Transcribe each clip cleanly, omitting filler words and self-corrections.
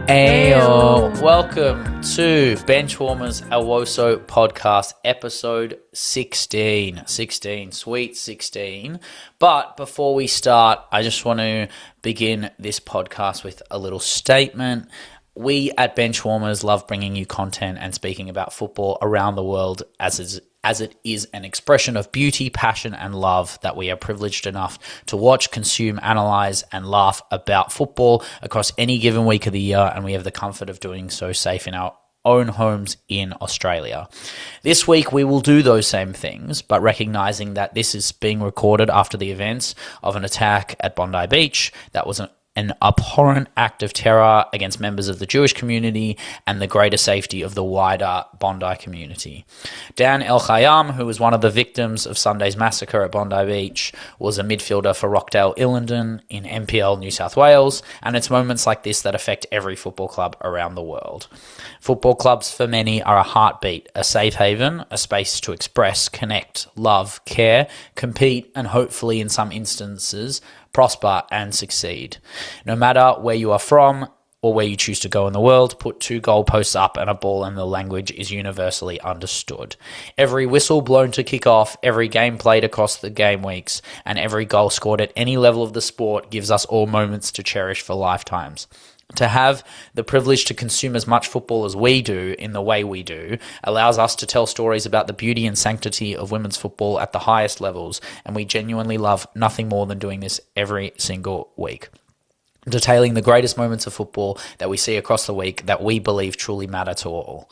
Ayo. Welcome to Benchwarmers, a Woso podcast, episode 16. 16, sweet 16. But before we start, I just want to begin this podcast with a little statement. We at Benchwarmers love bringing you content and speaking about football around the world as it is an expression of beauty, passion, and love that we are privileged enough to watch, consume, analyse, and laugh about football across any given week of the year, and we have the comfort of doing so safe in our own homes in Australia. This week, we will do those same things, but recognising that this is being recorded after the events of an attack at Bondi Beach that was an abhorrent act of terror against members of the Jewish community and the greater safety of the wider Bondi community. Dan El-Khayyam, who was one of the victims of Sunday's massacre at Bondi Beach, was a midfielder for Rockdale Illingdon in NPL New South Wales, and it's moments like this that affect every football club around the world. Football clubs for many are a heartbeat, a safe haven, a space to express, connect, love, care, compete, and hopefully in some instances prosper and succeed. No matter where you are from or where you choose to go in the world, put two goalposts up and a ball and the language is universally understood. Every whistle blown to kick off, every game played across the game weeks, and every goal scored at any level of the sport gives us all moments to cherish for lifetimes. To have the privilege to consume as much football as we do in the way we do allows us to tell stories about the beauty and sanctity of women's football at the highest levels, and we genuinely love nothing more than doing this every single week. Detailing the greatest moments of football that we see across the week that we believe truly matter to all.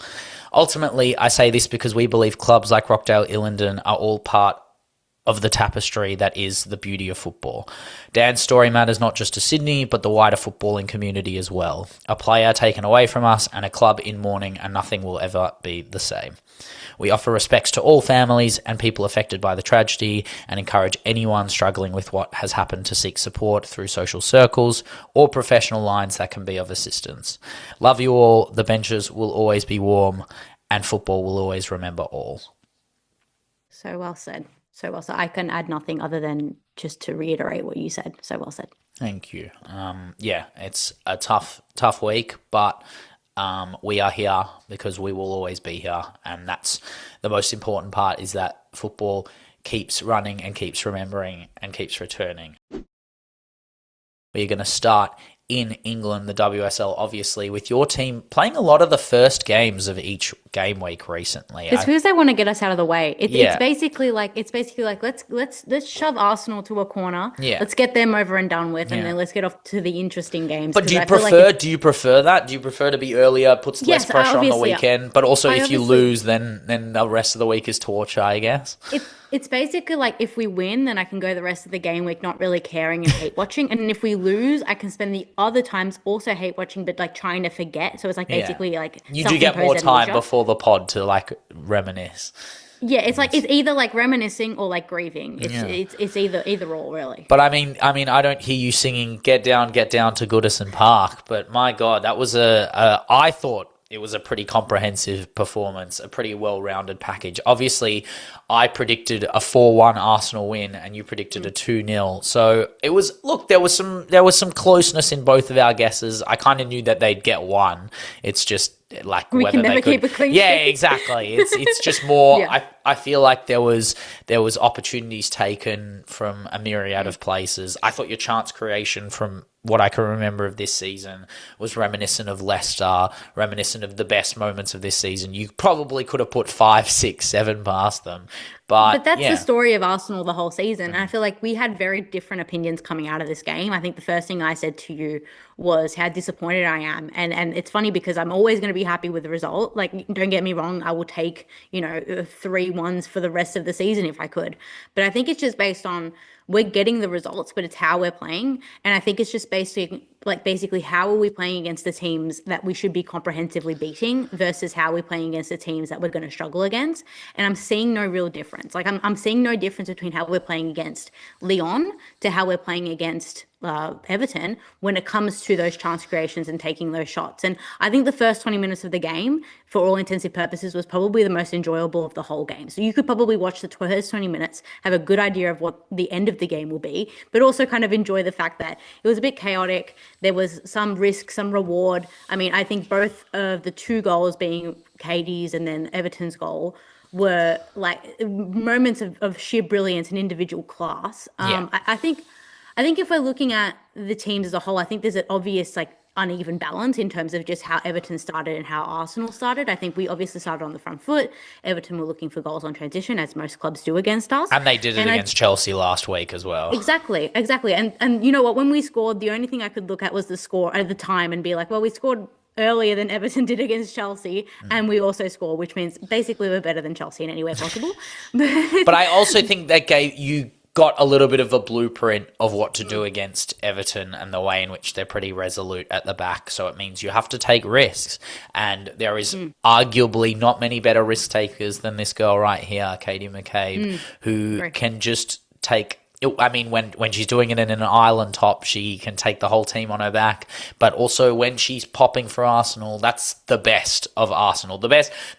Ultimately, I say this because we believe clubs like Rockdale Illingdon are all part of the tapestry that is the beauty of football. Dan's story matters not just to Sydney, but the wider footballing community as well. A player taken away from us and a club in mourning, and nothing will ever be the same. We offer respects to all families and people affected by the tragedy and encourage anyone struggling with what has happened to seek support through social circles or professional lines that can be of assistance. Love you all. The benches will always be warm and football will always remember all. So well said. So well said. I can add nothing other than just to reiterate what you said. So well said. Thank you. Yeah, it's a tough week, but we are here because we will always be here. And that's the most important part, is that football keeps running and keeps remembering and keeps returning. We're going to start in England, the WSL, obviously, with your team playing a lot of the first games of each game week recently. It's because they want to get us out of the way. It's basically like let's shove Arsenal to a corner. Yeah. Let's get them over and done with, and then let's get off to the interesting games. But do you prefer that? Do you prefer to be earlier, puts less pressure on the weekend? But also, if you lose, then the rest of the week is torture, I guess. It's basically like, if we win, then I can go the rest of the game week not really caring and hate watching. And if we lose, I can spend the other times also hate watching, but like trying to forget. So it's like basically like you do get more time before the pod to like reminisce. Yeah, it's like it's either like reminiscing or like grieving. It's either or, really. But I mean, I don't hear you singing "Get Down, Get Down" to Goodison Park. But my God, that was I thought it was a pretty comprehensive performance, a pretty well-rounded package. Obviously, I predicted a 4-1 Arsenal win, and you predicted a 2-0. So it was, look, there was some closeness in both of our guesses. I kind of knew that they'd get one. It's just like we whether can never they could keep a clean sheet. Yeah, exactly. It's just more. I feel like there was opportunities taken from a myriad of places. I thought your chance creation, from what I can remember of this season, was reminiscent of Leicester, reminiscent of the best moments of this season. You probably could have put 5, 6, 7 past them. But that's the story of Arsenal the whole season. And I feel like we had very different opinions coming out of this game. I think the first thing I said to you was how disappointed I am. And it's funny because I'm always going to be happy with the result. Like, don't get me wrong, I will take, 3-1s for the rest of the season if I could. But I think it's just based on, we're getting the results, but it's how we're playing. And I think it's just like basically how are we playing against the teams that we should be comprehensively beating versus how we're playing against the teams that we're going to struggle against. And I'm seeing no real difference. Like I'm seeing no difference between how we're playing against Lyon to how we're playing against Everton when it comes to those chance creations and taking those shots. And I think the first 20 minutes of the game, for all intensive purposes, was probably the most enjoyable of the whole game. So you could probably watch the first 20 minutes, have a good idea of what the end of the game will be, but also kind of enjoy the fact that it was a bit chaotic. There was some risk, some reward. I mean, I think both of the 2 goals being Katie's and then Everton's goal were like moments of sheer brilliance and individual class. I think if we're looking at the teams as a whole, I think there's an obvious like uneven balance in terms of just how Everton started and how Arsenal started. I think we obviously started on the front foot. Everton were looking for goals on transition, as most clubs do against us. And they did it against Chelsea last week as well. Exactly. And you know what? When we scored, the only thing I could look at was the score at the time and be like, well, we scored earlier than Everton did against Chelsea, and we also score, which means basically we're better than Chelsea in any way possible. But I also think that got a little bit of a blueprint of what to do against Everton and the way in which they're pretty resolute at the back. So it means you have to take risks. And there is arguably not many better risk takers than this girl right here, Katie McCabe, who can just take... I mean, when she's doing it in an island top, she can take the whole team on her back. But also when she's popping for Arsenal, that's the best of Arsenal. The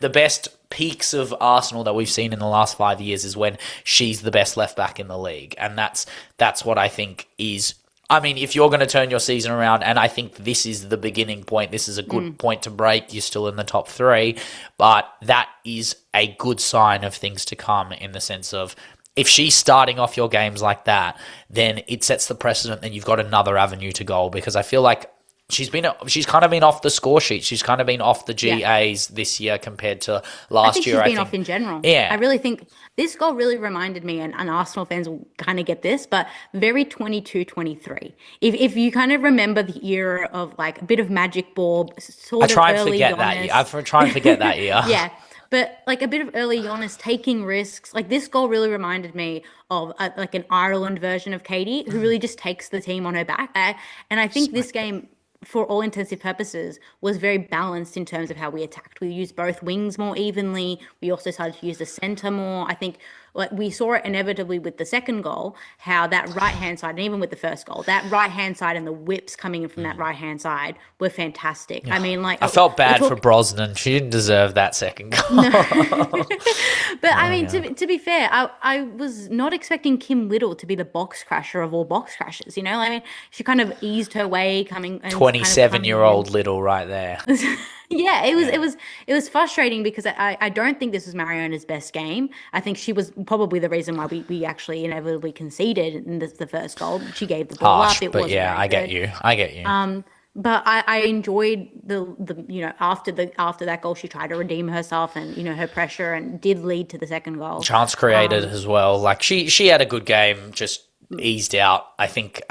best peaks of Arsenal that we've seen in the last 5 years is when she's the best left back in the league. And that's what I think is... I mean, if you're going to turn your season around, and I think this is the beginning point, this is a good point to break, you're still in the top 3, but that is a good sign of things to come in the sense of... If she's starting off your games like that, then it sets the precedent that you've got another avenue to goal, because I feel like she's kind of been off the score sheet. She's kind of been off the GAs this year compared to last year. She's been off in general. Yeah. I really think this goal really reminded me, and Arsenal fans will kind of get this, but very 22-23. If you kind of remember the era of like a bit of magic ball, I try and forget that year. I try and forget that year. Yeah. But like a bit of early Giannis taking risks, like this goal really reminded me of like an Ireland version of Katie, who really just takes the team on her back. And I think this game, for all intensive purposes, was very balanced in terms of how we attacked. We used both wings more evenly. We also started to use the centre more. I think like we saw it inevitably with the second goal, how that right-hand side, and even with the first goal, that right-hand side and the whips coming in from that right-hand side were fantastic. I mean, like... I felt bad for Brosnan. She didn't deserve that second goal. But I mean, to be fair, I was not expecting Kim Little to be the box crasher of all box crashers, you know? I mean, she kind of eased her way coming... 27-year-old Little right there. Yeah, it was frustrating because I don't think this was Mariona's best game. I think she was probably the reason why we actually inevitably conceded in the first goal. She gave the ball up. It but yeah, I get you. But I enjoyed the you know, after that goal, she tried to redeem herself and, you know, her pressure, and did lead to the second goal. Chance created as well. Like she had a good game, just eased out. I think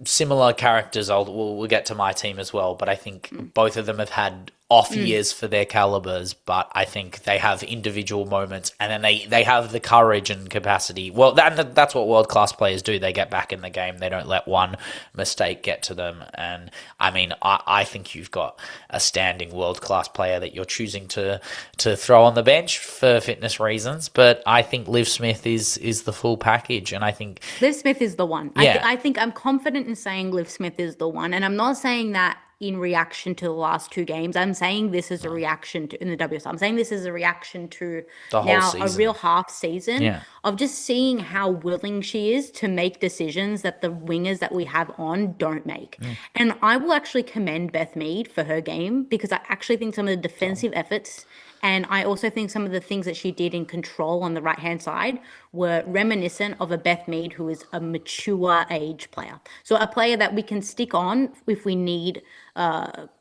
similar characters. We'll get to my team as well, but I think both of them have had off years for their calibers, but I think they have individual moments, and then they have the courage and capacity. Well, that's what world-class players do. They get back in the game. They don't let one mistake get to them. And I mean, I think you've got a standing world-class player that you're choosing to throw on the bench for fitness reasons, but I think Liv Smith is the full package, and I think... Liv Smith is the one. Yeah. I think I'm confident in saying Liv Smith is the one, and I'm not saying that in reaction to the last 2 games. I'm saying this is a reaction to, in the WSL, I'm saying this is a reaction to the whole now season. A real half season of just seeing how willing she is to make decisions that the wingers that we have on don't make. And I will actually commend Beth Mead for her game, because I actually think some of the defensive efforts, and I also think some of the things that she did in control on the right-hand side were reminiscent of a Beth Mead who is a mature age player. So a player that we can stick on if we need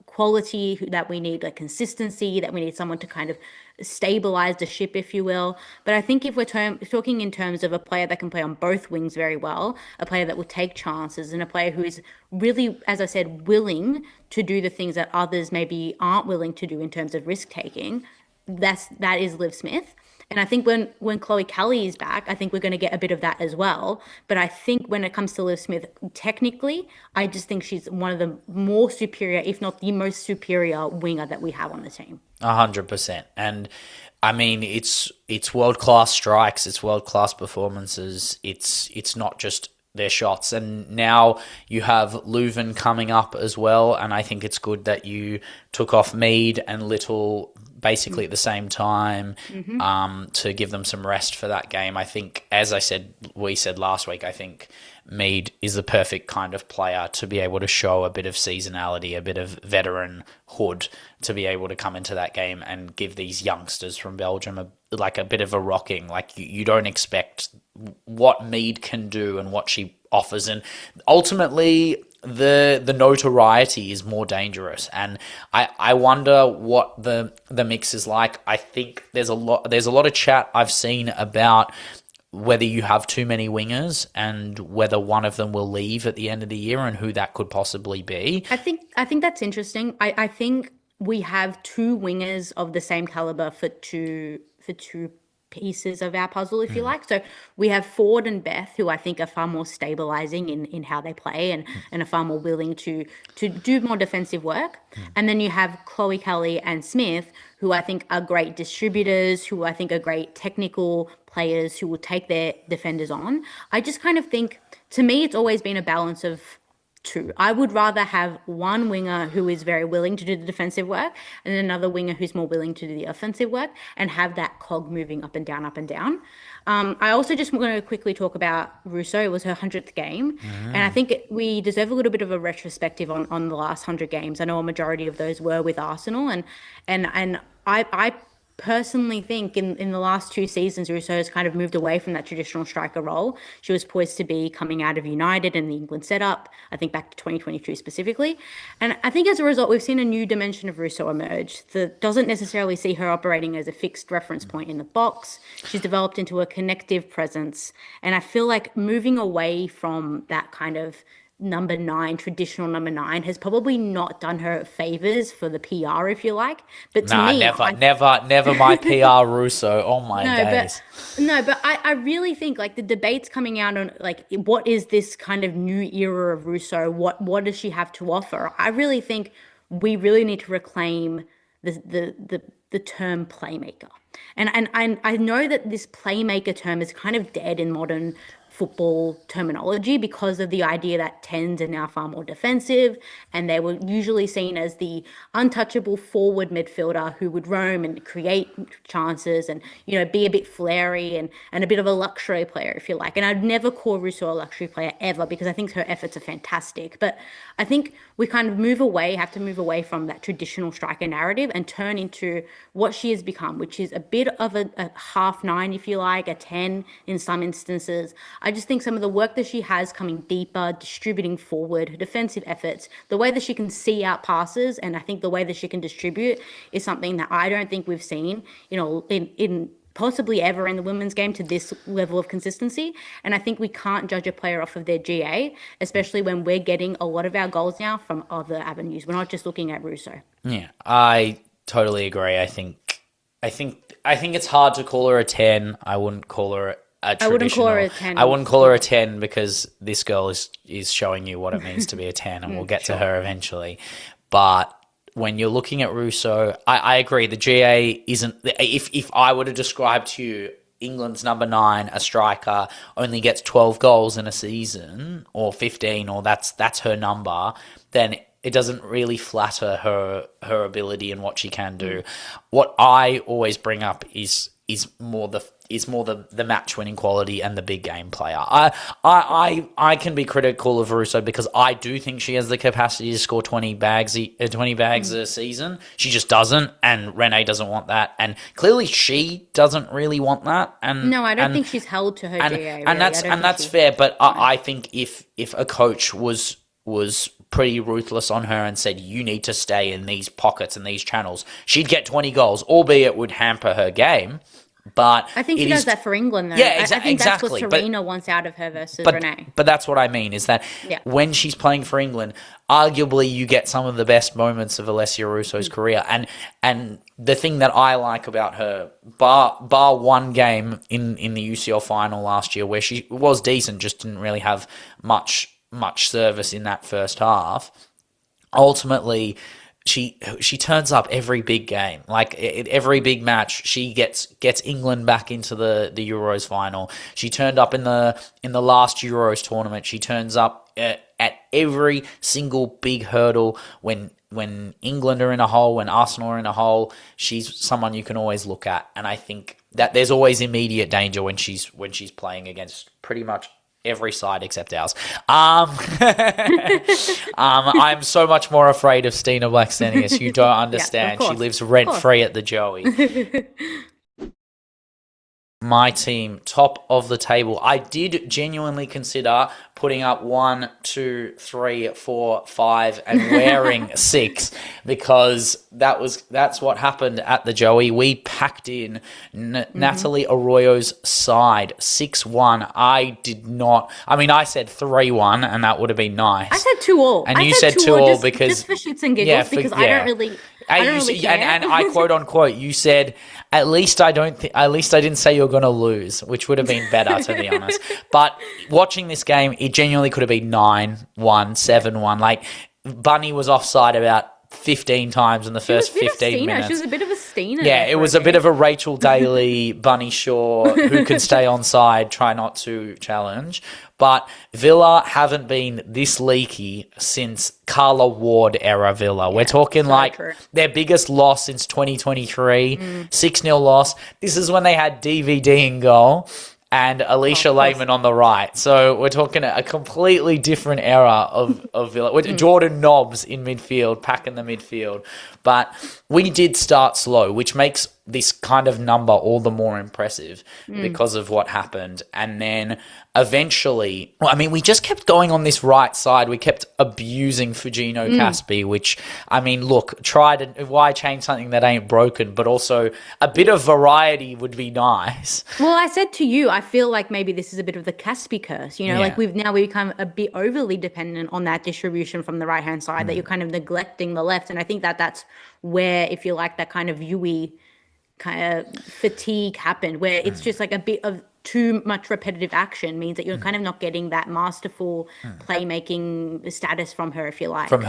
quality, that we need like consistency, that we need someone to kind of stabilize the ship, if you will. But I think if we're talking in terms of a player that can play on both wings very well, a player that will take chances, and a player who is really, as I said, willing to do the things that others maybe aren't willing to do in terms of risk taking, that is Liv Smith. And I think when Chloe Kelly is back, I think we're going to get a bit of that as well. But I think when it comes to Liv Smith, technically, I just think she's one of the more superior, if not the most superior winger that we have on the team. 100%. And I mean, it's world class strikes, it's world class performances. It's not just their shots. And now you have Leuven coming up as well. And I think it's good that you took off Mead and Little basically at the same time to give them some rest for that game. I think, as we said last week, I think Mead is the perfect kind of player to be able to show a bit of seasonality, a bit of veteranhood, to be able to come into that game and give these youngsters from Belgium a bit of a rocking. Like, you don't expect what Mead can do and what she offers, and ultimately the notoriety is more dangerous. And I wonder what the mix is like. I think there's a lot of chat I've seen about whether you have too many wingers and whether one of them will leave at the end of the year and who that could possibly be. I think that's interesting. I think we have two wingers of the same caliber for two pieces of our puzzle, if you like. So we have Ford and Beth, who I think are far more stabilizing in how they play and are far more willing to do more defensive work. And then you have Chloe Kelly and Smith, who I think are great distributors, who I think are great technical players who will take their defenders on. I just kind of think, to me, it's always been a balance of two. I would rather have one winger who is very willing to do the defensive work and another winger who's more willing to do the offensive work, and have that cog moving up and down, up and down. I also just want to quickly talk about Russo. It was her 100th game. And I think we deserve a little bit of a retrospective on the last 100 games. I know a majority of those were with Arsenal. And I personally think in the last two seasons, Russo has kind of moved away from that traditional striker role. She was poised to be coming out of United and the England setup, I think back to 2022 specifically. And I think as a result, we've seen a new dimension of Russo emerge that doesn't necessarily see her operating as a fixed reference point in the box. She's developed into a connective presence. And I feel like moving away from that kind of traditional number 9 has probably not done her favors for the PR, if you like. But to me, never my PR Russo. Oh my days. But I really think like the debates coming out on like what is this kind of new era of Russo? What does she have to offer? I really think we really need to reclaim the term playmaker. And I know that this playmaker term is kind of dead in modern football terminology because of the idea that 10s are now far more defensive, and they were usually seen as the untouchable forward midfielder who would roam and create chances and, you know, be a bit flary and a bit of a luxury player, if you like. And I'd never call Russo a luxury player ever, because I think her efforts are fantastic. But I think we kind of have to move away from that traditional striker narrative and turn into what she has become, which is a bit of a half 9, if you like, a 10 in some instances. I just think some of the work that she has coming deeper, distributing forward, her defensive efforts, the way that she can see out passes, and I think the way that she can distribute is something that I don't think we've seen, you know, in possibly ever in the women's game to this level of consistency. And I think we can't judge a player off of their GA, especially when we're getting a lot of our goals now from other avenues. We're not just looking at Russo. Yeah, I totally agree. I think it's hard to call her a 10. I wouldn't call her I wouldn't call her a 10. I wouldn't call her a 10 because this girl is showing you what it means to be a 10, and we'll get to her eventually. But when you're looking at Russo, I agree. The GA isn't. If I were to describe to you England's number 9, a striker, only gets 12 goals in a season or 15, or that's her number, then it doesn't really flatter her ability and what she can do. What I always bring up is more the match winning quality and the big game player. I can be critical of Russo because I do think she has the capacity to score 20 bags a season. She just doesn't, and Renee doesn't want that, and clearly she doesn't really want that. And no, I don't think she's held to her GA. Really. And that's fair. But I think if a coach was pretty ruthless on her and said, you need to stay in these pockets and these channels, she'd get 20 goals, albeit would hamper her game. But I think she does that for England, though. Yeah, I think that's exactly. what Serena wants out of her versus But Renee. But that's what I mean, is that when she's playing for England, arguably you get some of the best moments of Alessia Russo's career. And the thing that I like about her, bar one game in the UCL final last year where she was decent, just didn't really have much service in that first half, ultimately she turns up every big game. Like every big match, she gets England back into the Euros final. She turned up in the last Euros tournament. She turns up at every single big hurdle when England are in a hole, when Arsenal are in a hole. She's someone you can always look at, and I think that there's always immediate danger when she's playing against pretty much every side except ours. I'm so much more afraid of Stina Blackstenius. You don't understand. She lives rent-free at the Joey. My team, top of the table. I did genuinely consider putting up 1, 2, 3, 4, 5 and wearing 6 because that's what happened at the Joey. We packed in Natalie Arroyo's side 6-1. I said 3-1 and that would have been nice. I said 2-2. And you said 2-2 because just for shits and giggles because I don't really care. And I quote unquote, you said, at least I didn't say you're going to lose, which would have been better, to be honest. But watching this game, it genuinely could have been 9-1, 7-1. Like, Bunny was offside about 15 times in the first 15 minutes. She was a bit of a Stina. Yeah, it was a bit of a Rachel Daly, Bunny Shaw, who can stay on side, try not to challenge. But Villa haven't been this leaky since Carla Ward era Villa. We're talking their biggest loss since 2023, 6-0 loss. This is when they had DVD in goal and Alicia Lehman on the right. So we're talking a completely different era of Villa. With Jordan Nobbs in midfield, packing the midfield. But we did start slow, which makes this kind of number all the more impressive because of what happened. And then eventually, we just kept going on this right side. We kept abusing Fujino Caspi, which, why change something that ain't broken? But also a bit of variety would be nice. Well, I said to you, I feel like maybe this is a bit of the Caspi curse. Like we become a bit overly dependent on that distribution from the right-hand side, that you're kind of neglecting the left. And I think that's where, if you like, that kind of Yui kind of fatigue happened, where it's just like a bit of too much repetitive action means that you're kind of not getting that masterful playmaking status from her, if you like. From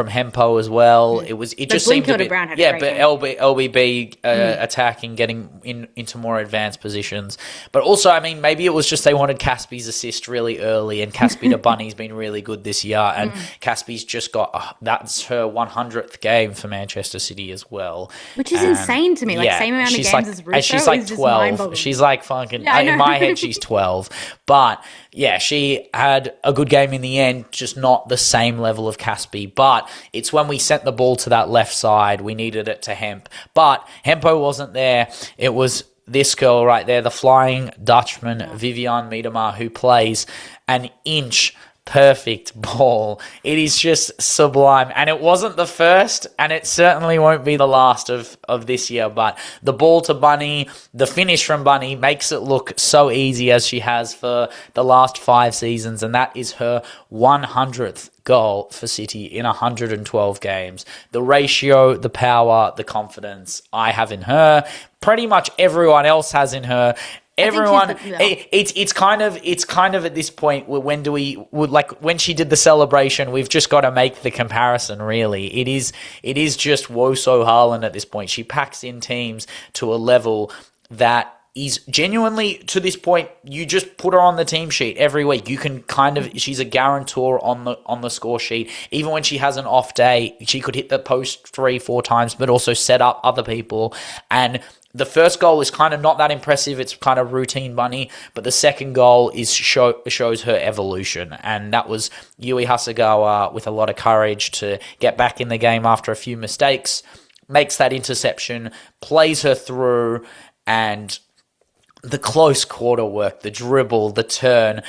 Hempo as well. It just seemed a bit, Brown had but LBB attacking, getting into more advanced positions. But also, maybe it was just they wanted Caspi's assist really early, and Caspi to Bunny's been really good this year, and Caspi's just got that's her 100th game for Manchester City as well, which is insane to me. Same amount of games as Russo. And she's like 12. She's like fucking. In my head, she's 12. But yeah, she had a good game in the end, just not the same level of Caspi. But it's when we sent the ball to that left side, we needed it to Hemp. But Hempo wasn't there. It was this girl right there, the Flying Dutchman, Viviane Miedema, who plays an inch perfect ball. It is just sublime. And it wasn't the first, and it certainly won't be the last of this year. But the ball to Bunny, the finish from Bunny makes it look so easy, as she has for the last 5 seasons. And that is her 100th goal for City in 112 games. The ratio, the power, the confidence I have in her, pretty much everyone else has in her. Everyone, it's kind of at this point, when she did the celebration, we've just got to make the comparison. Really, it is just Woso Haaland at this point. She packs in teams to a level that is genuinely, to this point, you just put her on the team sheet every week. You can she's a guarantor on the score sheet. Even when she has an off day, she could hit the post 3-4 times, but also set up other people. And the first goal is kind of not that impressive. It's kind of routine Bunny. But the second goal shows her evolution. And that was Yui Hasegawa with a lot of courage to get back in the game after a few mistakes, makes that interception, plays her through, and the close quarter work, the dribble, the turn,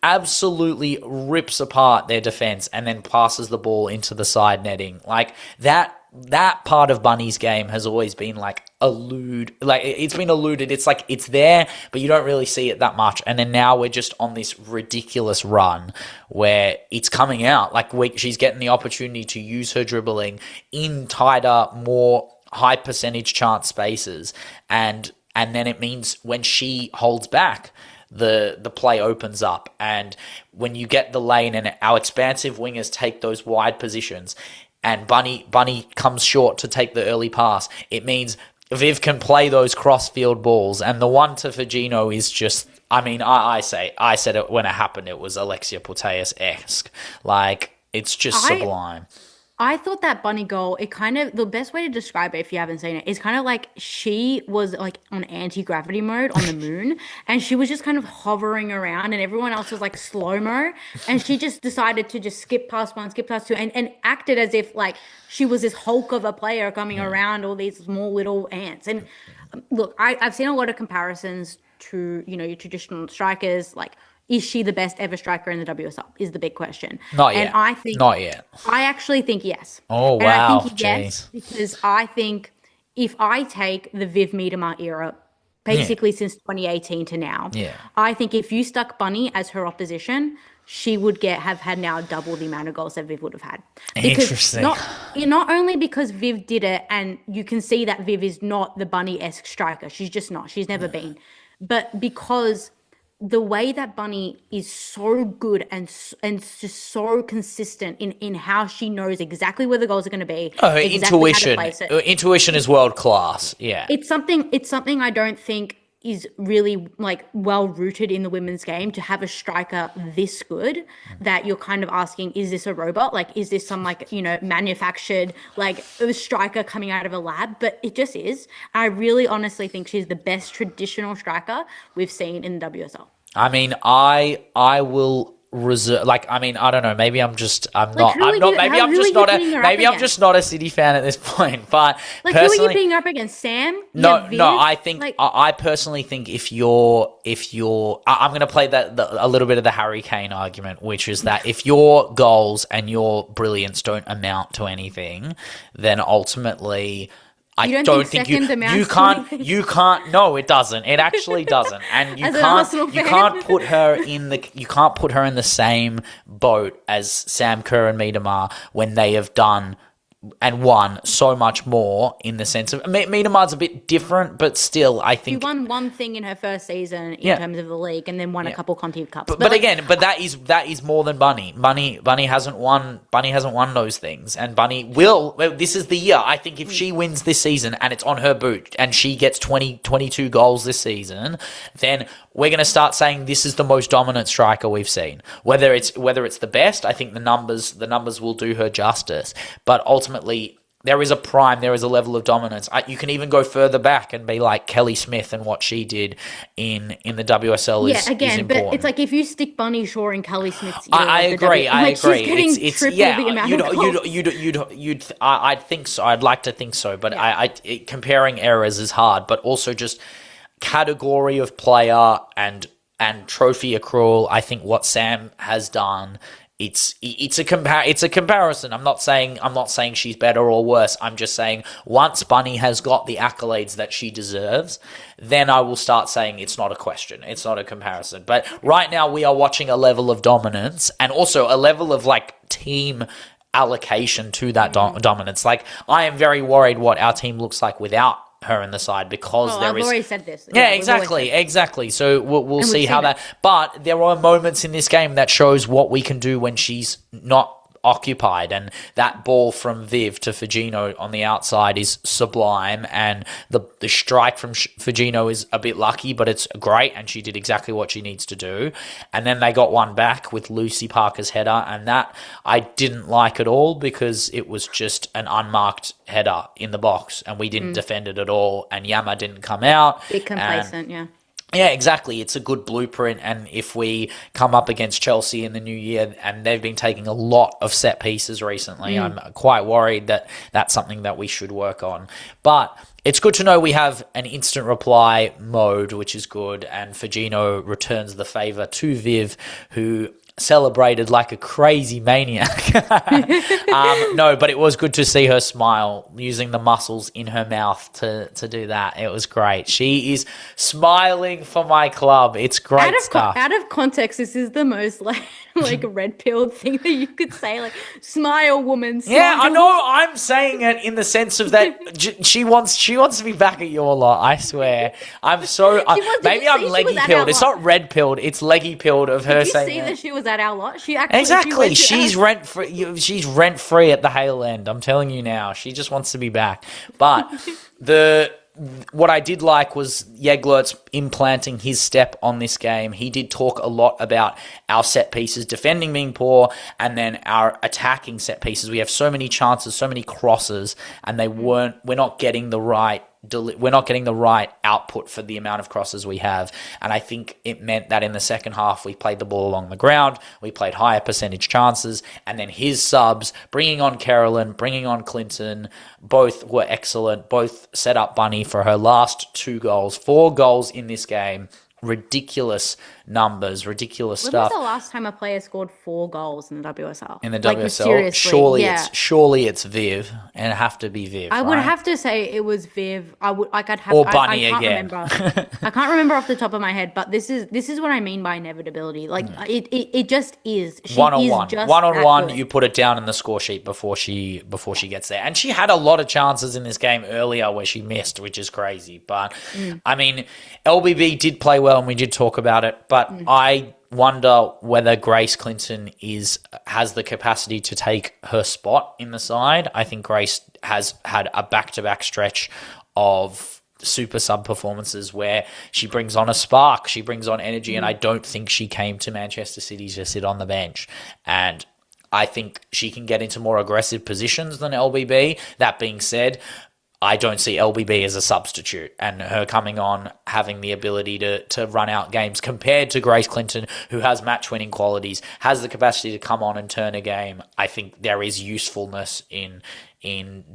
absolutely rips apart their defense and then passes the ball into the side netting. Like, that that part of Bunny's game has always been like it's been alluded. It's like it's there, but you don't really see it that much. And then now we're just on this ridiculous run where it's coming out. Like she's getting the opportunity to use her dribbling in tighter, more high percentage chance spaces, and then it means when she holds back, the play opens up, and when you get the lane and our expansive wingers take those wide positions, and Bunny comes short to take the early pass, it means Viv can play those cross-field balls, and the one to Fagino is just, I mean, I said it when it happened, it was Alessia Putellas-esque. Like, it's just sublime. I thought that Bunny goal, the best way to describe it, if you haven't seen it, is kind of like she was like on anti-gravity mode on the moon, and she was just kind of hovering around, and everyone else was like slow-mo, and she just decided to just skip past one, skip past two, and acted as if like she was this Hulk of a player coming around all these small little ants. And look, I've seen a lot of comparisons to, your traditional strikers, like, is she the best ever striker in the WSL is the big question. Not yet. And I think not yet. I actually think yes. Oh, and wow. I think yes, because I think if I take the Viv Miedema era, basically since 2018 to now, I think if you stuck Bunny as her opposition, she would have had now double the amount of goals that Viv would have had. Because Interesting. Not only because Viv did it, and you can see that Viv is not the Bunny-esque striker. She's just not. She's never been. But because the way that Bunny is so good and just so consistent in how she knows exactly where the goals are going to be. Oh, exactly intuition. How to place it. Intuition is world class. Yeah. It's something I don't think is really like well rooted in the women's game, to have a striker this good that you're kind of asking, is this a robot? Like, is this some like, manufactured like striker coming out of a lab? But it just is. I really honestly think she's the best traditional striker we've seen in the WSL. I mean, I will reserve. Like, I mean, I don't know. Maybe I'm just not a City fan at this point. But like, who are you putting up against? Sam? No. I think I personally think if you're, I'm going to play a little bit of the Harry Kane argument, which is that if your goals and your brilliance don't amount to anything, then ultimately, I don't think you can't. No, it doesn't. It actually doesn't. And you can't put her in the same boat as Sam Kerr and Miedema when they have done and won so much more, in the sense of Miedema's a bit different, but still, I think she won one thing in her first season in terms of the league, and then won a couple Conti Cups. But again, that is more than Bunny. Bunny hasn't won those things, and Bunny will. Well, this is the year. I think if she wins this season and it's on her boot, and she gets 22 goals this season, then we're going to start saying this is the most dominant striker we've seen. Whether it's the best, I think the numbers will do her justice. But ultimately, there is a level of dominance. You can even go further back and be like Kelly Smith and what she did in the WSL is important. But it's like if you stick Bunny Shaw in Kelly Smith's I agree. She's getting triple the amount of goals. I'd think so. I'd like to think so. But comparing errors is hard. But also just category of player and trophy accrual. I think what Sam has done, it's a comparison. I'm not saying she's better or worse. I'm just saying once Bunny has got the accolades that she deserves, then I will start saying it's not a question. It's not a comparison. But right now we are watching a level of dominance and also a level of like team allocation to that dominance. Like, I am very worried what our team looks like without her in the side, because I've already said this. Yeah, exactly. So we'll see how that. But there are moments in this game that shows what we can do when she's not occupied, and that ball from Viv to Fagino on the outside is sublime, and the strike from Fagino is a bit lucky, but it's great, and she did exactly what she needs to do. And then they got one back with Lucy Parker's header, and that I didn't like at all, because it was just an unmarked header in the box, and we didn't defend it at all, and Yama didn't come out. Bit complacent, yeah. Yeah, exactly. It's a good blueprint, and if we come up against Chelsea in the new year, and they've been taking a lot of set pieces recently, I'm quite worried that that's something that we should work on. But it's good to know we have an instant reply mode, which is good, and Fagino returns the favour to Viv, who celebrated like a crazy maniac. No, but it was good to see her smile, using the muscles in her mouth to do that. It was great. She is smiling for my club. It's great stuff. Out of context, this is the most like red-pilled thing that you could say, like, smile, woman, smile. Yeah, I know. I'm saying it in the sense of that she wants to be back at your lot. I swear. I'm so maybe I'm leggy pilled. It's not red pilled. It's leggy pilled of her saying. Did you see that she was at our lot? She actually exactly. She's rent free. She's rent free at the Hale End. I'm telling you now. She just wants to be back. But what I did like was Jeglert's implanting his step on this game. He did talk a lot about our set pieces, defending being poor, and then our attacking set pieces. We have so many chances, so many crosses, and we're not getting the right output for the amount of crosses we have. And I think it meant that in the second half, we played the ball along the ground, we played higher percentage chances, and then his subs, bringing on Carolyn, bringing on Clinton, both were excellent, both set up Bunny for her last 2 goals, 4 goals in this game. Ridiculous numbers, ridiculous stuff. When was the last time a player scored 4 goals in the WSL? In the WSL, surely it's Viv, and it'd have to be Viv. I would have to say it was Viv. Or Bunny again. I can't remember off the top of my head, but this is what I mean by inevitability. Like it just is. One on one, you put it down in the score sheet before she gets there, and she had a lot of chances in this game earlier where she missed, which is crazy. But I mean, LBB did play well, and we did talk about it. But I wonder whether Grace Clinton has the capacity to take her spot in the side. I think Grace has had a back-to-back stretch of super sub performances where she brings on a spark, she brings on energy, and I don't think she came to Manchester City to sit on the bench. And I think she can get into more aggressive positions than LBB. That being said, I don't see LBB as a substitute, and her coming on, having the ability to run out games compared to Grace Clinton, who has match-winning qualities, has the capacity to come on and turn a game. I think there is usefulness in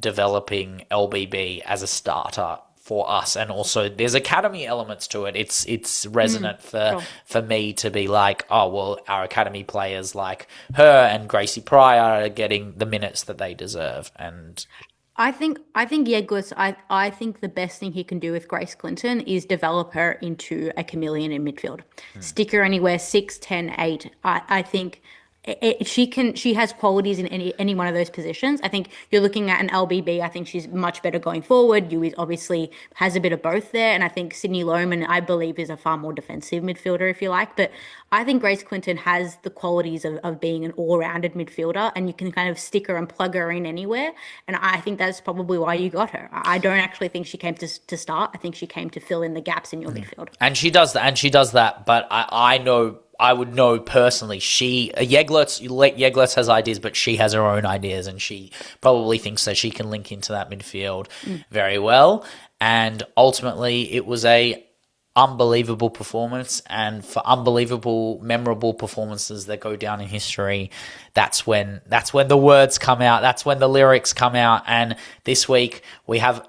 developing LBB as a starter for us, and also there's academy elements to it. It's resonant for me to be like, oh well, our academy players like her and Gracie Pryor are getting the minutes that they deserve. And I think Yeglis, I think the best thing he can do with Grace Clinton is develop her into a chameleon in midfield. Stick her anywhere 6, 10, 8. I think she has qualities in any one of those positions. I think you're looking at an LBB. I think she's much better going forward. Yui obviously has a bit of both there. And I think Sydney Lohman, I believe, is a far more defensive midfielder, if you like. But I think Grace Clinton has the qualities of being an all-rounded midfielder, and you can kind of stick her and plug her in anywhere. And I think that's probably why you got her. I don't actually think she came to start. I think she came to fill in the gaps in your midfield. And she does that. But I would know personally, Jeglerts has ideas, but she has her own ideas, and she probably thinks that she can link into that midfield very well. And ultimately, it was a unbelievable performance, and for unbelievable, memorable performances that go down in history, that's when the words come out, that's when the lyrics come out. And this week we had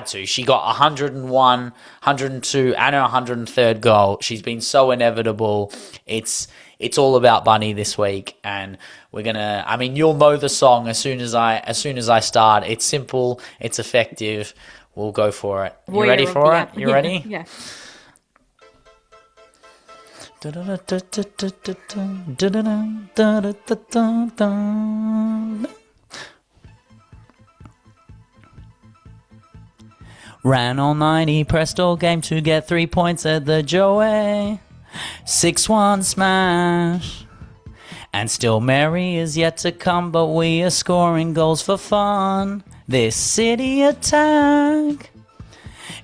to. She got 101, 102, and her 103rd goal. She's been so inevitable. It's all about Bunny this week, and we're gonna. I mean, you'll know the song as soon as I start. It's simple, it's effective. We'll go for it. You ready for it? You ready? Yeah. Ran all 90, pressed all game to get 3 points at the Joey. 6-1 smash. And still Mary is yet to come, but we are scoring goals for fun. This City attack.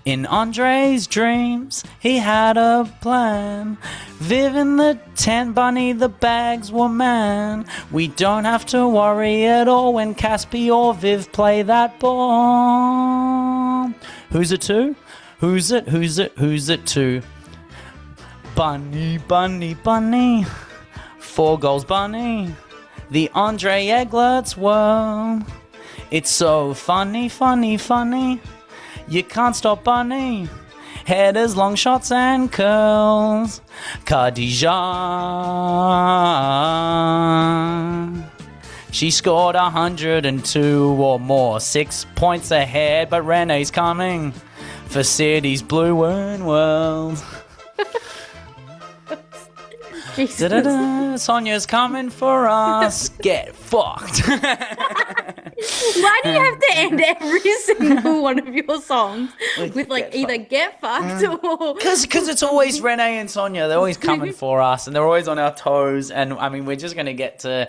In Andre's dreams, he had a plan. Viv in the 10, Bunny, the bags were man. We don't have to worry at all when Caspi or Viv play that ball. Who's it to? Who's it to? Bunny, Bunny, Bunny. 4 goals, Bunny. The Andre Eglerts world. It's so funny, funny, funny. You can't stop Bunny. Headers, long shots and curls. Khadija. She scored 102 or more, 6 points ahead, but Renee's coming for City's blue and world. Sonia's coming for us. Get fucked. Why do you have to end every single one of your songs with like either get fucked or... Because it's always Renee and Sonia. They're always coming for us and they're always on our toes. And I mean, we're going to get there.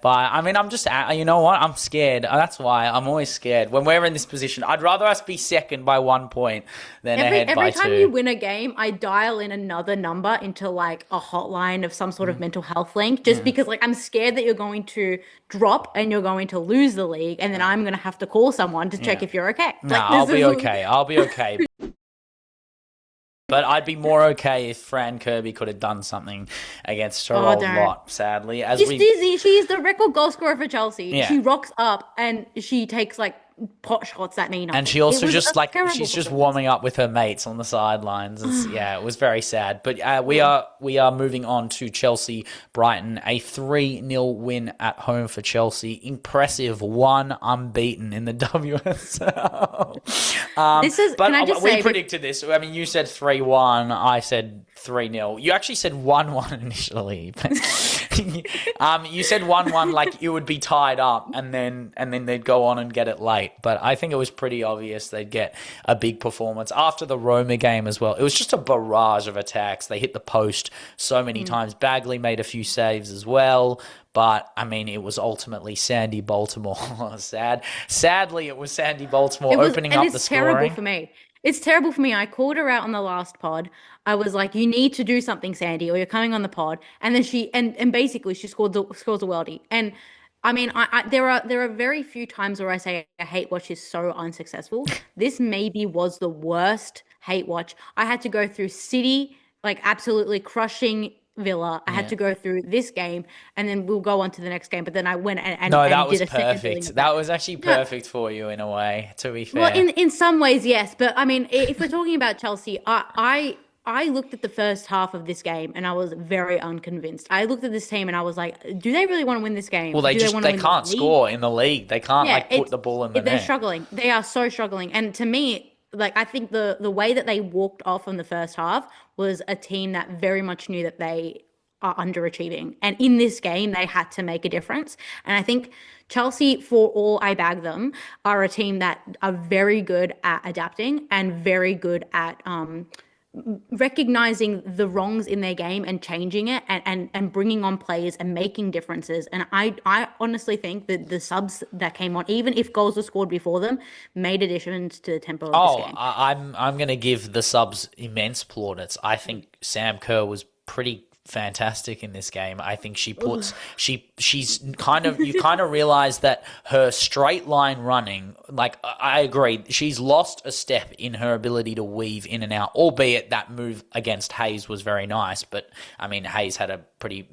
But I mean, I'm just, you know what? I'm scared. That's why I'm always scared. When we're in this position, I'd rather us be second by 1 point than ahead by 2. Every time you win a game, I dial in another number into like a hotline of some sort of mental health link just because like I'm scared that you're going to drop and you're going to lose the league and then I'm going to have to call someone to check if you're okay. No, I'll be okay. I'll be okay. But I'd be more okay if Fran Kirby could have done something against her old lot, sadly. Dizzy, she's the record goal scorer for Chelsea. Yeah. She rocks up and she takes like pot shots that mean nothing. And she also just like she's just warming up with her mates on the sidelines. It was very sad. But we are moving on to Chelsea Brighton, a 3-0 win at home for Chelsea. Impressive, 1 unbeaten in the WSL. We predicted this. I mean, you said 3-1. I said 3-0. You actually said 1-1 initially. You said 1-1 like it would be tied up and then they'd go on and get it late. But I think it was pretty obvious they'd get a big performance after the Roma game as well. It was just a barrage of attacks. They hit the post so many times. Bagley made a few saves as well. But, I mean, it was ultimately Sandy Baltimore. Sadly, it was Sandy Baltimore opening up the scoring. It's terrible for me. It's terrible for me. I called her out on the last pod. I was like, you need to do something, Sandy, or you're coming on the pod. And then she basically she scores a worldie. And I mean, there are very few times where I say a hate watch is so unsuccessful. This maybe was the worst hate watch. I had to go through City, like absolutely crushing Villa. I had to go through this game, and then we'll go on to the next game. But then I went and that was did a perfect. That was actually perfect for you in a way. To be fair, well, in some ways, yes. But I mean, if we're talking about Chelsea, I looked at the first half of this game and I was very unconvinced. I looked at this team and I was like, do they really want to win this game? Well, they can't score in the league. They can't put the ball in the net. They're struggling. They are so struggling. And to me, like I think the way that they walked off in the first half was a team that very much knew that they are underachieving. And in this game, they had to make a difference. And I think Chelsea, for all I bag them, are a team that are very good at adapting and very good at recognizing the wrongs in their game and changing it and bringing on players and making differences. And I honestly think that the subs that came on, even if goals were scored before them, made a difference to the tempo of this game. I'm going to give the subs immense plaudits. I think Sam Kerr was pretty fantastic in this game. I think she's kind of, you kind of realize that her straight line running, like I agree, she's lost a step in her ability to weave in and out, albeit that move against Hayes was very nice. But I mean, Hayes had a pretty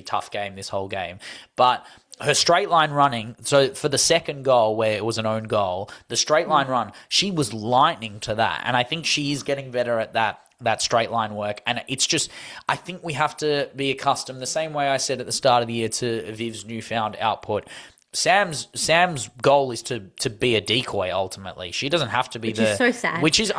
tough game this whole game, but her straight line running, so for the second goal where it was an own goal, the straight line run, she was lightning to that. And I think she is getting better at that straight line work. And it's just, I think we have to be accustomed, the same way I said at the start of the year, to Viv's newfound output. Sam's goal is to be a decoy ultimately. She doesn't have to be which is so sad. It's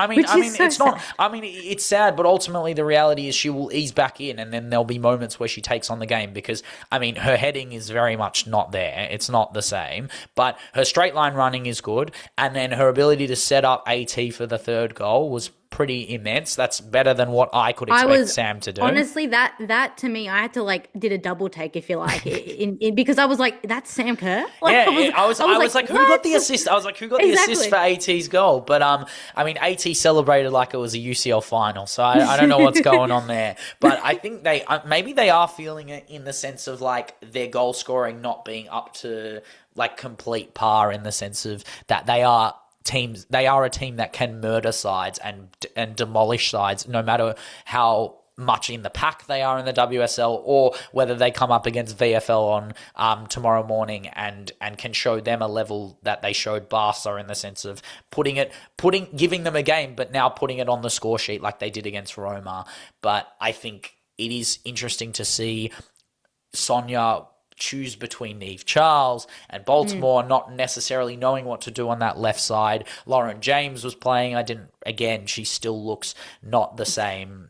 sad, but ultimately the reality is she will ease back in and then there'll be moments where she takes on the game because, I mean, her heading is very much not there. It's not the same, but her straight line running is good. And then her ability to set up AT for the third goal was pretty immense. That's better than what I could expect Sam to do. Honestly, that to me, I had to did a double take, if you like, in because I was like, that's Sam Kerr. I was like, who got the assist? I was like, who got the assist for AT's goal? But I mean, AT celebrated like it was a UCL final, so I don't know what's going on there. But I think maybe they are feeling it in the sense of like their goal scoring not being up to like complete par, in the sense of that they are a team that can murder sides and demolish sides, no matter how much in the pack they are in the WSL, or whether they come up against VFL on tomorrow morning and can show them a level that they showed Barca, in the sense of giving them a game, but now putting it on the score sheet like they did against Roma. But I think it is interesting to see Sonia choose between Niamh Charles and Baltimore, not necessarily knowing what to do on that left side. Lauren James was playing. She still looks not the same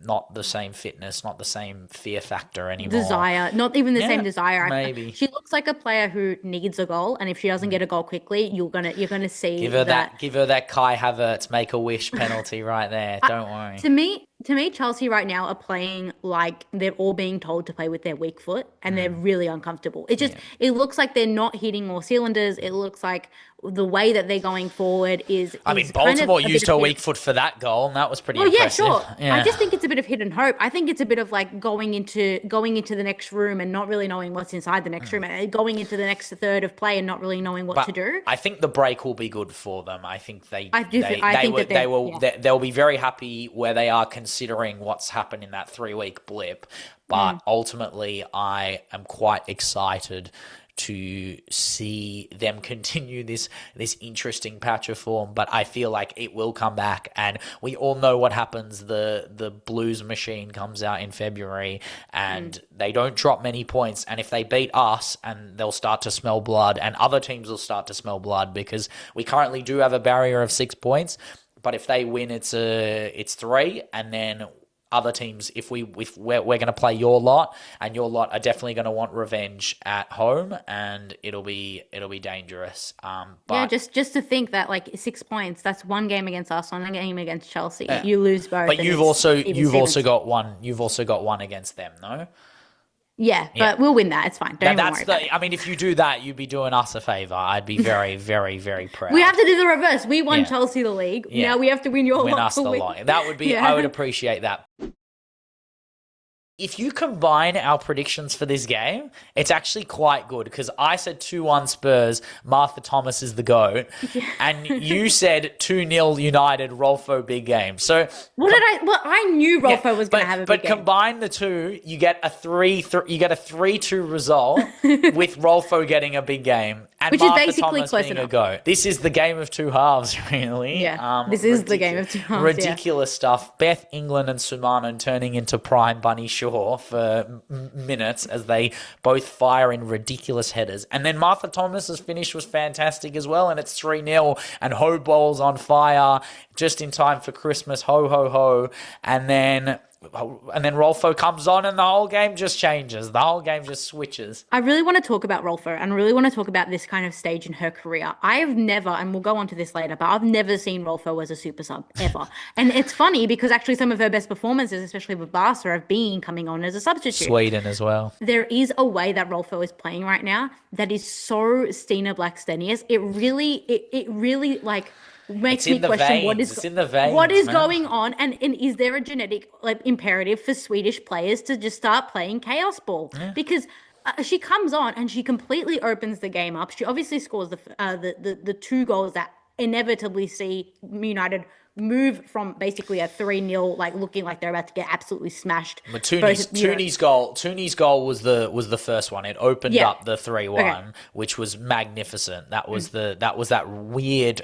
fitness, not the same fear factor anymore. Desire, not even the same desire. Maybe. She looks like a player who needs a goal, and if she doesn't get a goal quickly, you're gonna see give her that Kai Havertz Make-A-Wish penalty right there. Don't worry. To me, Chelsea right now are playing like they're all being told to play with their weak foot, and they're really uncomfortable. It looks like they're not hitting all cylinders. It looks like the way that they're going forward is. Baltimore used her weak foot for that goal, and that was pretty impressive. Yeah, sure. Yeah. I just think it's a bit of hidden hope. I think it's a bit of like going into the next room and not really knowing what's inside the next room, and going into the next third of play and not really knowing what to do. I think the break will be good for them. I think they'll be very happy where they are, considering what's happened in that 3-week blip. But ultimately, I am quite excited to see them continue this interesting patch of form. But I feel like it will come back, and we all know what happens. The Blues machine comes out in February, and they don't drop many points. And if they beat us, and they'll start to smell blood, and other teams will start to smell blood, because we currently do have a barrier of 6 points. But if they win, it's 3, and then other teams, if we're going to play your lot, and your lot are definitely going to want revenge at home, and it'll be dangerous. But just to think that like 6 points, that's one game against us, one game against Chelsea. You lose both. But you've also got one against them, no? Yeah, but we'll win that. It's fine. Don't worry about it. I mean, if you do that, you'd be doing us a favour. I'd be very, very, very proud. We have to do the reverse. We won Chelsea the league. Yeah. Now we have to win your lot. Win us the lot. That would be. I would appreciate that. If you combine our predictions for this game, it's actually quite good, because I said 2-1 Spurs, Martha Thomas is the GOAT, and you said 2-0 United, Rolfo big game. So I knew Rolfo was going to have a big game. But combine the two, you get a 3-2 result with Rolfo getting a big game and which Martha is basically Thomas close being enough. a GOAT. This is the game of two halves, really. Yeah, this is the game of two halves. Ridiculous stuff. Beth England and Sumanan turning into prime Bunny Shaw for minutes as they both fire in ridiculous headers. And then Martha Thomas's finish was fantastic as well, and it's 3-0, and Ho Ball's on fire just in time for Christmas. Ho, ho, ho. And then Rolfo comes on, and the whole game just changes. The whole game just switches. I really want to talk about Rolfo, and I really want to talk about this kind of stage in her career. I have never, and we'll go on to this later, but I've never seen Rolfo as a super sub, ever. And it's funny because actually some of her best performances, especially with Barca, have been coming on as a substitute. Sweden as well. There is a way that Rolfo is playing right now that is so Stina Blackstenius. It really like makes me question what is going on, and is there a genetic imperative for Swedish players to just start playing chaos ball? Because she comes on and she completely opens the game up. She obviously scores the 2 goals that inevitably see United move from basically a 3-0, looking like they're about to get absolutely smashed. But Tooney's goal was the first one. It opened up the 3-1, which was magnificent. That was that weird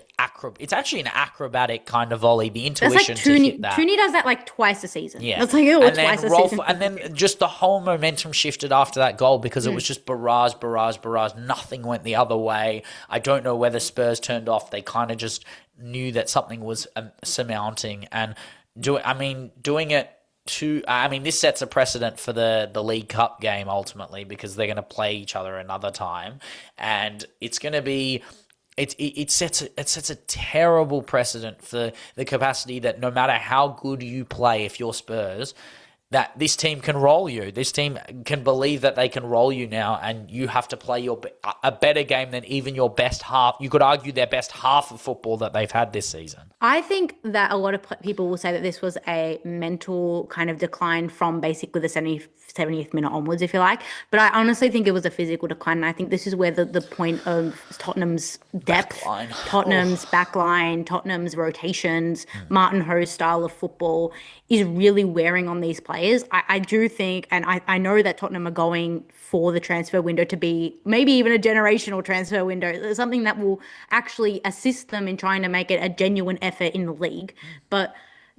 it's actually an acrobatic kind of volley. The intuition to hit that. Tooney does that twice a season. Yeah, that's twice a season. And then just the whole momentum shifted after that goal because it was just barrage. Nothing went the other way. I don't know whether Spurs turned off. They kind of just knew that something was surmounting, and doing it to. This sets a precedent for the League Cup game ultimately, because they're going to play each other another time, and it's going to be. It sets a terrible precedent for the capacity that no matter how good you play, if you're Spurs, that this team can roll you. This team can believe that they can roll you now, and you have to play a better game than even your best half. You could argue their best half of football that they've had this season. I think that a lot of people will say that this was a mental kind of decline from basically the 70th minute onwards, if you like. But I honestly think it was a physical decline, and I think this is where the point of Tottenham's depth, Tottenham's backline, Tottenham's rotations, Martin Ho's style of football is really wearing on these players. players. I do think, and I know that Tottenham are going for the transfer window to be maybe even a generational transfer window, something that will actually assist them in trying to make it a genuine effort in the league. But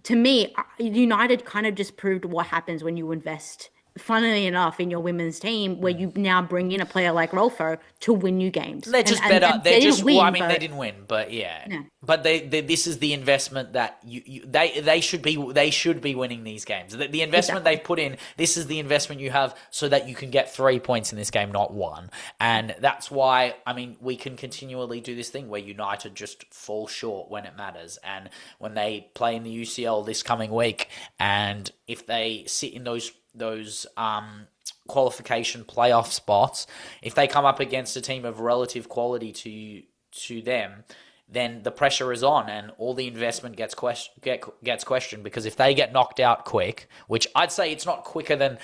to me, United kind of just proved what happens when you invest, funnily enough, in your women's team, where you now bring in a player like Rolfo to win you games. They're just better. And They're just win, well, I mean, they didn't win, but yeah. But they this is the investment that they should be winning these games. The investment they've put in, this is the investment you have so that you can get 3 points in this game, not 1. And that's why, I mean, we can continually do this thing where United just fall short when it matters. And when they play in the UCL this coming week, and if they sit in those qualification playoff spots, if they come up against a team of relative quality to them, then the pressure is on and all the investment gets questioned, because if they get knocked out quick, which I'd say it's not quicker than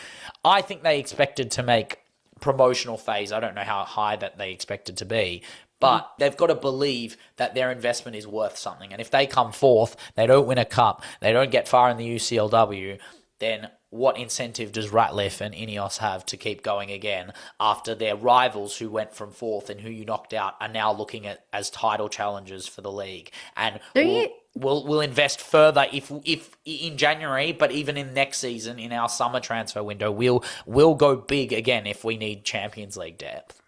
I think they expected to make promotional phase. I don't know how high that they expected to be, but they've got to believe that their investment is worth something. And if they come fourth, they don't win a cup, they don't get far in the UCLW, then what incentive does Ratliff and Ineos have to keep going again after their rivals who went from fourth and who you knocked out are now looking at as title challengers for the league? And we'll invest further if in January, but even in next season in our summer transfer window, we'll go big again if we need Champions League depth.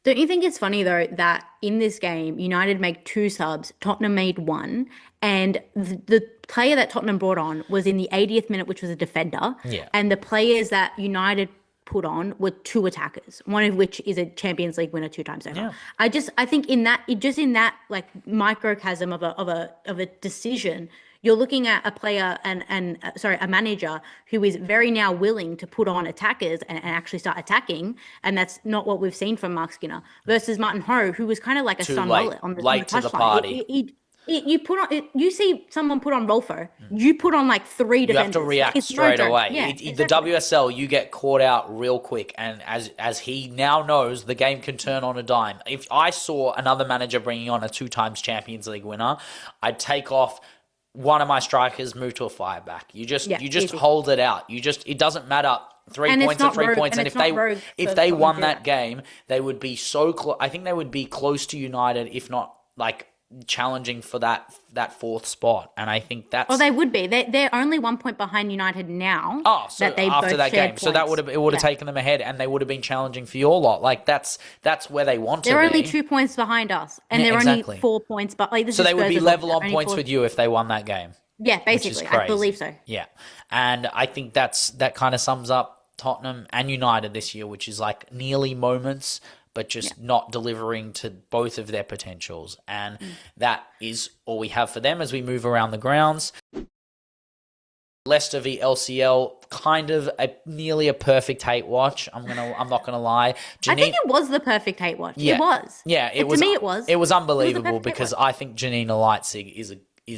Don't you think it's funny, though, that in this game, United made 2 subs, Tottenham made 1, and the player that Tottenham brought on was in the 80th minute, which was a defender, and the players that United put on were 2 attackers, one of which is a Champions League winner 2 times over. Yeah. I think in that like microcosm of a decision, you're looking at a player a manager who is very now willing to put on attackers and actually start attacking, and that's not what we've seen from Mark Skinner, versus Martin Ho, who was kind of like a Son Mullet on the late to the party. You see someone put on Rolfo, you put on like 3 defenders. You have to react straight away. Yeah, exactly. The WSL, you get caught out real quick, and as he now knows, the game can turn on a dime. If I saw another manager bringing on a 2 times Champions League winner, I'd take off one of my strikers, move to a fire back. You just hold it out. It doesn't matter. 3 points or 3 points. And if they won that game, they would be so close. I think they would be close to United, if not like challenging for that 4th spot. And I think that's... Well, they would be. They're only 1 point behind United now. Oh, so that they after that game. Points. So that would have taken them ahead, and they would have been challenging for your lot. Like that's where they want to be. They're only 2 points behind us, and they're only 4 points. But like, so they would be level on points with you if they won that game. Yeah, basically. I believe so. Yeah. And I think that kind of sums up Tottenham and United this year, which is like nearly moments, but just not delivering to both of their potentials. And that is all we have for them as we move around the grounds. Leicester v LCL, kind of nearly a perfect hate watch. I'm not gonna lie. I think it was the perfect hate watch. Yeah. It was. Yeah, to me it was. It was unbelievable because I think Janina Leitzig is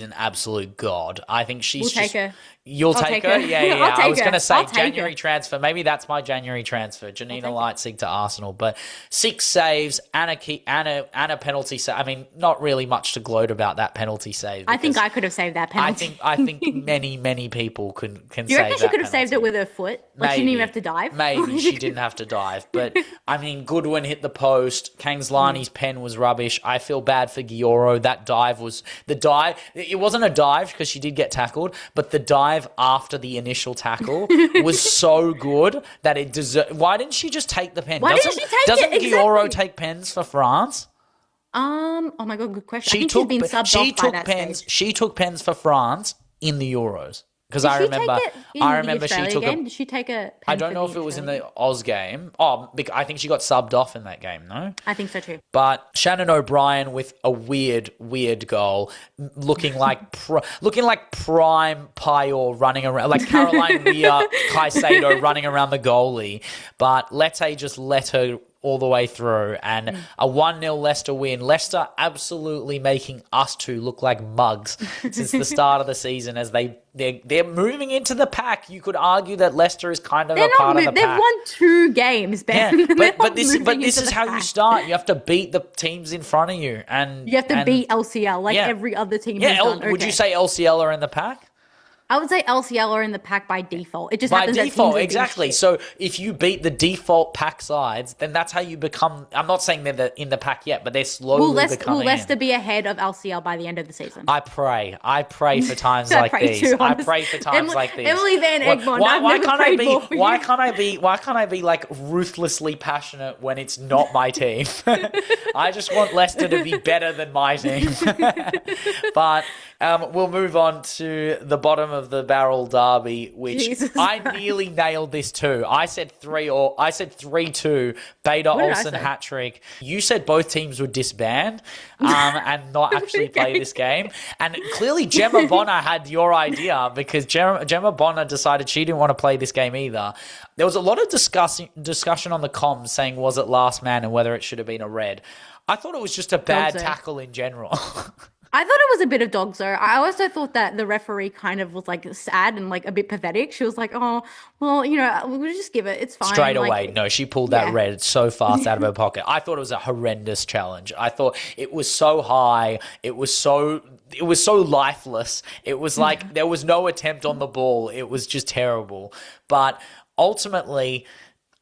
an absolute god. I think she's take her. You'll take her? Yeah. I was going to say January transfer. Maybe that's my January transfer. Janina Leitzig to Arsenal. But 6 saves and a penalty save. I mean, not really much to gloat about that penalty save. I think I could have saved that penalty. I think many people can save that. Do you reckon she could have penalty. saved it with her foot? Like she didn't even have to dive? Maybe she didn't have to dive. But, I mean, Goodwin hit the post. Kangslani's pen was rubbish. I feel bad for Gioro. That dive was... It wasn't a dive because she did get tackled, but the dive after the initial tackle was so good that it deserved... Why didn't she just take the pen? Doesn't Gioro take pens for France? Oh my God, good question. She's been subbed off by that stage. She took pens for France in the Euros. Because I remember she took game? Did she take a pen? I don't know if it was in the Oz game. Oh, I think she got subbed off in that game, no? I think so too. But Shannon O'Brien with a weird goal, looking like prime Payor running around, like Caroline Weir Caicedo running around the goalie. But Lete just let her all the way through, and a 1-0 Leicester win. Leicester absolutely making us two look like mugs since the start of the season as they're moving into the pack. You could argue that Leicester is kind of a part of the pack. They've won 2 games, Ben. Yeah, but this is how you start. You have to beat the teams in front of you, and you have to beat LCL like every other team has done. Would you say LCL are in the pack? I would say LCL are in the pack by default. It just By happens that default, teams are exactly. shit. So if you beat the default pack sides, then that's how you become. I'm not saying they're in the pack yet, but they're slowly becoming. Will Leicester be ahead of LCL by the end of the season? I pray for times I like pray these. too, I pray for times like these. Emily Van Egmond. Why can't I be? Why you. can't I be like ruthlessly passionate when it's not my team? I just want Leicester to be better than my team. But we'll move on to the bottom of the barrel derby, which Jesus I Christ. nearly nailed this too. I said 3-2, Beta What did I Olsen say? hat trick. You said both teams would disband and not actually play this game. And clearly Gemma Bonner had your idea because Gemma Bonner decided she didn't want to play this game either. There was a lot of discussion on the comms saying was it last man and whether it should have been a red. I thought it was just a bad Dogso. tackle in general. I thought it was a bit of dogso. I also thought that the referee kind of was like sad and like a bit pathetic. She was like, "Oh, well, we'll just give it. It's fine." Straight Like, away. No, she pulled that yeah. red so fast out of her pocket. I thought it was a horrendous challenge. I thought it was so high. It was so lifeless. It was like there was no attempt on the ball. It was just terrible. But ultimately,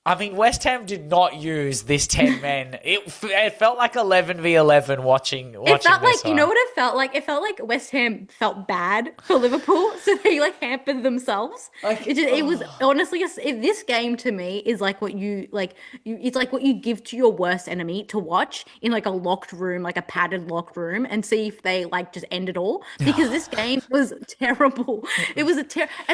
I mean, West Ham did not use this 10 men. It felt like 11v11 watching It felt this like, you know what it felt like? It felt like West Ham felt bad for Liverpool, so they like hampered themselves. Like, It was honestly, this game to me is like what it's like what you give to your worst enemy to watch in like a locked room, like a padded locked room, and see if they like just end it all. Because this game was terrible. It was and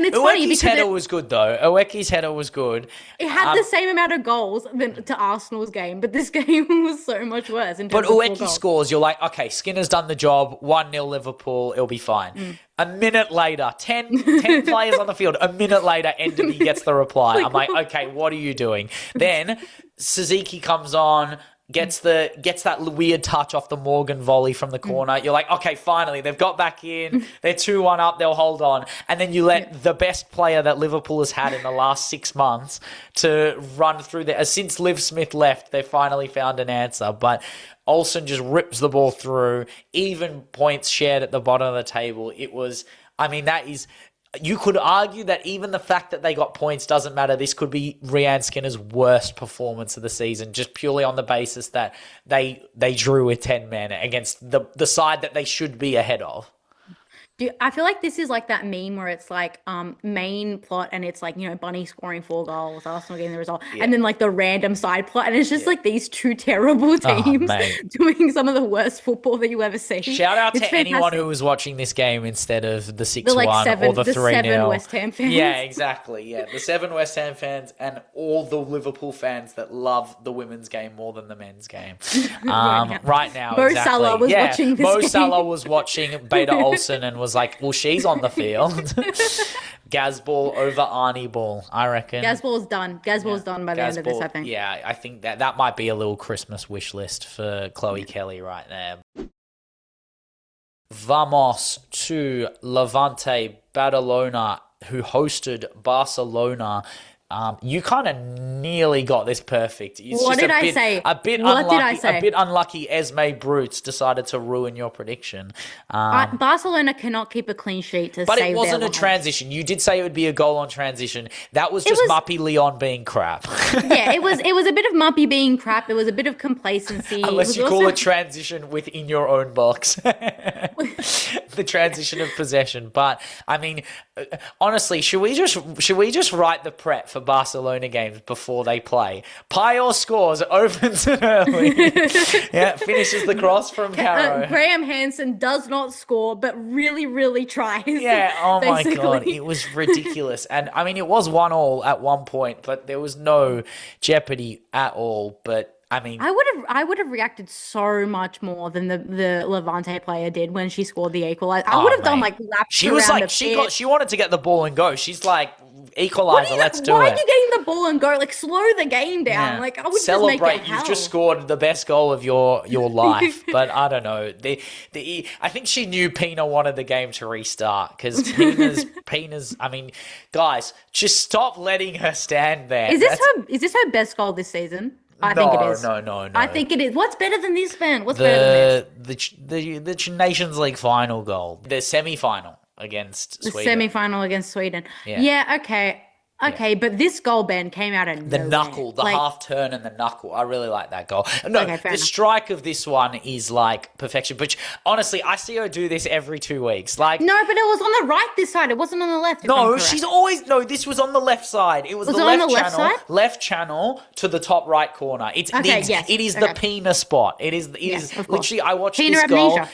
it's funny Uweki's because header was good though. Uweki's header was good. it had the same amount of goals to Arsenal's game, but this game was so much worse. In But terms of Uweki goals. scores, you're like, okay, Skinner's done the job, 1-0 Liverpool, it'll be fine. A minute later, 10 players on the field, a minute later, Enderby gets the reply. I'm like, okay, what are you doing? Then Suzuki comes on, gets that weird touch off the Morgan volley from the corner. You're like, okay, finally, they've got back in. They're 2-1 up. They'll hold on. And then you let the best player that Liverpool has had in the last 6 months to run through there. Since Liv Smith left, they finally found an answer. But Olsen just rips the ball through. Even points shared at the bottom of the table. It was, I mean, that is... You could argue that even the fact that they got points doesn't matter. This could be Rianne Skinner's worst performance of the season, just purely on the basis that they drew with 10 men against the side that they should be ahead of. I feel like this is like that meme where it's like main plot and it's like, Bunny scoring 4 goals, Arsenal getting the result, and then like the random side plot, and it's just like these two terrible teams doing some of the worst football that you ever see. Shout out It's to anyone fantastic. who was watching this game instead of the 6-1 7 or the 3-0. 7 West Ham fans. Yeah, exactly. Yeah, the 7 West Ham fans and all the Liverpool fans that love the women's game more than the men's game. Right now, Mo exactly. Salah was watching this Mo game. Salah was watching Beta Olsen and was like, well, she's on the field. Gazball over Arnie Ball, I reckon. Gazball's done. Gazball's done by the end of this, I think. Yeah, I think that might be a little Christmas wish list for Chloe Kelly right there. Vamos to Levante Badalona, who hosted Barcelona. You kind of nearly got this perfect. It's What just did a I bit, say? A bit What unlucky, did I say? A bit unlucky. Esme Brutes decided to ruin your prediction. Barcelona cannot keep a clean sheet to But save it wasn't their a lives. transition. You did say it would be a goal on transition. That was just Muppy Leon being crap. Yeah, it was a bit of Muppy being crap. It was a bit of complacency. Unless It you was call also- it transition within your own box. The transition of possession. But I mean, honestly, should we just write the prep for Barcelona games before they play? Payor scores, opens it early. Yeah, finishes the cross from Caro. Graham Hansen does not score, but really, really tries. Yeah, oh my basically. God, it was ridiculous. And I mean, it was 1-1 at one point, but there was no jeopardy at all. But I mean, I would have reacted so much more than the Levante player did when she scored the equalizer. I would have done like laps she was around like the pitch. she wanted to get the ball and go. She's like, equalizer, let's do it. Why are you getting the ball and go? Like, slow the game down. Yeah. Like, I would celebrate. just make it You've hell. just scored the best goal of your life. But I don't know. I think she knew Pina wanted the game to restart because Pina's. I mean, guys, just stop letting her stand there. Is this her best goal this season? I think it is. No. I think it is. What's better than this, man? What's better than this? The Nations League final goal, the semi-final. against The Sweden. semi-final against Sweden. Yeah. Yeah, okay. Okay, but this goal, Ben, came out of The nowhere. knuckle, the half turn and the knuckle. I really like that goal. No, Okay, fair the enough. strike of this one is like perfection. But honestly, I see her do this every 2 weeks. Like, No, but it was on the right this side. It wasn't on the left. if I'm no, correct. she's always this was on the left side. It was, Was the it on left the left channel, side? left channel to the top right corner. It's Okay, yes, it is okay. the Pina spot. It is Yes, of course. literally. I watched Pina this goal. amnesia.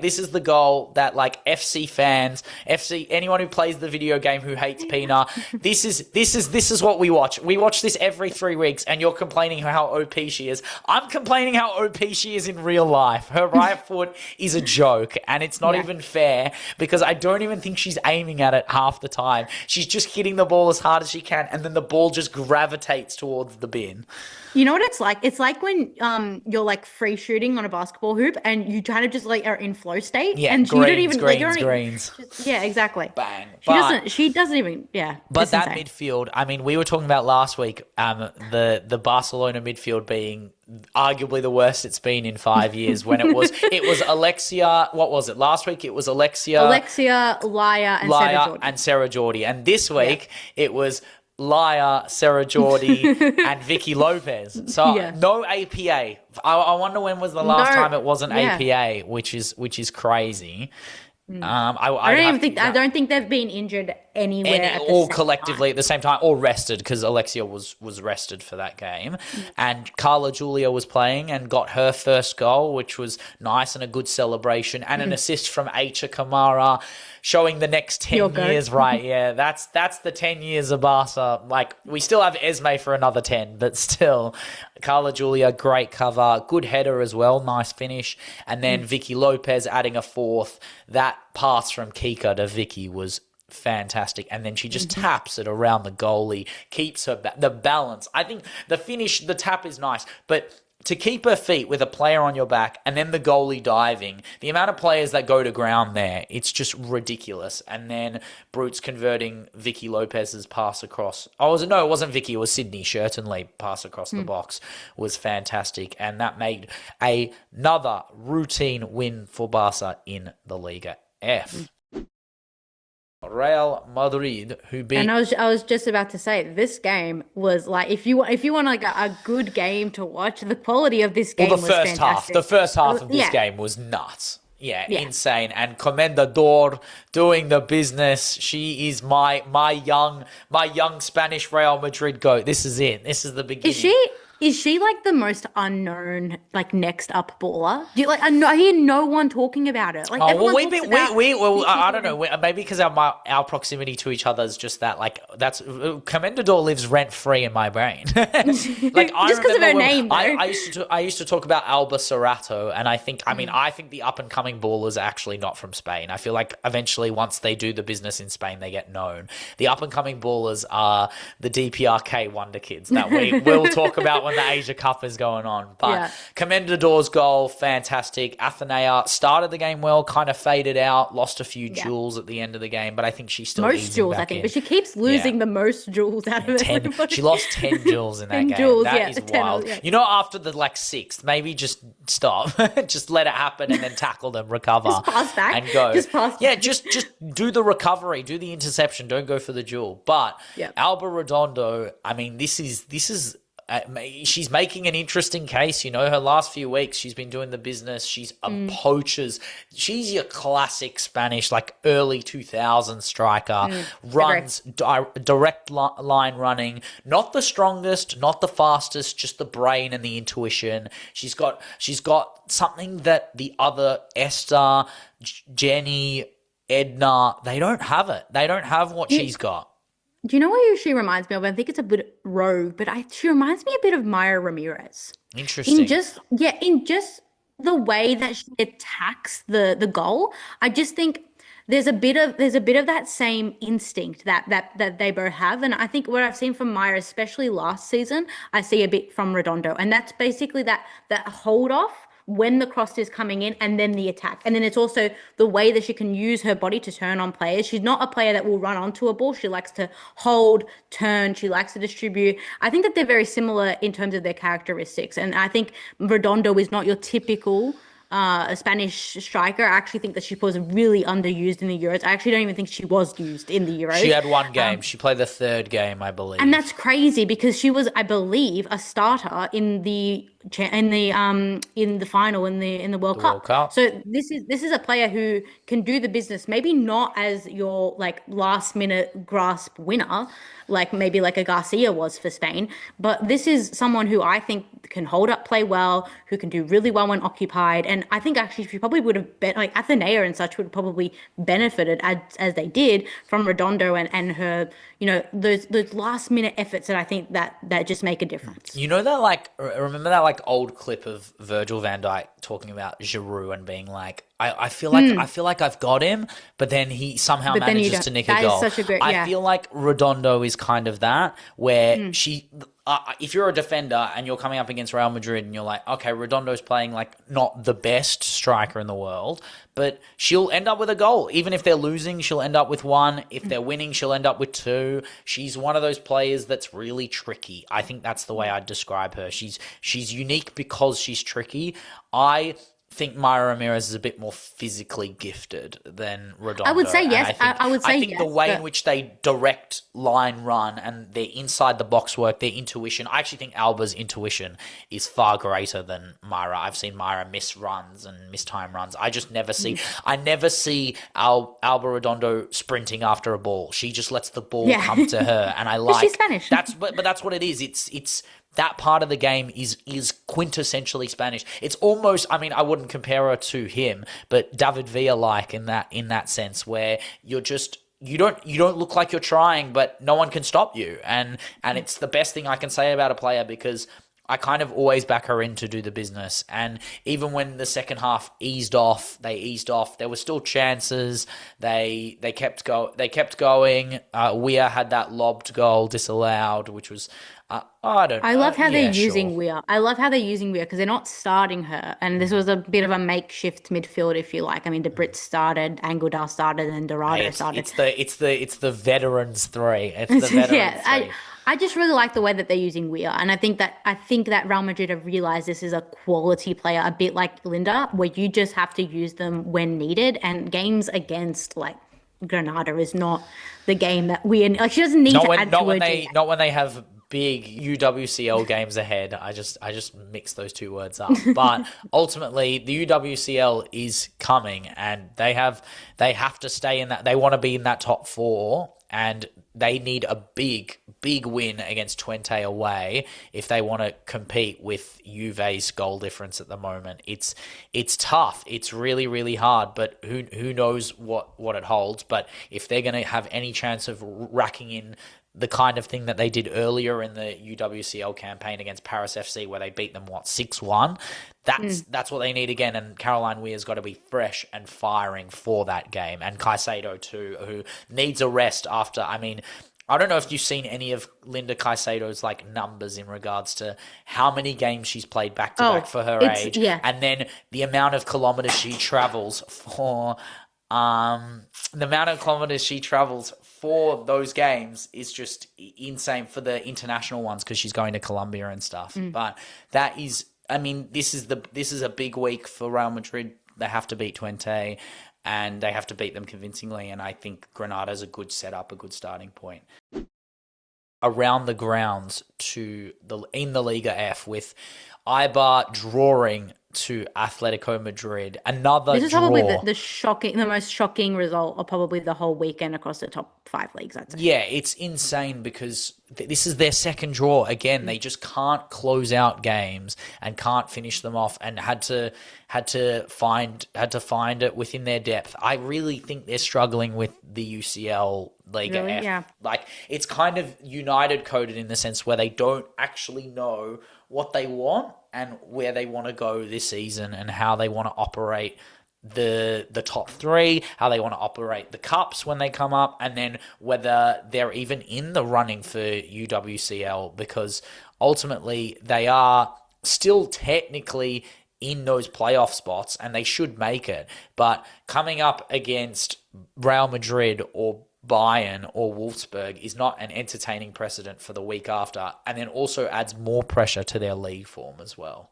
This is the goal that like FC fans, anyone who plays the video game who hates Pina. This is what we watch. We watch this every 3 weeks, and you're complaining how OP she is. I'm complaining how OP she is in real life. Her right foot is a joke, and it's not even fair because I don't even think she's aiming at it half the time. She's just hitting the ball as hard as she can, and then the ball just gravitates towards the bin. You know what it's like? It's like when you're like free shooting on a basketball hoop and you kind of just like are in flow state. Yeah, and you don't even greens. Yeah, exactly. Bang. She doesn't even But it's that insane. midfield, I mean, we were talking about last week, the Barcelona midfield being arguably the worst it's been in 5 years. When it was Alessia. What was it last week? It was Alessia, Laya, and Sarah Jordan. and Sarah Jordi, and this week it was Laya, Sarah Jordi, and Vicky Lopez. So Yeah. no APA. I wonder when was the last time it wasn't yeah. APA, which is crazy. I don't think they've been injured anywhere at the all same collectively time. at the same time, or rested, because Alessia was rested for that game, and Carla Julia was playing and got her first goal, which was nice and a good celebration, and an assist from Aicha Kamara, showing the next 10 years. Right? Yeah, that's the 10 years of Barca. Like, we still have Esme for another 10, but still, Carla Julia, great cover, good header as well, nice finish, and then Vicky Lopez adding a fourth. That pass from Kika to Vicky was fantastic, and then she just taps it around the goalie, keeps her the balance. I think the finish, the tap is nice, but to keep her feet with a player on your back and then the goalie diving, the amount of players that go to ground there, it's just ridiculous. And then Brute's converting Vicky Lopez's pass across. It wasn't Vicky, it was Sydney Shirtonley pass across the box was fantastic, and that made another routine win for Barca in the Liga F. Real Madrid, who beat... And I was just about to say, this game was like, if you want like a good game to watch, the quality of this game was fantastic. The first half of this game was nuts. Yeah, insane. And Comendador doing the business. She is my young Spanish Real Madrid goat. This is it. This is the beginning. Is she like the most unknown, like next up baller? Do you I hear no one talking about it. Like, I don't know. Maybe because our proximity to each other is just that. Like, that's Comendador lives rent free in my brain. Like, just because of her name. I used to talk about Alba Cerato, and I think the up and coming ballers are actually not from Spain. I feel like eventually, once they do the business in Spain, they get known. The up and coming ballers are the DPRK wonder kids that we will talk about when the Asia Cup is going on. But Comendador's goal, fantastic. Athenea started the game well, kind of faded out, lost a few jewels at the end of the game, but I think she's still most jewels, I think. But she keeps losing the most jewels out of everybody. She lost 10 jewels in that 10 game. jewels, That is 10, wild. yeah. You know, after the sixth, maybe just stop. Just let it happen and then tackle them, recover. Just pass back. And go. Just pass Yeah, back. just do the recovery, do the interception, don't go for the jewel. But Alba Redondo, I mean, this is she's making an interesting case. You know, her last few weeks, she's been doing the business. She's a poacher's. She's your classic Spanish, like early 2000s striker. Runs, direct line running. Not the strongest, not the fastest, just the brain and the intuition. She's got something that the other Esther, Jenny, Edna, they don't have it. They don't have what she's got. Do you know who she reminds me of? I think it's a bit rogue, but she reminds me a bit of Maya Ramirez. Interesting. In just the way that she attacks the goal. I just think there's a bit of that same instinct that they both have. And I think what I've seen from Maya, especially last season, I see a bit from Redondo. And that's basically that hold off when the cross is coming in and then the attack. And then it's also the way that she can use her body to turn on players. She's not a player that will run onto a ball. She likes to hold, turn. She likes to distribute. I think that they're very similar in terms of their characteristics. And I think Redondo is not your typical a Spanish striker. I actually think that she was really underused in the Euros. I actually don't even think she was used in the Euros. She had one game. She played the third game, I believe. And that's crazy because she was, I believe, a starter in the final in the World Cup. World Cup. So this is a player who can do the business, maybe not as your like last minute grasp winner, like maybe like a Garcia was for Spain, but this is someone who I think can hold up play well, who can do really well when occupied. And I think actually she probably would have been like Athenea and such would have probably benefited as they did from Redondo and her, you know, those last minute efforts that I think that just make a difference. You know that, like, remember that like old clip of Virgil van Dijk talking about Giroud and being like, I feel like I've got him, but then he somehow manages to nick a goal. That is such a great, I feel like Redondo is kind of that, where she, if you're a defender and you're coming up against Real Madrid and you're like, okay, Redondo's playing like not the best striker in the world, but she'll end up with a goal. Even if they're losing, she'll end up with one. If they're winning, she'll end up with two. She's one of those players that's really tricky. I think that's the way I'd describe her. She's unique because she's tricky. I think Myra Ramirez is a bit more physically gifted than Redondo. I would say yes. I would say I think yes, the way in which they direct line run and their inside the box work, their intuition, I actually think Alba's intuition is far greater than Myra. I've seen Myra miss runs and miss time runs. I just never see Alba Redondo sprinting after a ball. She just lets the ball come to her, and I like she's Spanish. But that's what it is. It's that part of the game is quintessentially Spanish. It's almost, I mean, I wouldn't compare her to him, but David Villa-like in that sense, where you're just, you don't look like you're trying, but no one can stop you. And it's the best thing I can say about a player, because I kind of always back her in to do the business. And even when the second half eased off, there were still chances. They kept going. Weir had that lobbed goal disallowed, which was, I love how they're using Weir. I love how they're using Weir because they're not starting her. And this was a bit of a makeshift midfield, if you like. I mean, De Brit started, Angudal started, and Dorado started. It's the veterans three. It's the veterans three. I just really like the way that they're using Weir, and I think that Real Madrid have realized this is a quality player, a bit like Linda, where you just have to use them when needed. And games against like Granada is not the game that like. She doesn't need to add to her DNA. Not when they have big UWCL games ahead. I just mix those two words up. But ultimately, the UWCL is coming, and they have to stay in that. They want to be in that top four, and they need a big win against Twente away if they want to compete with Juve's goal difference at the moment. It's tough. It's really, really hard, but who knows what it holds. But if they're going to have any chance of racking in the kind of thing that they did earlier in the UWCL campaign against Paris FC, where they beat them 6-1. That's what they need again. And Caroline Weir's got to be fresh and firing for that game. And Caicedo too, who needs a rest after. I mean, I don't know if you've seen any of Linda Caicedo's like numbers in regards to how many games she's played back to back for her age, and then the amount of kilometers she travels for. For those games is just insane for the international ones, because she's going to Colombia and stuff. But that is, I mean, this is a big week for Real Madrid. They have to beat Twente, and they have to beat them convincingly. And I think Granada's a good setup, a good starting point. Around the grounds in the Liga F, with Eibar drawing to Atletico Madrid. This is probably the most shocking result of probably the whole weekend across the top 5 leagues, I'd say. Yeah, it's insane because this is their second draw. Again, they just can't close out games and can't finish them off, and had to find it within their depth. I really think they're struggling with the UCL Liga F. Yeah. Like, it's kind of United coded in the sense where they don't actually know what they want and where they want to go this season, and how they want to operate the top 3, how they want to operate the cups when they come up, and then whether they're even in the running for UWCL, because ultimately they are still technically in those playoff spots and they should make it. But coming up against Real Madrid or Bayern or Wolfsburg is not an entertaining precedent for the week after, and then also adds more pressure to their league form as well.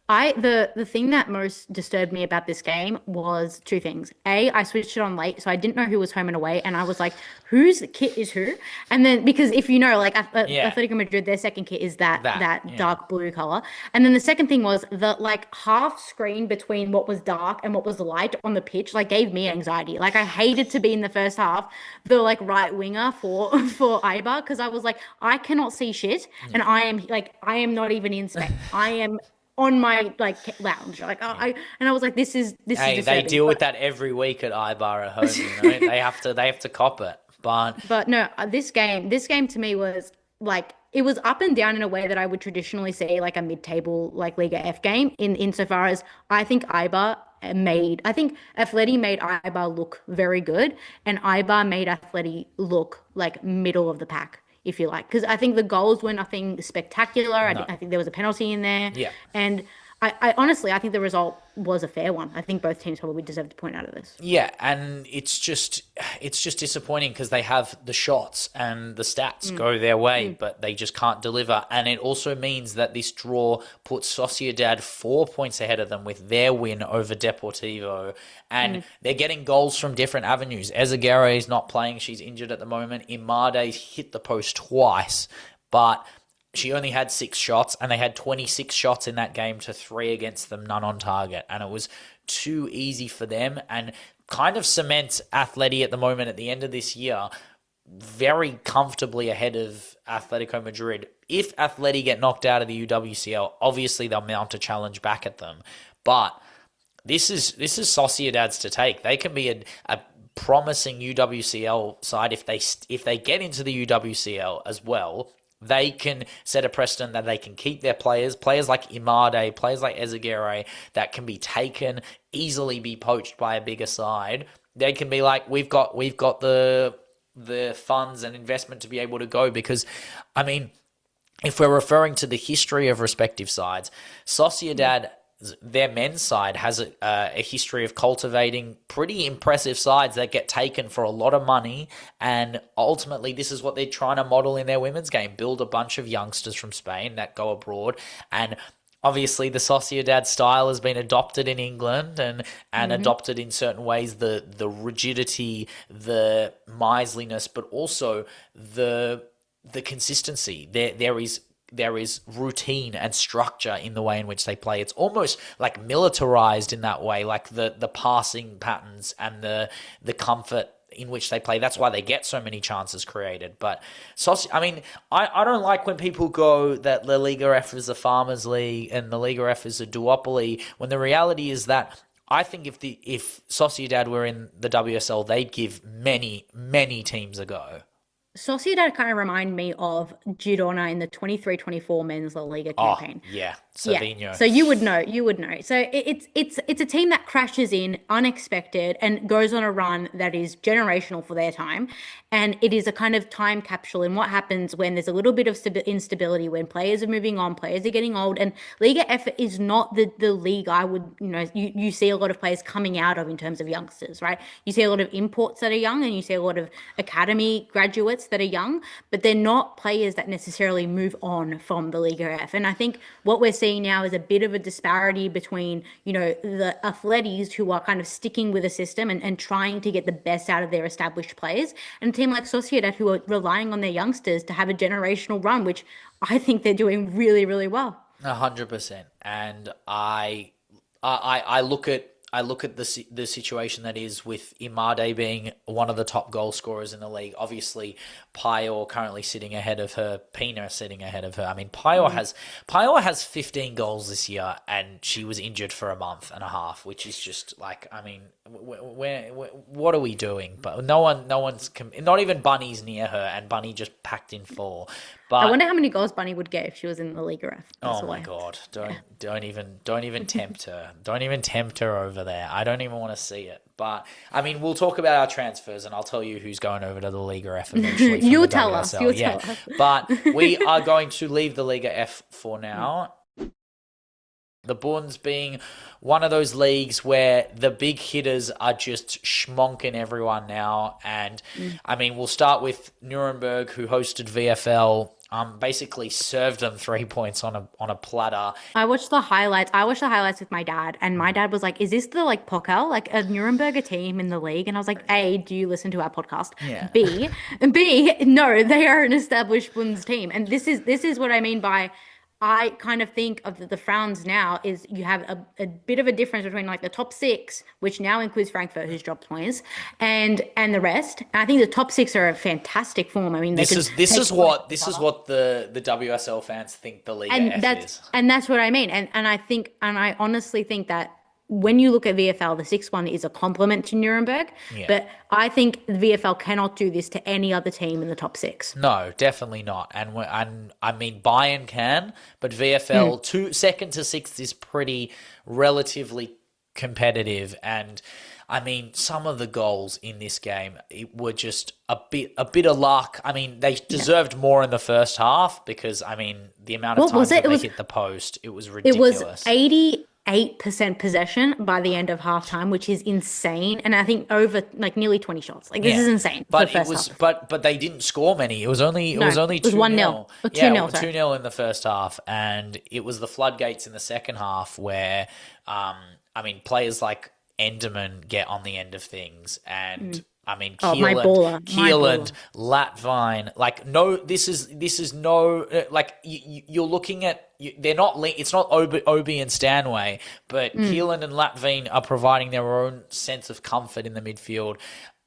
The thing that most disturbed me about this game was two things. A, I switched it on late, so I didn't know who was home and away, and I was like, whose kit is who? And then because if you know, like Yeah, Atletico Madrid, their second kit is that yeah. dark blue color. And then the second thing was the like half screen between what was dark and what was light on the pitch, like gave me anxiety. Like I hated to be in the first half, the like right winger for Ibar, because I was like, I cannot see shit, and I am not even in Spain. I am on my like lounge. Like I was like, this is Hey, they disturbing. deal with that every week at Ibar at home. They have to cop it. But no, this game to me was like it was up and down in a way that I would traditionally see like a mid-table like Liga F game in insofar as I think Atleti made Ibar look very good, and Ibar made Atleti look like middle of the pack, if you like. Because I think the goals were nothing spectacular. No. I think there was a penalty in there. Yeah. And I honestly, I think the result was a fair one. I think both teams probably deserved a point out of this. Yeah, and it's just disappointing because they have the shots and the stats go their way, but they just can't deliver. And it also means that this draw puts Sociedad 4 points ahead of them with their win over Deportivo, and they're getting goals from different avenues. Ezeguerre is not playing; she's injured at the moment. Imade's hit the post twice, but she only had 6 shots, and they had 26 shots in that game to 3 against them, none on target. And it was too easy for them and kind of cements Atleti at the moment at the end of this year very comfortably ahead of Atletico Madrid. If Atleti get knocked out of the UWCL, obviously they'll mount a challenge back at them. But this is Sociedad's to take. They can be a promising UWCL side if they get into the UWCL as well. They can set a precedent that they can keep their players like Imade, players like Ezeguerre, that can be taken, easily be poached by a bigger side. They can be like, we've got the funds and investment to be able to go, because, I mean, if we're referring to the history of respective sides, Sociedad, their men's side has a history of cultivating pretty impressive sides that get taken for a lot of money, and ultimately this is what they're trying to model in their women's game, build a bunch of youngsters from Spain that go abroad. And obviously the Sociedad style has been adopted in England and adopted in certain ways, the rigidity, the miserliness, but also the consistency. There is routine and structure in the way in which they play. It's almost like militarized in that way, like the passing patterns and the comfort in which they play. That's why they get so many chances created. But I don't like when people go that the Liga F is a farmers league and the Liga F is a duopoly, when the reality is that I think if Sociedad were in the WSL, they'd give many teams a go. Sociedad kind of remind me of Girona in the 23-24 men's La Liga campaign. Oh, yeah, Savinho. Yeah. So you would know. So it's a team that crashes in unexpected and goes on a run that is generational for their time, and it is a kind of time capsule in what happens when there's a little bit of instability, when players are moving on, players are getting old, and Liga F is not the league I would, you see a lot of players coming out of in terms of youngsters, right? You see a lot of imports that are young, and you see a lot of academy graduates that are young, but they're not players that necessarily move on from the Liga F. And I think what we're seeing now is a bit of a disparity between, the athletes who are kind of sticking with a system and trying to get the best out of their established players, and a team like Sociedad who are relying on their youngsters to have a generational run, which I think they're doing really, really well. 100%. And I look at the situation that is with Imade being one of the top goal scorers in the league. Obviously, Payor currently sitting ahead of her, Pina sitting ahead of her. I mean, Payor has 15 goals this year, and she was injured for a month and a half, which is just like, I mean, what are we doing? But not even Bunny's near her, and Bunny just packed in 4. But I wonder how many goals Bunny would get if she was in the Liga F. Oh my God! Don't even tempt her. Don't even tempt her over there. I don't even want to see it. But I mean, we'll talk about our transfers, and I'll tell you who's going over to the Liga F eventually. You'll tell us. Tell us. But we are going to leave the Liga F for now. The Bundes being one of those leagues where the big hitters are just schmonking everyone now. And I mean, we'll start with Nuremberg, who hosted VFL. basically served them 3 points on a platter. I watched the highlights. I watched the highlights with my dad, and my dad was like, "Is this the like Pokal, like a Nuremberger team in the league?" And I was like, "A, do you listen to our podcast? Yeah. B, no, they are an established Bundes team." And this is what I mean by I kind of think of the Frauens now is you have a bit of a difference between like the top six, which now includes Frankfurt, who's dropped points, and the rest. And I think the top six are a fantastic form. I mean, This is what the WSL fans think the Liga F is. And that's what I mean. And I honestly think that when you look at VFL, the 6-1 is a compliment to Nuremberg. Yeah. But I think the VFL cannot do this to any other team in the top six. No, definitely not. And I mean, Bayern can, but VFL second to sixth is pretty relatively competitive. And I mean, some of the goals in this game were just a bit of luck. I mean, they deserved more in the first half because I mean, the amount of times that they hit the post, it was ridiculous. It was 8% possession by the end of halftime, which is insane. And I think over like nearly 20 shots. Like this is insane. But but they didn't score many. It was only 2-0. 1-0. 2-0 in the first half, and it was the floodgates in the second half where I mean, players like Enderman get on the end of things, and I mean, Keeland, Latvine, like this is no like you're looking at. They're not. It's not Obi and Stanway, but Keeland and Latvine are providing their own sense of comfort in the midfield.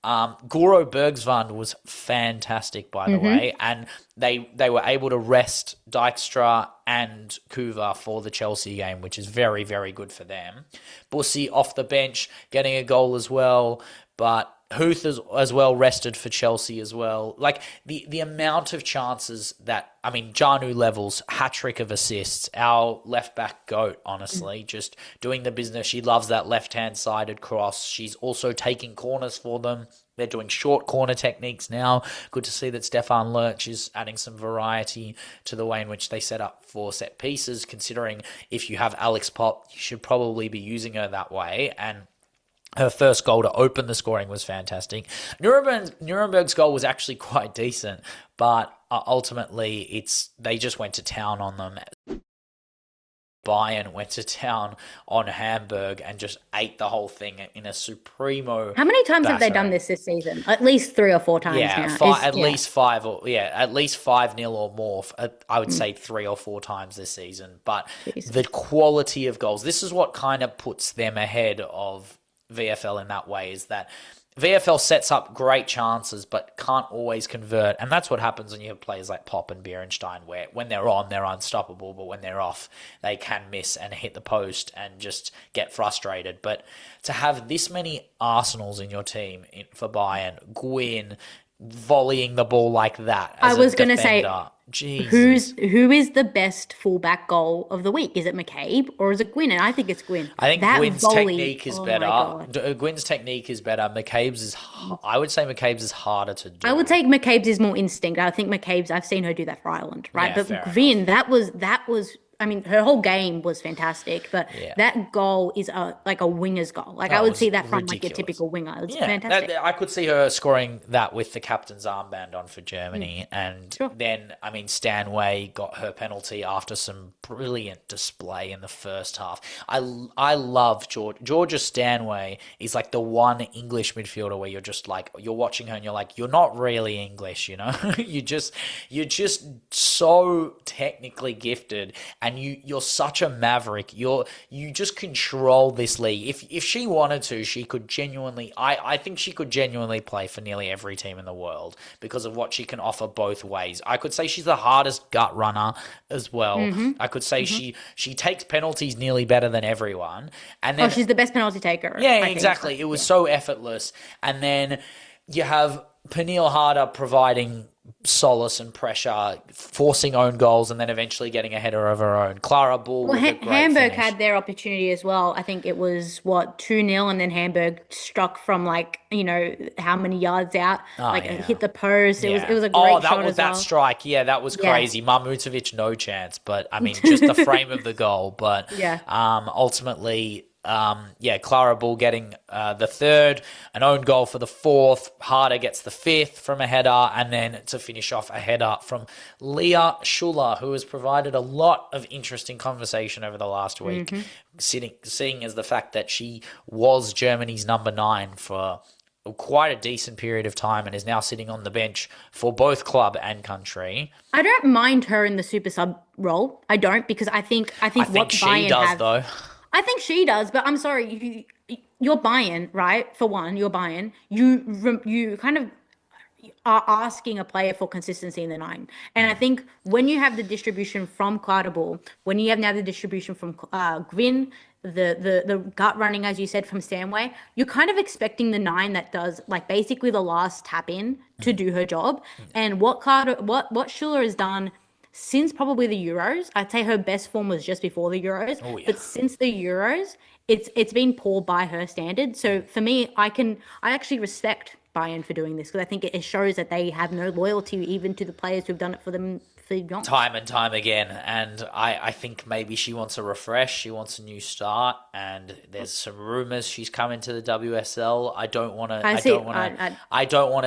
Goro Bergsvand was fantastic, by the way, and they were able to rest Dijkstra and Kuva for the Chelsea game, which is very, very good for them. Bussy off the bench, getting a goal as well, but Huth as well rested for Chelsea as well. Like the amount of chances that, I mean, Janu levels, hat-trick of assists, our left-back goat, honestly, just doing the business. She loves that left-hand sided cross. She's also taking corners for them. They're doing short corner techniques now. Good to see that Stefan Lerch is adding some variety to the way in which they set up for set pieces, considering if you have Alex Pop, you should probably be using her that way. And her first goal to open the scoring was fantastic. Nuremberg's goal was actually quite decent, but ultimately they just went to town on them. Bayern went to town on Hamburg and just ate the whole thing in a supremo. How many times have they done this season? At least 3 or 4 times now. At least 5-0 or more. I would say 3 or 4 times this season. But the quality of goals, this is what kind of puts them ahead of VFL in that way, is that VFL sets up great chances but can't always convert, and that's what happens when you have players like Pop and Bierenstein, where when they're on, they're unstoppable, but when they're off, they can miss and hit the post and just get frustrated. But to have this many Arsenals in your team for Bayern, Gwyn volleying the ball like that, I was going to say, Jesus. Who is the best fullback goal of the week? Is it McCabe or is it Gwyn? And I think it's Gwyn. I think Gwyn's technique is better. Gwyn's technique is better. I would say McCabe's is harder to do. I would say McCabe's is more instinct. I think McCabe's, I've seen her do that for Ireland, right? Yeah, but Gwyn, that was. I mean, her whole game was fantastic, but that goal is like a winger's goal. Like I would see that from like a typical winger. It's fantastic. I could see her scoring that with the captain's armband on for Germany. And then, I mean, Stanway got her penalty after some brilliant display in the first half. I love Georgia Stanway is like the one English midfielder where you're just like, you're watching her and you're like, you're not really English, you know? you're just so technically gifted, and you're such a maverick. You just control this league. If she wanted to, she could genuinely. I think she could genuinely play for nearly every team in the world because of what she can offer both ways. I could say she's the hardest gut runner as well. I could say she takes penalties nearly better than everyone. And then she's the best penalty taker. Yeah, exactly. It was so effortless. And then you have Pernille Harder providing solace and pressure, forcing own goals, and then eventually getting a header of her own. Clara Bull. Well, Hamburg had their opportunity as well. I think it was 2-0, and then Hamburg struck from like, you know, how many yards out, hit the post. It was a great shot as well. That strike. Yeah, that was crazy. Marmutovic, no chance. But I mean, just the frame of the goal. But ultimately, Clara Bull getting the third, an own goal for the fourth. Harder gets the fifth from a header, and then to finish off, a header from Leah Schuller, who has provided a lot of interesting conversation over the last week, seeing as the fact that she was Germany's number 9 for quite a decent period of time and is now sitting on the bench for both club and country. I don't mind her in the super sub role. I don't, because I think what she Bayern does have, though. I think she does, but I'm sorry, you're Bayern, right? For one, you're Bayern. You kind of are asking a player for consistency in the 9. And I think when you have the distribution from Klartable, when you have now the distribution from Gwyn, the gut running, as you said, from Stanway, you're kind of expecting the 9 that does like basically the last tap in to do her job. And what Schuller has done since probably the Euros, I'd say her best form was just before the Euros. Oh, yeah. But since the Euros, it's been poor by her standard. So for me, I actually respect Bayern for doing this, because I think it shows that they have no loyalty even to the players who've done it for them for yonks. Time and time again. And I think maybe she wants a refresh. She wants a new start. And there's some rumours she's coming to the WSL. I don't want to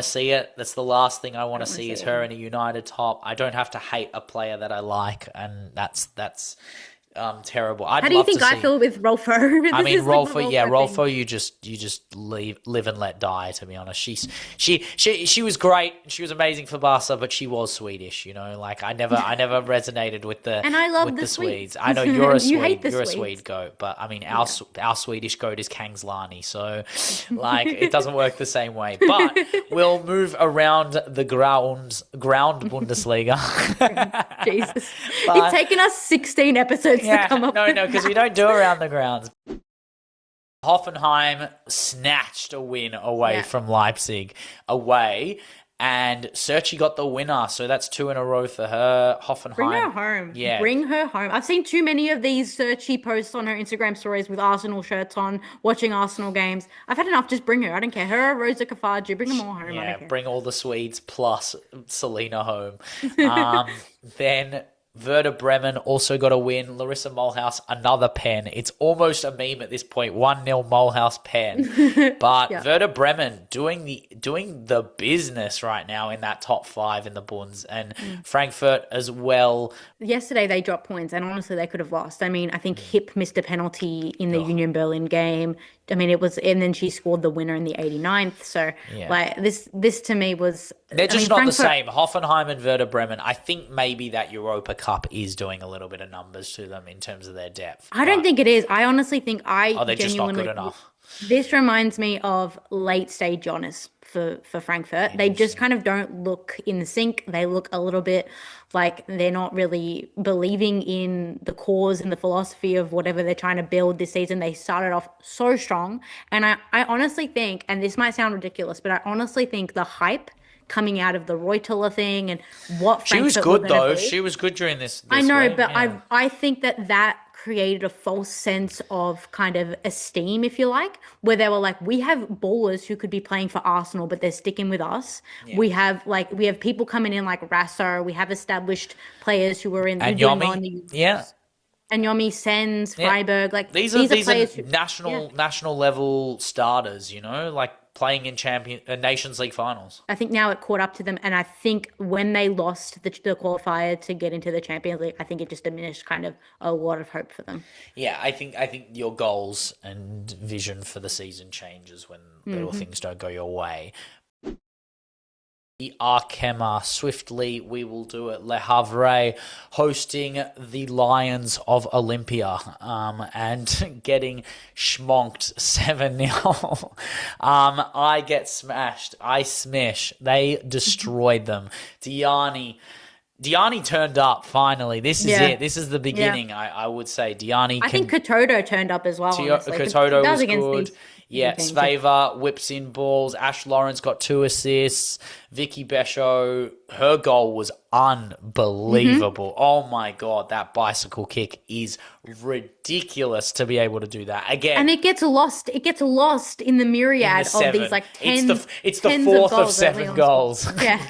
see it. That's the last thing I want to see is her in a United top. I don't have to hate a player that I like, and that's terrible. How do you think I feel with Rolfo? I mean, Rolfo, you just live and let die. To be honest, she was great. She was amazing for Barca, but she was Swedish. You know, like I never resonated with the and I love the Swedes. I know you're a Swede. You're a Swede goat, but I mean our Swedish goat is Kangslani, so like it doesn't work the same way. But we'll move around the ground Bundesliga. Jesus, it's taken us 16 episodes. No, because we don't do around the grounds. Hoffenheim snatched a win away from Leipzig away, and SERIE got the winner. So that's 2 in a row for her. Hoffenheim. Bring her home. Yeah. Bring her home. I've seen too many of these SERIE posts on her Instagram stories with Arsenal shirts on, watching Arsenal games. I've had enough. Just bring her. I don't care. Her, Rosa Kafaji, bring them all home. I don't care. Bring all the Swedes plus Selena home. Then Werder Bremen also got a win. Larissa Mulhouse, another pen. It's almost a meme at this point. 1-0 Mulhouse pen. But Werder Bremen doing the business right now in that top 5 in the Bundes. And Frankfurt as well. Yesterday they dropped points, and honestly they could have lost. I mean, I think Hip missed a penalty in the Union Berlin game. I mean, it was, and then she scored the winner in the 89th. So, like, this to me was... They're just not the same. Hoffenheim and Werder Bremen, I think maybe that Europa Cup is doing a little bit of numbers to them in terms of their depth. I don't think it is. I honestly think they're just not good enough. This reminds me of late stage Jonas for Frankfurt. They just kind of don't look in sync. They look a little bit like they're not really believing in the cause and the philosophy of whatever they're trying to build this season. They started off so strong. And I honestly think, and this might sound ridiculous, but I honestly think the hype coming out of the Reutler thing and what Frankfurt was good though. She was good during this I know, win. But I think that created a false sense of kind of esteem, if you like, where they were like, we have ballers who could be playing for Arsenal, but they're sticking with us. Yeah. We have people coming in like Rasso. We have established players who were in and Yomi. And Yomi, Sens, Freiburg. Like these are players national level starters, you know, like playing in Nations League finals. I think now it caught up to them, and I think when they lost the qualifier to get into the Champions League, I think it just diminished kind of a lot of hope for them. Yeah, I think your goals and vision for the season changes when little things don't go your way. The ARKEMA, swiftly, we will do it. Le Havre hosting the Lions of Olympia and getting schmonked 7-0. I get smashed. I smash. They destroyed them. Diani turned up finally. This is it. This is the beginning, I would say. I think Katoto turned up as well. Katoto was good. Yeah, Sveva whips in balls. Ash Lawrence got 2 assists. Vicky Besho, her goal was unbelievable. Oh my God, that bicycle kick is ridiculous to be able to do that again. And it gets lost. It gets lost in the myriad of these like 10. It's the fourth of 7 goals. Yeah,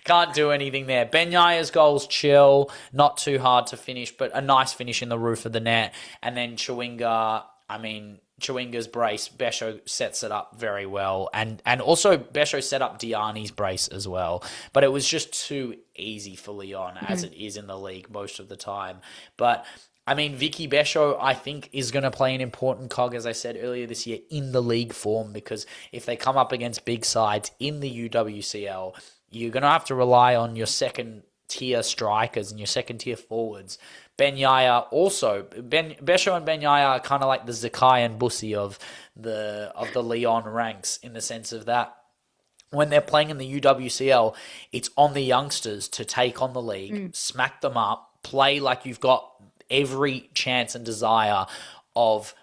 can't do anything there. Benyaya's goals chill, not too hard to finish, but a nice finish in the roof of the net. And then Chawinga, I mean, Chewinga's brace, Besho sets it up very well. And also Besho set up Diani's brace as well. But it was just too easy for Lyon, as it is in the league most of the time. But, I mean, Vicky Besho, I think, is going to play an important cog, as I said earlier this year, in the league form. Because if they come up against big sides in the UWCL, you're going to have to rely on your second-tier strikers and your second-tier forwards. Besho and Ben Yaya are kind of like the Zakai and Bussy of the Lyon ranks, in the sense of that when they're playing in the UWCL, it's on the youngsters to take on the league, smack them up, play like you've got every chance and desire of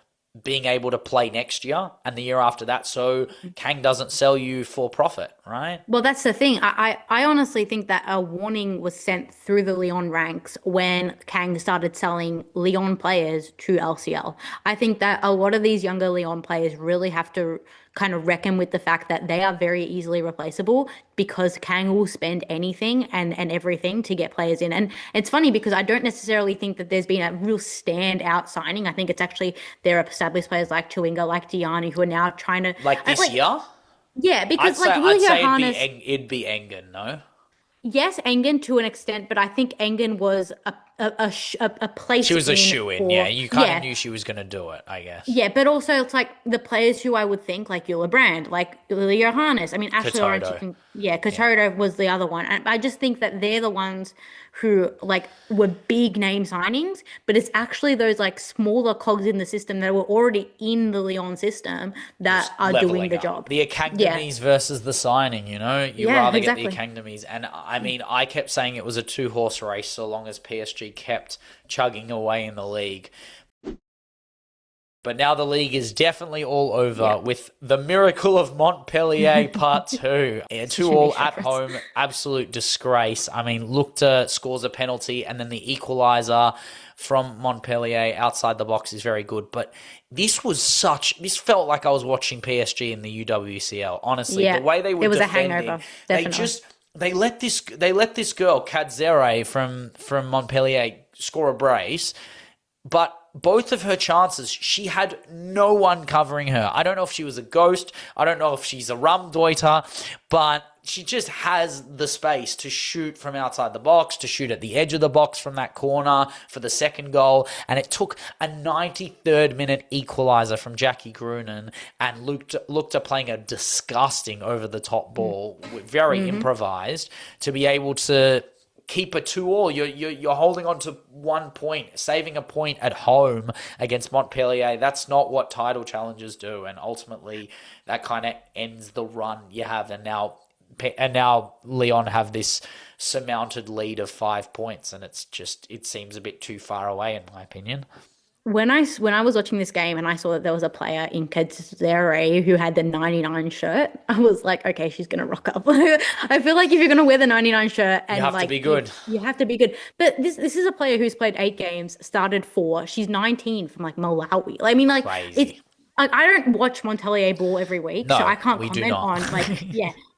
being able to play next year and the year after that, so Kang doesn't sell you for profit, right? Well, that's the thing. I honestly think that a warning was sent through the Lyon ranks when Kang started selling Lyon players to LCL. I think that a lot of these younger Lyon players really have to kind of reckon with the fact that they are very easily replaceable, because Kang will spend anything and everything to get players in. And it's funny because I don't necessarily think that there's been a real standout signing. I think it's actually there are established players like Chewinga, like Diani, who are now trying to... Like this year? Yeah, because I'd say it'd be Engen, no? Yes, Engen to an extent, but I think Engen was a place. She was a shoe-in, yeah. You kind of knew she was going to do it, I guess. Yeah, but also it's like the players who I would think, like Eula Brand, like Lily Johannes. I mean, Ashley Orange, Kotodo was the other one. And I just think that they're the ones who like were big name signings, but it's actually those like smaller cogs in the system that were already in the Lyon system that are doing the job. The academies versus the signing, you know? You rather get the academies. And I mean, I kept saying it was a two-horse race so long as PSG kept chugging away in the league. But now the league is definitely all over with the miracle of Montpellier Part 2. 2-2 at home, absolute disgrace. I mean, Lukta scores a penalty and then the equaliser from Montpellier outside the box is very good. But this felt like I was watching PSG in the UWCL, honestly. The way they were defending, a hangover, they let this girl, Kadzere from Montpellier, score a brace, but both of her chances, she had no one covering her. I don't know if she was a ghost. I don't know if she's a Rumdeuter, but she just has the space to shoot from outside the box, to shoot at the edge of the box from that corner for the second goal. And it took a 93rd minute equaliser from Jackie Grunen and Lukta playing a disgusting over-the-top ball, very improvised, to be able to keep a 2-2. You're holding on to 1 point, saving a point at home against Montpellier. That's not what title challenges do, and ultimately that kind of ends the run you have. And now Lyon have this surmounted lead of 5 points, and it seems a bit too far away in my opinion. When I was watching this game and I saw that there was a player in Kadzere who had the 99 shirt, I was like, okay, she's going to rock up. I feel like if you're going to wear the 99 shirt and you have to be good. You have to be good. But this is a player who's played 8 games, started 4. She's 19 from like Malawi. I mean, like crazy. I don't watch Montpellier ball every week, so I can't comment on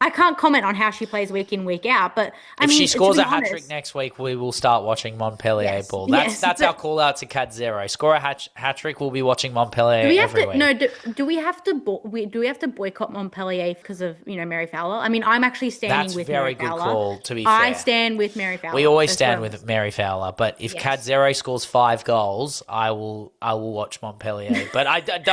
I can't comment on how she plays week in, week out. But if she scores a hat trick next week, we will start watching Montpellier ball. That's our call out to Kadzere. Score a hat trick, we'll be watching Montpellier every week. No, do we have to boycott Montpellier because of Mary Fowler? I mean, I'm actually standing with Mary Fowler. That's a very good call. To be fair, I stand with Mary Fowler. We always stand with Mary Fowler, but if Kadzere scores 5 goals, I will watch Montpellier. But it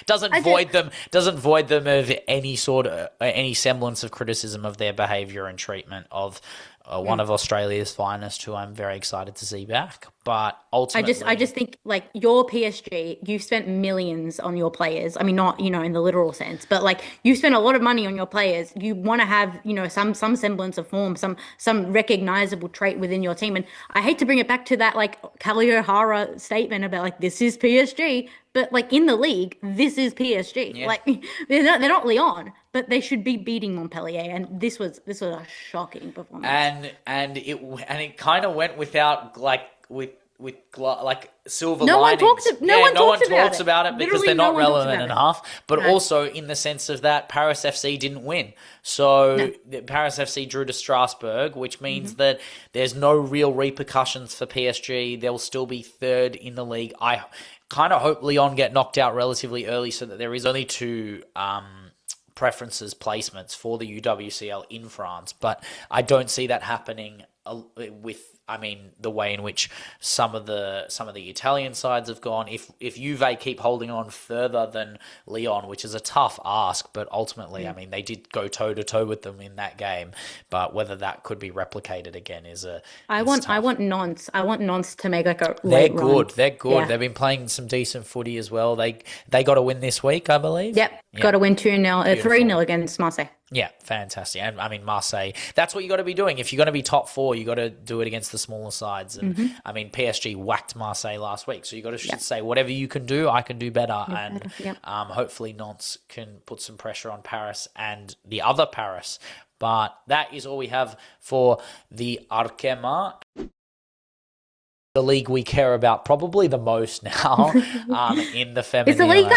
doesn't void them of any sort of any semblance of criticism of their behaviour and treatment of one of Australia's finest, who I'm very excited to see back. But ultimately, I just think like your PSG, you've spent millions on your players. I mean, not in the literal sense, but like you spent a lot of money on your players. You want to have some semblance of form, some recognizable trait within your team. And I hate to bring it back to that like Kelly O'Hara statement about like this is PSG, but like in the league, this is PSG. Yeah. Like they're not Lyon, but they should be beating Montpellier. And this was a shocking performance. And it kind of went without with silver no linings. No one talks about it because they're not relevant enough. But also in the sense of that Paris FC didn't win. So Paris FC drew to Strasbourg, which means that there's no real repercussions for PSG. They'll still be third in the league. kind of hope Lyon get knocked out relatively early so that there is only two preferences placements for the UWCL in France. But I don't see that happening with, the way in which some of the Italian sides have gone. If Juve keep holding on further than Lyon, which is a tough ask, but ultimately, they did go toe to toe with them in that game. But whether that could be replicated again is tough. I want Nantes. I want Nantes to make like a They're late good. run. They're good. Yeah. They've been playing some decent footy as well. They got to win this week, I believe. Yep. Got to win 2-0, 3-0 against Marseille. Yeah, fantastic. And Marseille, that's what you got to be doing. If you're going to be top four, you got to do it against the smaller sides. And PSG whacked Marseille last week. So you got to say, whatever you can do, I can do better. Hopefully Nantes can put some pressure on Paris and the other Paris. But that is all we have for the ARKEMA. The league we care about probably the most now in the FEMINILE. It's the league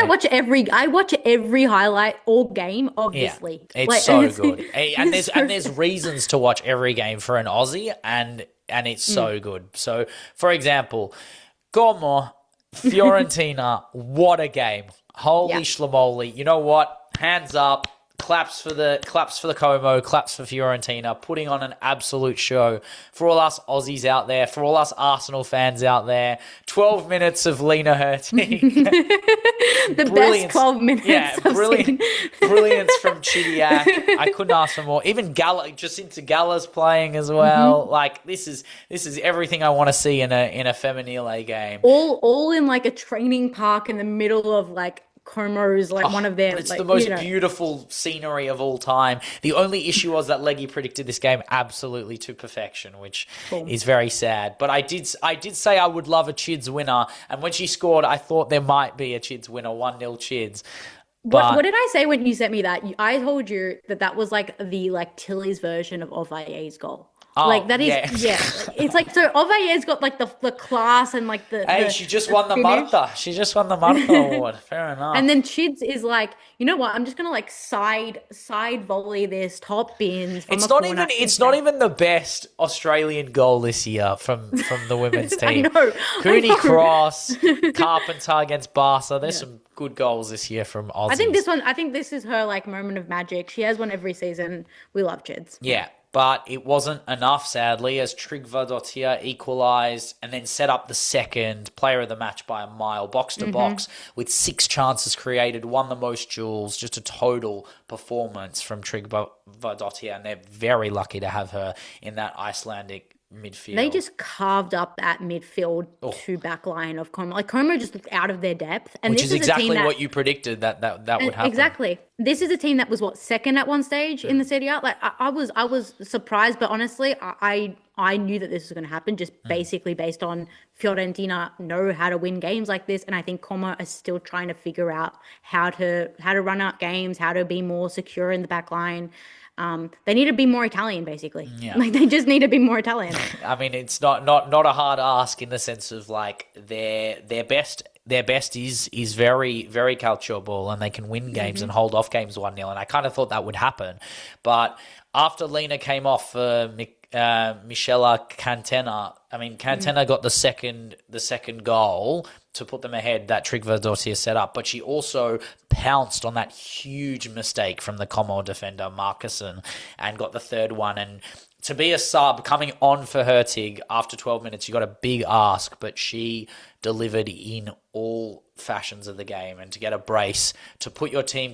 I watch every highlight or game of this league. It's so good. And there's reasons to watch every game for an Aussie and it's so good. So for example, Como, Fiorentina, what a game. Holy schlamoli. You know what? Hands up. Claps for the Como, claps for Fiorentina, putting on an absolute show for all us Aussies out there, for all us Arsenal fans out there. 12 minutes of Lena Hurtig. The best 12 minutes. Yeah, brilliance from Chidiac. I couldn't ask for more. Even Jacinta Gala's playing as well. Like this is everything I want to see in a Feminile game. All in like a training park in the middle of like Como's, like one of their. It's like, the most beautiful scenery of all time. The only issue was that Leggy predicted this game absolutely to perfection, which is very sad. But I did say I would love a Chids winner, and when she scored, I thought there might be a Chids winner, 1-0 Chids. What did I say when you sent me that? I told you that was like the Tilly's version of Ovaye's goal. That is, It's like, so Ovaye's got like the class and like the. Hey, she just won the Marta. She just won the Marta award. Fair enough. And then Chids is like, you know what? I'm just gonna like side volley this top bins. From It's not even the best Australian goal this year from the women's team. I know. Cooney cross, Carpenter against Barca. There's some good goals this year from Aussies. I think this is her like moment of magic. She has one every season. We love Chids. Yeah. But it wasn't enough, sadly, as Tryggvadottir equalised and then set up the second player of the match by a mile, box to box, with 6 chances created, won the most duels, just a total performance from Tryggvadottir, and they're very lucky to have her in that Icelandic midfield. They just carved up that midfield to back line of Como. Like Como just looked out of their depth, and which is exactly what you predicted that would happen. Exactly. This is a team that was second at one stage in the Serie A. Like I was surprised, but honestly, I knew that this was going to happen just basically based on Fiorentina know how to win games like this, and I think Como is still trying to figure out how to run out games, how to be more secure in the back line. They need to be more Italian, basically. Yeah. Like they just need to be more Italian. I mean, it's not a hard ask in the sense of like their best is very, very calcio ball, and they can win games and hold off games 1-0. And I kind of thought that would happen, but after Lena came off for Michela Cantena, Cantena got the second goal to put them ahead that Tryggvadottir set up, but she also pounced on that huge mistake from the Como defender, Markussen, and got the third one. And to be a sub coming on for Hurtig after 12 minutes, you got a big ask, but she delivered in all fashions of the game. And to get a brace, to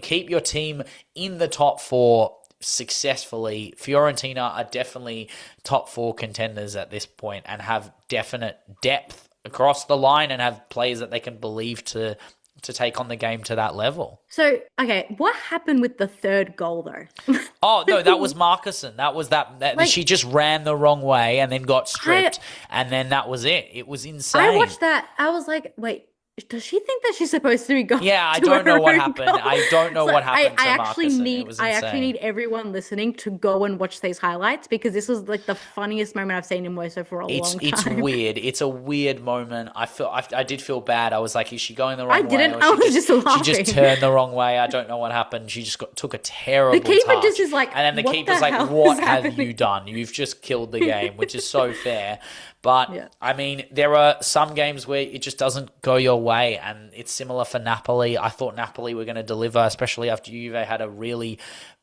keep your team in the top 4 successfully. Fiorentina are definitely top 4 contenders at this point and have definite depth across the line and have players that they can believe to take on the game to that level. So, okay, what happened with the third goal though? Oh, no, that was Markussen. That was that like, she just ran the wrong way and then got stripped and then that was it. It was insane. I watched that. I was like, wait, does she think that she's supposed to be going? Yeah, I don't know what happened. I don't know what happened to Markussen. I actually need everyone listening to go and watch these highlights because this was like the funniest moment I've seen in Woso for a long time. It's weird. It's a weird moment. I did feel bad. I was like, is she going the wrong way? I didn't. I was just laughing. She just turned the wrong way. I don't know what happened. She just took a terrible The keeper touch. just is like, and then the keeper's like, what have you done? You've just killed the game, which is so fair. But, I mean, there are some games where it just doesn't go your away, and it's similar for Napoli. I thought Napoli were going to deliver, especially after Juve had a really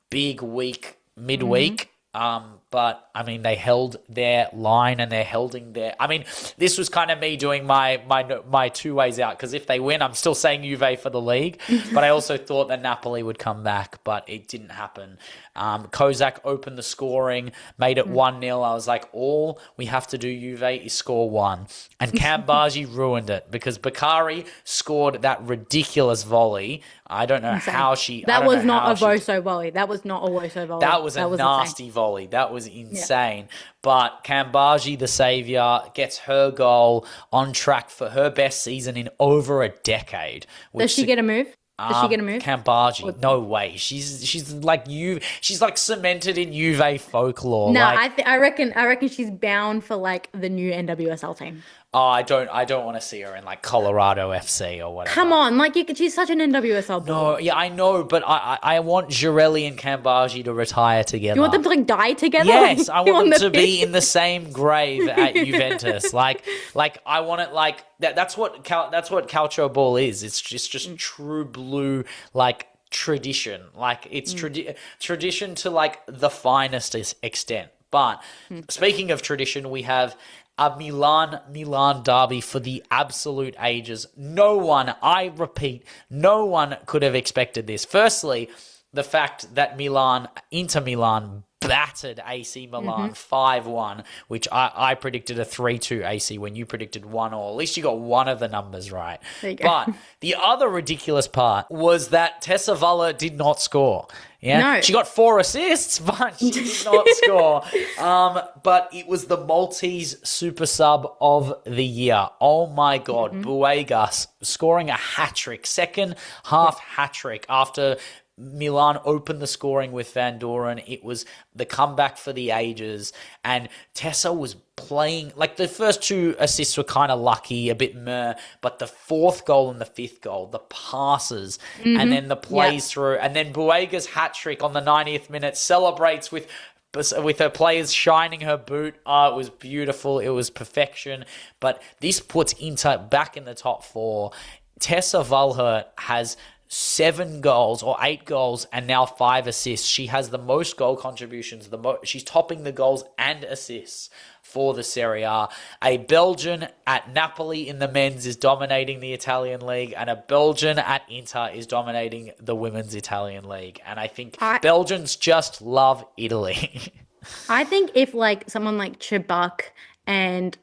big week midweek. But I mean, they held their line and they're holding their. I mean, this was kind of me doing my two ways out, because if they win, I'm still saying Juve for the league. But I also thought that Napoli would come back, but it didn't happen. Kozak opened the scoring, made it 1-0. I was like, all we have to do, Juve, is score one. And Kambaji ruined it, because Bakari scored that ridiculous volley. I don't know how she... That was not a Woso volley. That was not a Woso volley. That was a nasty volley. That was insane. Yeah. But Kambaji, the saviour, gets her goal on track for her best season in over a decade. Does she get a move? Does she get a move? Kambaji, no way. She's like she's like cemented in Juve folklore. No, I reckon she's bound for like the new NWSL team. Oh, I don't want to see her in like Colorado FC or whatever. Come on, like she's such an NWSL ball. No, yeah, I know, but I want Girelli and Kambaji to retire together. You want them to like die together? Yes, I want them to be in the same grave at Juventus. Like I want it like that. That's what Calcio ball is. It's just true blue like tradition. Like it's tradition to like the finest extent. But speaking of tradition, we have a Milan derby for the absolute ages. No one, I repeat, no one could have expected this. Firstly, the fact that Inter Milan battered AC Milan 5-1, which I predicted a 3-2 AC when you predicted 1-1. At least you got one of the numbers right. But the other ridiculous part was that Tessa Valla did not score. Yeah, no. She got 4 assists, but she did not score. But it was the Maltese super sub of the year. Oh my God, Buegas scoring a hat-trick, second half hat-trick after Milan opened the scoring with Van Doren. It was the comeback for the ages, and Tessa was playing, like the first 2 assists were kind of lucky, a bit meh, but the 4th goal and the 5th goal, the passes, and then the plays through, and then Buega's hat-trick on the 90th minute celebrates with her players shining her boot. Oh, it was beautiful. It was perfection. But this puts Inter back in the top 4. Tessa Valhert has 7 goals or 8 goals and now 5 assists. She has the most goal contributions. She's topping the goals and assists for the Serie A. A Belgian at Napoli in the men's is dominating the Italian league, and a Belgian at Inter is dominating the women's Italian league. And I think Belgians just love Italy. I think if like someone like Chibuk and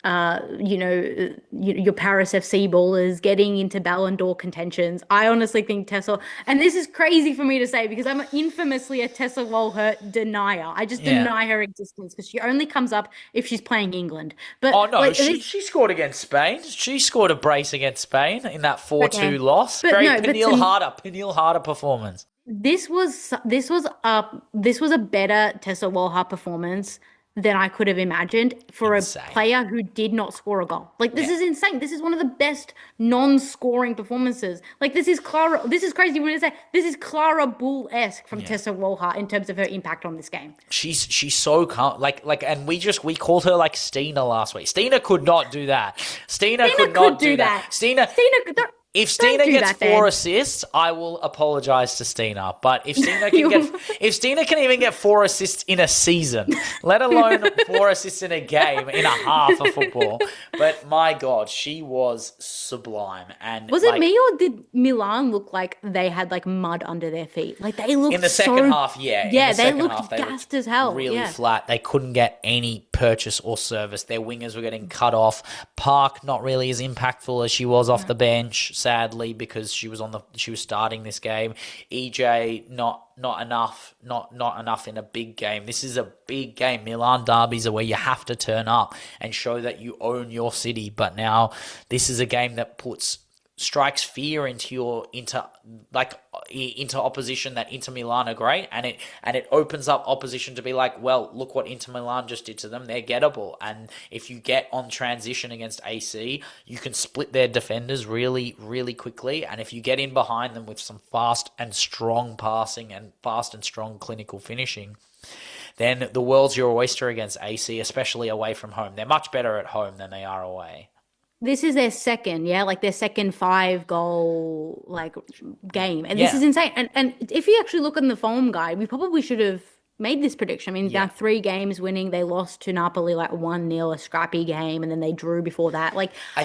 your Paris FC ballers getting into Ballon d'Or contentions, I honestly think Tessa, and this is crazy for me to say because I'm infamously a Tessa Walhert denier. I just deny her existence because she only comes up if she's playing England. But oh no, like, she scored against Spain. She scored a brace against Spain in that 4-2 loss. Peniel Harder performance. This was a better Tessa Walhart performance than I could have imagined for a player who did not score a goal. Like, this is insane. This is one of the best non-scoring performances. Like, this is crazy when I say this is Clara Bull-esque from Tessa Walhart in terms of her impact on this game. She's so calm. And we called her like Stina last week. Stina could not do that. Stina could not do that. If Stina gets 4 assists, I will apologize to Stina. But if Stina can even get 4 assists in a season, let alone 4 assists in a game, in a half of football. But my God, she was sublime. And was it me or did Milan look like they had like mud under their feet? Like they looked in the second half, they looked gassed as hell. Really flat. They couldn't get any purchase or service. Their wingers were getting cut off. Park not really as impactful as she was off the bench. Sadly, because she was starting this game. EJ not enough in a big game. This is a big game. Milan derbies are where you have to turn up and show that you own your city. But now this is a game that strikes fear into opposition that Inter Milan are great, and it opens up opposition to be like, well, look what Inter Milan just did to them. They're gettable, and if you get on transition against AC, you can split their defenders really, really quickly, and if you get in behind them with some fast and strong passing and fast and strong clinical finishing, then the world's your oyster against AC, especially away from home. They're much better at home than they are away. this is their second, yeah, like their second 5 goal like game, and this Yeah. is insane. And if you actually look on the form guide, we probably should have made this prediction. I mean, Yeah. now 3 games winning, they lost to Napoli like 1-0, a scrappy game, and then they drew before that. Like, I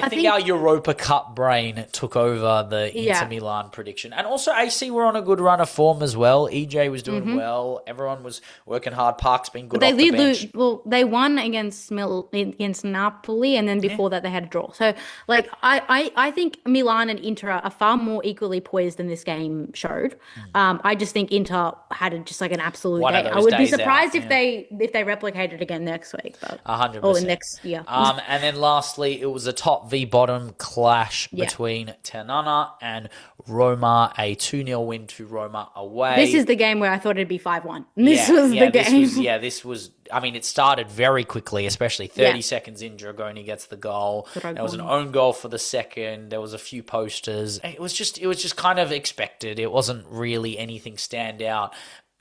think our Europa Cup brain took over the Yeah. Inter Milan prediction. And also AC were on a good run of form as well. EJ was doing well. Everyone was working hard. Park's been good They off the did bench. lose. Well, they won against Napoli, and then before that they had a draw. So, like, I think Milan and Inter are far more equally poised than this game showed. I just think Inter had just like an absolute One of day. I those would be days out, surprised if yeah. they replicated again next week, but 100%. or next year. And then lastly, it was a top v bottom clash Yeah. between Ternana and Roma, a 2-0 win to Roma away. This is the game where I thought it'd be 5-1. This was the game. This was, I mean, it started very quickly, especially 30 seconds in, Dragoni gets the goal. There was an own goal for the second. There was a few posters. It was just kind of expected. It wasn't really anything stand out.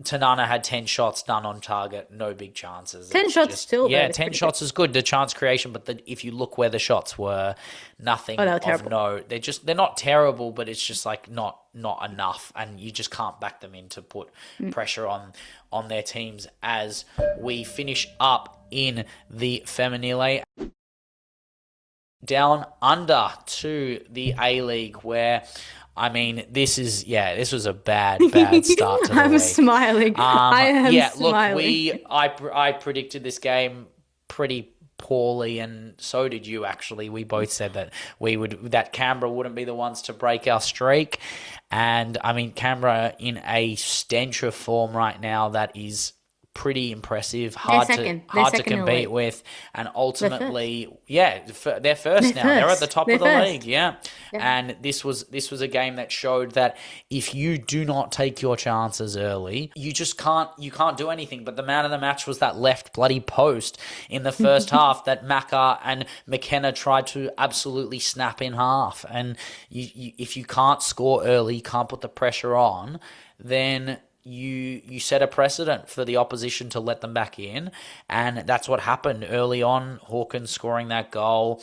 Tanana had 10 shots, none on target, no big chances. 10 shots still, Yeah, though, 10 pretty shots is good, the chance creation, but if you look where the shots were, nothing they were of terrible. note. They're not terrible, but it's just like not enough, and you just can't back them in to put pressure on their teams as we finish up in the Feminile. Down under to the A-League, where I mean, this was a bad start to the I'm week. smiling. I am smiling. Look, I predicted this game pretty poorly, and so did you actually. We both said that Canberra wouldn't be the ones to break our streak. And I mean, Canberra in a stench of form right now that is pretty impressive, hard to compete with, and ultimately, they're first now. They're at the top of the league, yeah. And this was a game that showed that if you do not take your chances early, you can't do anything. But the man of the match was that left bloody post in the first half that Macca and McKenna tried to absolutely snap in half. And if you can't score early, you can't put the pressure on, then you set a precedent for the opposition to let them back in, and that's what happened early on. Hawkins scoring that goal,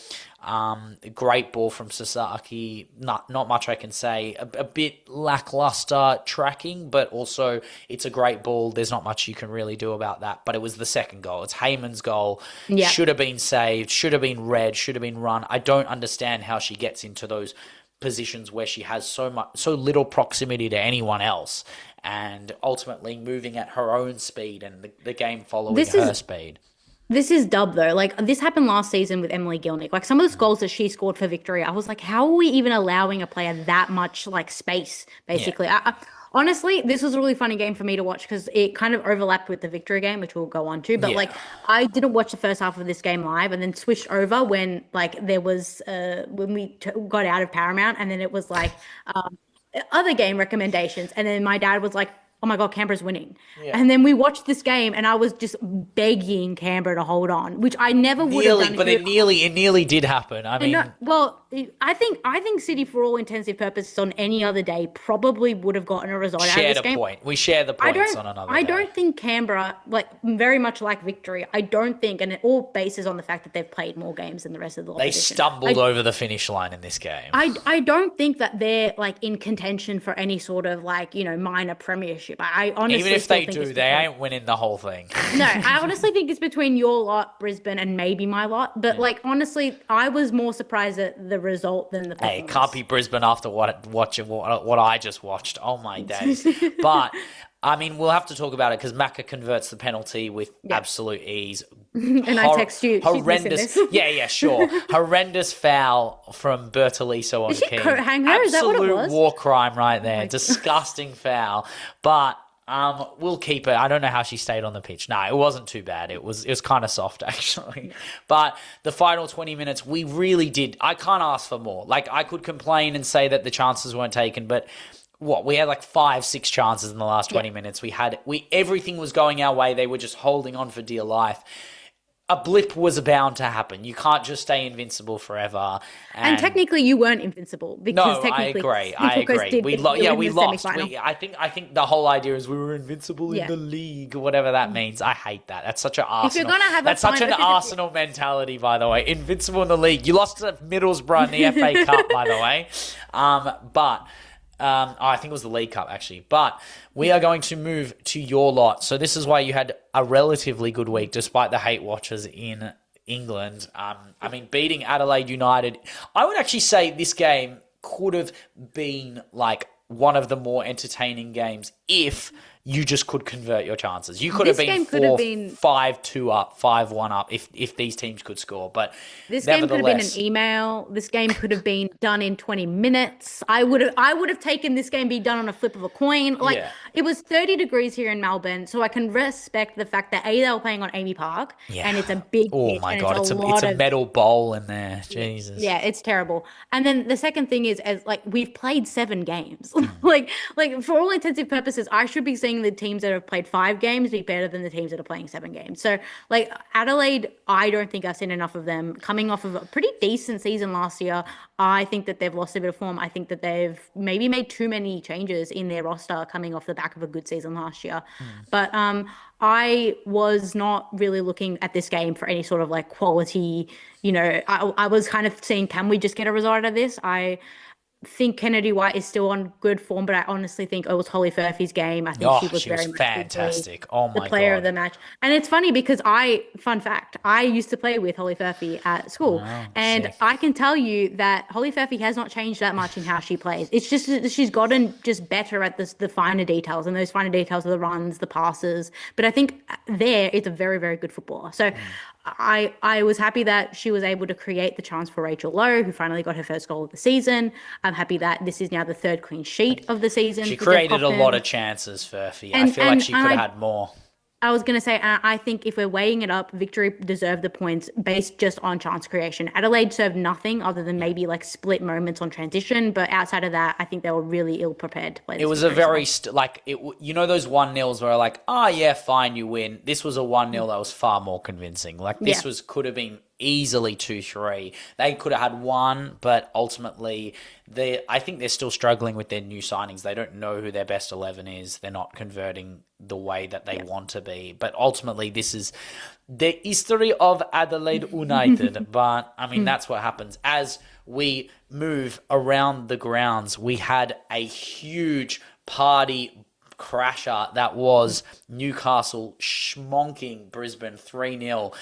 great ball from Sasaki. Not much I can say. A bit lackluster tracking, but also it's a great ball. There's not much you can really do about that. But it was the second goal. It's Heyman's goal. Yeah. Should have been saved. Should have been read. Should have been run. I don't understand how she gets into those positions where she has so little proximity to anyone else, and ultimately moving at her own speed and the game following her speed. This is dub though. Like, this happened last season with Emily Gilnick. Like, some of the goals that she scored for victory, I was like, how are we even allowing a player that much like space? Basically, honestly, this was a really funny game for me to watch because it kind of overlapped with the victory game, which we'll go on to. But like, I didn't watch the first half of this game live, and then switched over when like there was when we got out of Paramount, and then it was like other game recommendations, and then my dad was like, oh my God, Canberra's winning. Yeah. And then we watched this game, and I was just begging Canberra to hold on, which I never would have done. But it nearly did happen. I mean, I think City, for all intensive purposes, on any other day probably would have gotten a result out of this game. We share the points on another day. I don't think Canberra, like, very much like victory, I don't think, and it all bases on the fact that they've played more games than the rest of the opposition. They stumbled over the finish line in this game. I don't think that they're like in contention for any sort of like, minor premiership. I honestly, even if they do, they ain't winning the whole thing. No, I honestly think it's between your lot, Brisbane, and maybe my lot. But like, honestly, I was more surprised at the result than the performance. Hey, can't be Brisbane after what I just watched. Oh my days! But I mean, we'll have to talk about it because Macca converts the penalty with absolute ease. And I text you. Horrendous. Yeah, sure. Horrendous foul from Bertoliso on King. Hang her? Is that what it was? Absolute war crime right there. Disgusting foul. But we'll keep it. I don't know how she stayed on the pitch. No, it wasn't too bad. It was kind of soft, actually. But the final 20 minutes, we really did. I can't ask for more. Like, I could complain and say that the chances weren't taken, but we had like 5-6 chances in the last 20 minutes. Everything was going our way. They were just holding on for dear life. a blip was bound to happen. You can't just stay invincible forever. And technically, you weren't invincible because technically, I agree. We lost. Semi-final. I think the whole idea is we were invincible in the league, whatever that means. I hate that. That's such an Arsenal. If you're gonna have that's such an Arsenal mentality, by the way. Invincible in the league. You lost to Middlesbrough in the FA Cup, by the way. I think it was the League Cup, actually. But we are going to move to your lot. So this is why you had a relatively good week, despite the hate watchers in England. I mean, beating Adelaide United. I would actually say this game could have been like one of the more entertaining games if you just could convert your chances. You could have been 5-2 up, 5-1 up if these teams could score. But this game could have been an email. This game could have been done in 20 minutes. I would have taken this game be done on a flip of a coin. It was 30 degrees here in Melbourne, so I can respect the fact that they were playing on Amy Park, and it's a big pitch, my God, it's a metal bowl in there. Jesus. Yeah, it's terrible. And then the second thing is, we've played 7 games. like for all intensive purposes, I should be saying the teams that have played 5 games be better than the teams that are playing 7 games. So Adelaide, I don't think I've seen enough of them. Coming off of a pretty decent season last year, I think that they've lost a bit of form. I think that they've maybe made too many changes in their roster coming off the back of a good season last year. But I was not really looking at this game for any sort of quality, I was kind of saying, can we just get a result out of this? I think Kennedy White is still on good form, but I honestly think it was Holly Furphy's game. I think she was very much fantastic. The player of the match. And it's funny because fun fact, I used to play with Holly Furphy at school. And sick. I can tell you that Holly Furphy has not changed that much in how she plays. It's just that she's gotten just better at the finer details, and those finer details are the runs, the passes. But I think it's a very, very good footballer. So I was happy that she was able to create the chance for Rachel Lowe, who finally got her first goal of the season. I'm happy that this is now the 3rd clean sheet of the season. She created a lot of chances, Furphy. I feel like she could have had more. I was going to say, I think if we're weighing it up, Victory deserved the points based just on chance creation. Adelaide served nothing other than maybe split moments on transition, but outside of that, I think they were really ill prepared to play this. It was a very, those 1-0s where fine, you win. This was a 1-0 that was far more convincing. Could have been easily 2-3. They could have had 1, but ultimately, I think they're still struggling with their new signings. They don't know who their best 11 is. They're not converting the way that they want to be. But ultimately, this is the history of Adelaide United. But, I mean, that's what happens. As we move around the grounds, we had a huge party crasher that was Newcastle schmonking Brisbane 3-0.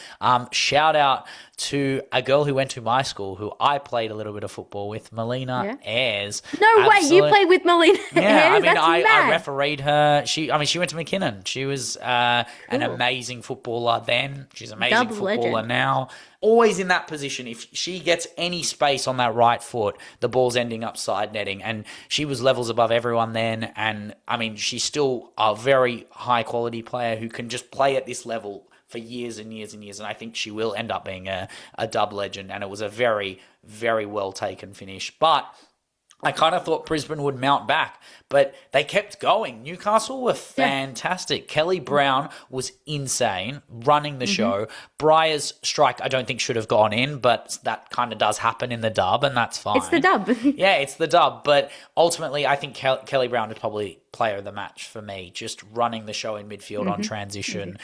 Shout out to a girl who went to my school, who I played a little bit of football with, Melina Ayres. No way, you played with Melina Ayres? I refereed her. She went to McKinnon. She was an amazing footballer then. She's an amazing footballer now. Always in that position. If she gets any space on that right foot, the ball's ending up side netting. And she was levels above everyone then. And, she's still a very high-quality player who can just play at this level for years and years and years. And I think she will end up being a dub legend. And it was a very, very well-taken finish. But I kind of thought Brisbane would mount back, but they kept going. Newcastle were fantastic. Kelly Brown was insane, running the show. Breyer's strike, I don't think should have gone in, but that kind of does happen in the dub, and that's fine. It's the dub. Yeah, it's the dub. But ultimately, I think Kelly Brown is probably player of the match for me, just running the show in midfield on transition.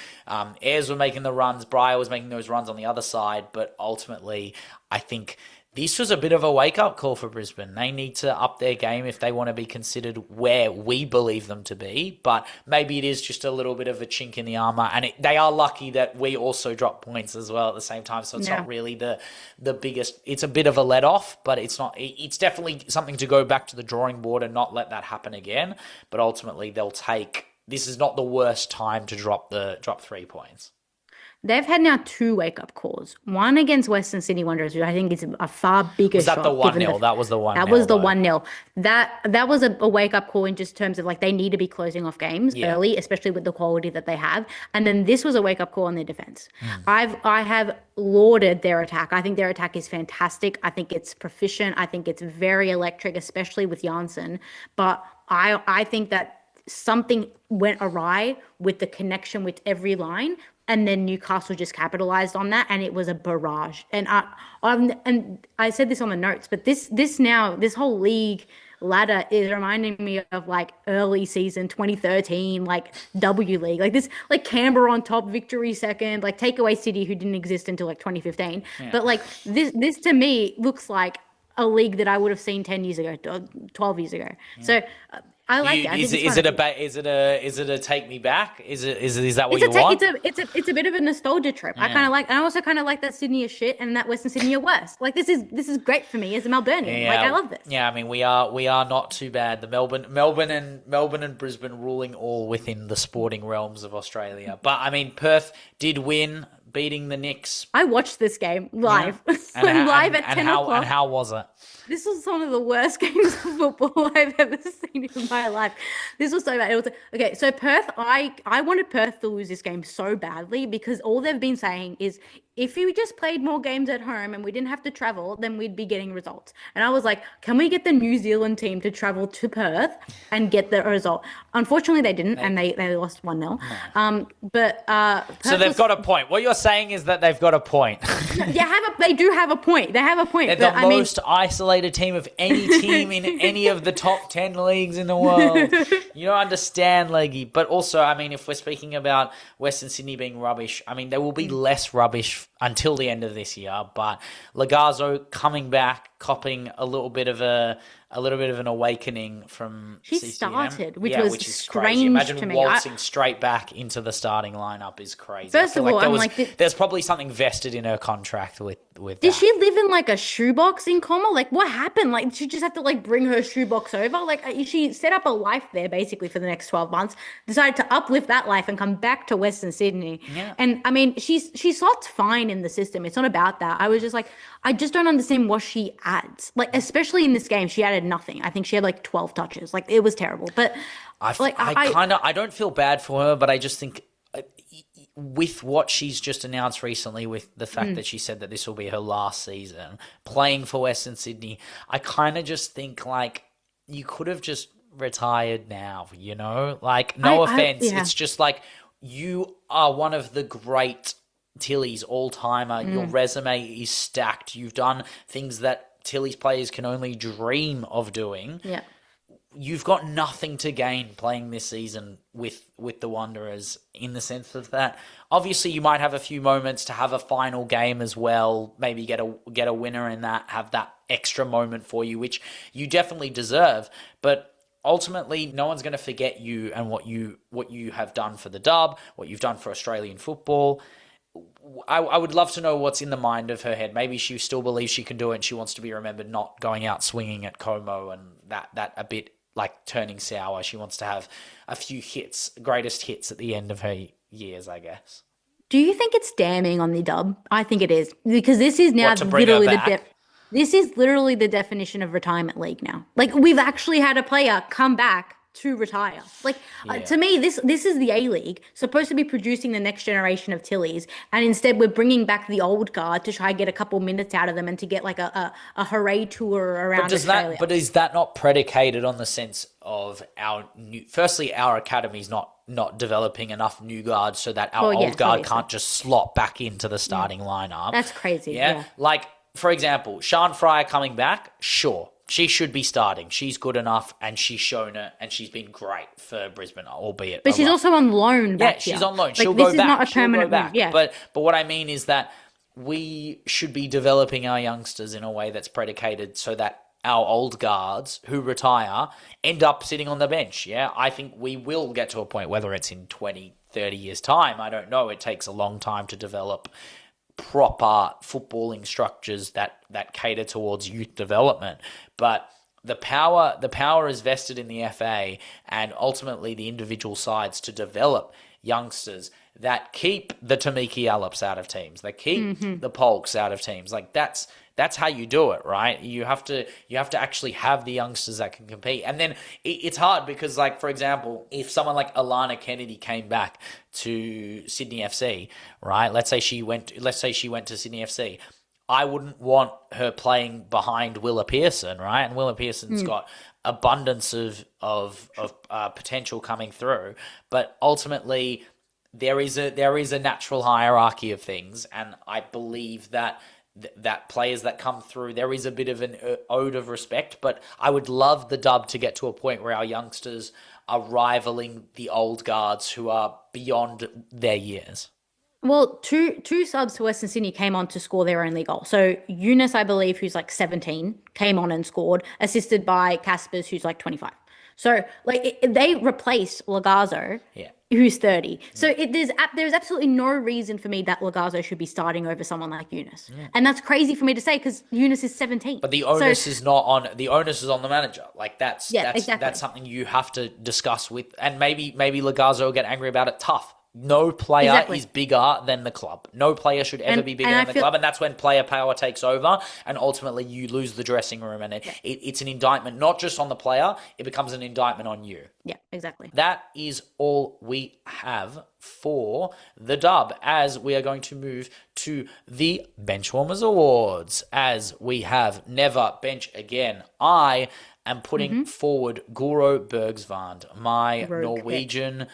Ayres were making the runs. Breyer was making those runs on the other side, but ultimately, I think this was a bit of a wake-up call for Brisbane. They need to up their game if they want to be considered where we believe them to be, but maybe it is just a little bit of a chink in the armour, and they are lucky that we also drop points as well at the same time, so it's not really the biggest. It's a bit of a let-off, but it's not. It's definitely something to go back to the drawing board and not let that happen again, but ultimately they'll take. This is not the worst time to drop 3 points. They've had now 2 wake-up calls. One against Western Sydney Wanderers, which I think is a far bigger shot. Was that the 1-0? That was the 1-0. That was the 1-0. That was a wake-up call in just terms of they need to be closing off games early, especially with the quality that they have. And then this was a wake-up call on their defense. I have lauded their attack. I think their attack is fantastic. I think it's proficient. I think it's very electric, especially with Janssen. But I think that something went awry with the connection with every line. And then Newcastle just capitalized on that, and it was a barrage. And I said this on the notes, but this whole league ladder is reminding me of like early season 2013, like W League, like this, like Canberra on top, Victory second, like takeaway City, who didn't exist until like 2015. Yeah. But like this to me looks like a league that I would have seen 10 years ago, 12 years ago. Yeah. So I like it. Is it a take me back? Is that what you want? It's a bit of a nostalgia trip. Yeah. I also kind of like that Sydney is shit and that Western Sydney are worse. Like this is great for me as a Melburnian. Yeah. Like I love this. Yeah, I mean we are not too bad. The Melbourne and Brisbane ruling all within the sporting realms of Australia. But I mean Perth did win, beating the Knicks. I watched this game live. Yeah. Live at 10 o'clock. And how was it? This was one of the worst games of football I've ever seen in my life. This was so bad. It was okay. So Perth, I wanted Perth to lose this game so badly because all they've been saying is if we just played more games at home and we didn't have to travel, then we'd be getting results. And I was like, can we get the New Zealand team to travel to Perth and get the result? Unfortunately, they didn't, and they lost 1-0. No. So they've got a point. What you're saying is that they've got a point. They do have a point. They have a point. They're the most isolated team of any team in any of the top 10 leagues in the world. You don't understand, Leggy. But also, I mean, if we're speaking about Western Sydney being rubbish, I mean, there will be less rubbish until the end of this year, but Lagazo coming back, copping a little bit of an awakening from CCM. She started, which was strange crazy. Imagine to me. Waltzing straight back into the starting lineup is crazy. First of all, there's probably something vested in her contract with Did that. she live in like a shoebox in Como? Like what happened? Like she just had to like bring her shoebox over? Like she set up a life there basically for the next 12 months, decided to uplift that life and come back to Western Sydney. Yeah. And I mean, she slots fine in the system. It's not about that. I was just like, I just don't understand what she adds. Like, especially in this game, she added nothing. I think she had like 12 touches. Like it was terrible. But I don't feel bad for her, but I just think with what she's just announced recently, with the fact that she said that this will be her last season playing for Western Sydney, I kind of just think like you could have just retired now, you know? Like, no offense. It's just like you are one of the great Tilly's all-timer. Your resume is stacked. You've done things that Tilly's players can only dream of doing. Yeah. You've got nothing to gain playing this season with the Wanderers, in the sense of that obviously you might have a few moments to have a final game as well, maybe get a winner in that, have that extra moment for you, which you definitely deserve. But ultimately, no one's going to forget you and what you have done for the dub, what you've done for Australian football. I would love to know what's in the mind of her head. Maybe she still believes she can do it and she wants to be remembered not going out swinging at Como and that a bit like turning sour. She wants to have a few greatest hits at the end of her years, I guess. Do you think it's damning on the dub? I think it is, because this is now literally this is literally the definition of retirement league now. Like we've actually had a player come back to retire. Like to me, this is the A-League, supposed to be producing the next generation of Tillies, and instead we're bringing back the old guard to try and get a couple minutes out of them and to get like a hooray tour around Australia. But is that not predicated on the sense of firstly our academy's not developing enough new guards so that our old guard can't just slot back into the starting lineup? That's crazy. Yeah. Like, for example, Sian Fryer coming back, sure. She should be starting. She's good enough, and she's shown it, and she's been great for Brisbane, albeit. But she's also on loan back here. Yeah, she's on loan. Like, She'll go back. This is not a permanent move. Yeah. But what I mean is that we should be developing our youngsters in a way that's predicated so that our old guards who retire end up sitting on the bench. Yeah, I think we will get to a point, whether it's in 20, 30 years' time. I don't know. It takes a long time to develop proper footballing structures that cater towards youth development, but the power is vested in the FA and ultimately the individual sides to develop youngsters that keep the Tamiki Allops out of teams, that keep the Polks out of teams. Like that's how you do it, right? You have to actually have the youngsters that can compete. And then it's hard because, like, for example, if someone like Alana Kennedy came back to Sydney FC, right? Let's say she went to Sydney FC. I wouldn't want her playing behind Willa Pearson, right? And Willa Pearson's got abundance of potential coming through, but ultimately there is a natural hierarchy of things, and I believe that that players that come through, there is a bit of an ode of respect. But I would love the dub to get to a point where our youngsters are rivaling the old guards who are beyond their years. Well, two subs to Western Sydney came on to score their only goal. So Eunice, I believe, who's like 17, came on and scored, assisted by Caspers, who's like 25. So like they replaced Lagazzo, who's 30. So there's absolutely no reason for me that Lagazzo should be starting over someone like Eunice. And that's crazy for me to say because Eunice is 17. But the onus is not on the onus is on the manager. Like that's exactly. something you have to discuss with, and maybe Lagazzo will get angry about it. Tough. No player is bigger than the club. No player should ever be bigger than the club. And that's when player power takes over and ultimately you lose the dressing room. And it's an indictment, not just on the player. It becomes an indictment on you. Yeah, exactly. That is all we have for the dub, as we are going to move to the Benchwarmers Awards. As we have Never Bench Again, I am putting forward Guro Bergsvand, my Norwegian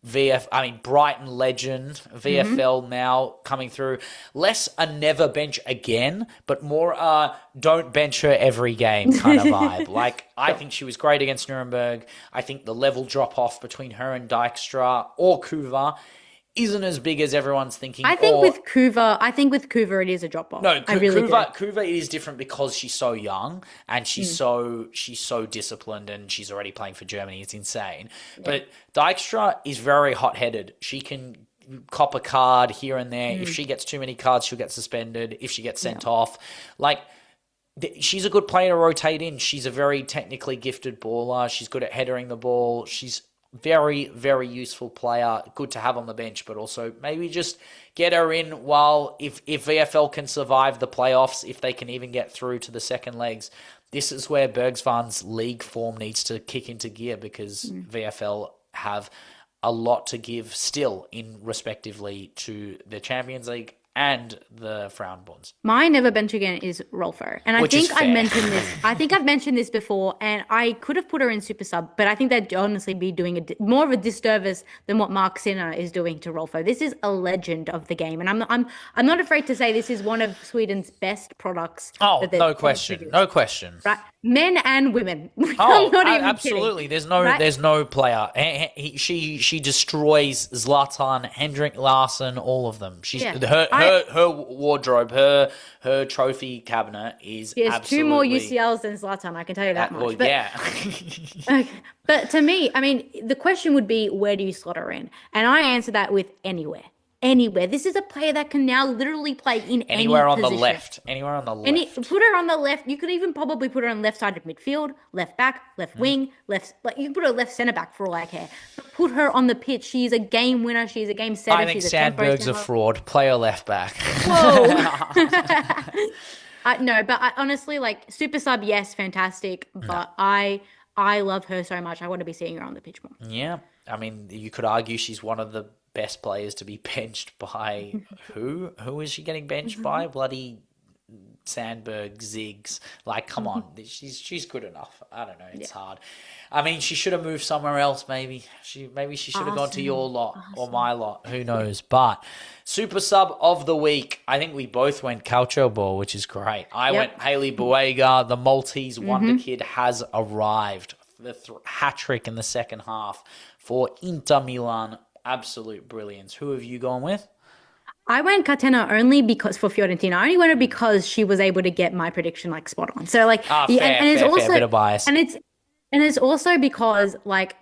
Brighton legend, VFL now coming through. Less a never bench again, but more don't bench her every game kind of vibe. Like, I think she was great against Nuremberg. I think the level drop off between her and Dijkstra or Kuva isn't as big as everyone's thinking. I think with Kuva, it is a drop off. No, Kuva is different because she's so young and she's so disciplined and she's already playing for Germany. It's insane. Yeah. But Dijkstra is very hot headed. She can cop a card here and there. If she gets too many cards, she'll get suspended. If she gets sent off, like. She's a good player to rotate in. She's a very technically gifted baller. She's good at headering the ball. She's very, very useful player. Good to have on the bench, but also maybe just get her in while if VFL can survive the playoffs, if they can even get through to the second legs. This is where Bergsvan's league form needs to kick into gear because VFL have a lot to give still in respectively to the Champions League and the FRAUEN. My never bench again is Rolfo. And I think I've mentioned this. I think I've mentioned this before, and I could have put her in super sub, but I think they'd honestly be doing more of a disservice than what Mark Sinner is doing to Rolfo. This is a legend of the game, and I'm not afraid to say this is one of Sweden's best products. Oh, no question. No question. Right? Men and women. Oh, absolutely. Kidding. There's no player. She destroys Zlatan, Hendrik Larsson, all of them. Her wardrobe, her trophy cabinet is she has absolutely... two more UCLs than Zlatan, I can tell you that much. Well, but, yeah. Okay. But to me, I mean, the question would be, where do you slot her in? And I answer that with anywhere. Anywhere. This is a player that can now literally play in anywhere any on position. The left. Anywhere on the left. Put her on the left. You could even probably put her on left side of midfield, left back, left wing, left. Like you can put her left centre back for all I care. But put her on the pitch. She's a game winner. She's a game setter. I think Sandberg's a fraud. Play her left back. Whoa. No, but I honestly, like, super sub, yes, fantastic. But I love her so much. I want to be seeing her on the pitch more. Yeah. I mean, you could argue she's one of the best players to be benched by who? Who is she getting benched by? Bloody Sandberg, Ziggs. Like, come on. She's good enough. I don't know. It's hard. I mean, she should have moved somewhere else, maybe. She should have gone to your lot or my lot. Who knows? But super sub of the week. I think we both went Calcio Ball, which is great. I went Haley Buega. The Maltese wonder kid has arrived. The hat-trick in the second half for Inter Milan. Absolute brilliance. Who have you gone with? I went Catena only because for Fiorentina. I only went her because she was able to get my prediction like spot on. So like, fair, bit of bias. And it's also because like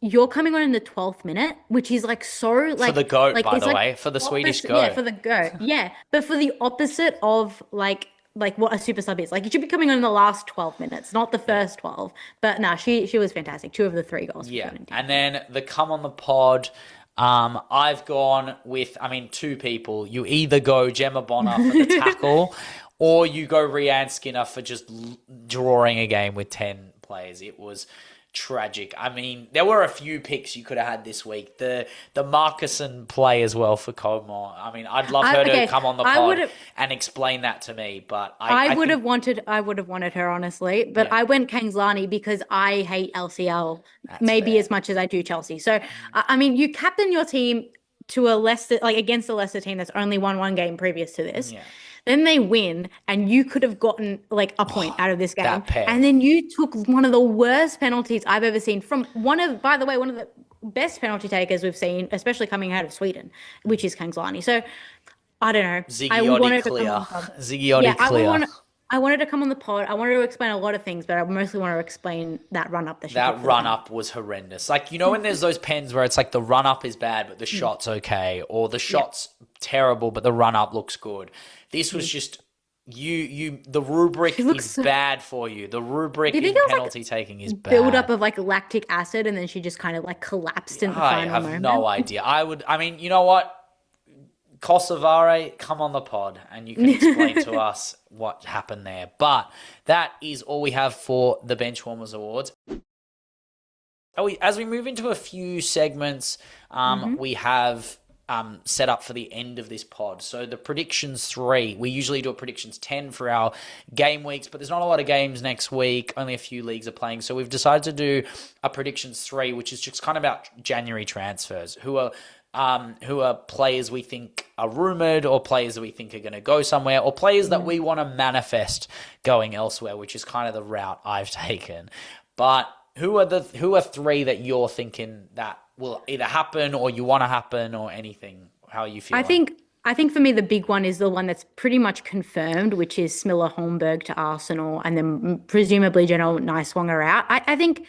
you're coming on in the 12th minute, which is like so like for the goat, like, by the like way, for the Swedish goat. Yeah, for the goat. Yeah, but for the opposite of like what a super sub is. Like, you should be coming on in the last 12 minutes, not the first 12. But no, she was fantastic. 2 of the 3 goals. Yeah, and then the come on the pod. I've gone with, 2 people. You either go Gemma Bonner for the tackle or you go Rianne Skinner for just drawing a game with 10 players. It was tragic. I mean, there were a few picks you could have had this week. The Marcusson play as well for Como. I mean, I'd love her to come on the pod and explain that to me. But I would have wanted her, honestly. But I went Kangslani because I hate LCL as much as I do Chelsea. So I mean, you captain your team to a Leicester, like against a Leicester team that's only won one game previous to this. Yeah. Then they win, and you could have gotten like a point out of this game. And then you took one of the worst penalties I've ever seen from one of the best penalty takers we've seen, especially coming out of Sweden, which is Kangslani. So I don't know. Ziggy clear. I wanted to come on the pod. I wanted to explain a lot of things, but I mostly want to explain that run-up. That run-up was horrendous. Like, you know when there's those pens where it's like the run-up is bad, but the shot's okay, or the shot's terrible, but the run-up looks good. This was just the rubric is bad for you. The rubric in penalty taking is bad. Build-up of like lactic acid, and then she just kind of like collapsed in the final moment. I have no idea. I mean, you know what? Kosovare, come on the pod and you can explain to us what happened there. But that is all we have for the Benchwarmers Awards. As we move into a few segments, we have set up for the end of this pod. So the predictions 3, we usually do a predictions 10 for our game weeks, but there's not a lot of games next week. Only a few leagues are playing. So we've decided to do a predictions 3, which is just kind of about January transfers, who are players we think are rumoured, or players that we think are going to go somewhere, or players that we want to manifest going elsewhere, which is kind of the route I've taken. But who are 3 that you're thinking that will either happen or you want to happen or anything? How are you feeling? I think for me, the big one is the one that's pretty much confirmed, which is Smilla Holmberg to Arsenal, and then presumably Jenna Niswanger out. I think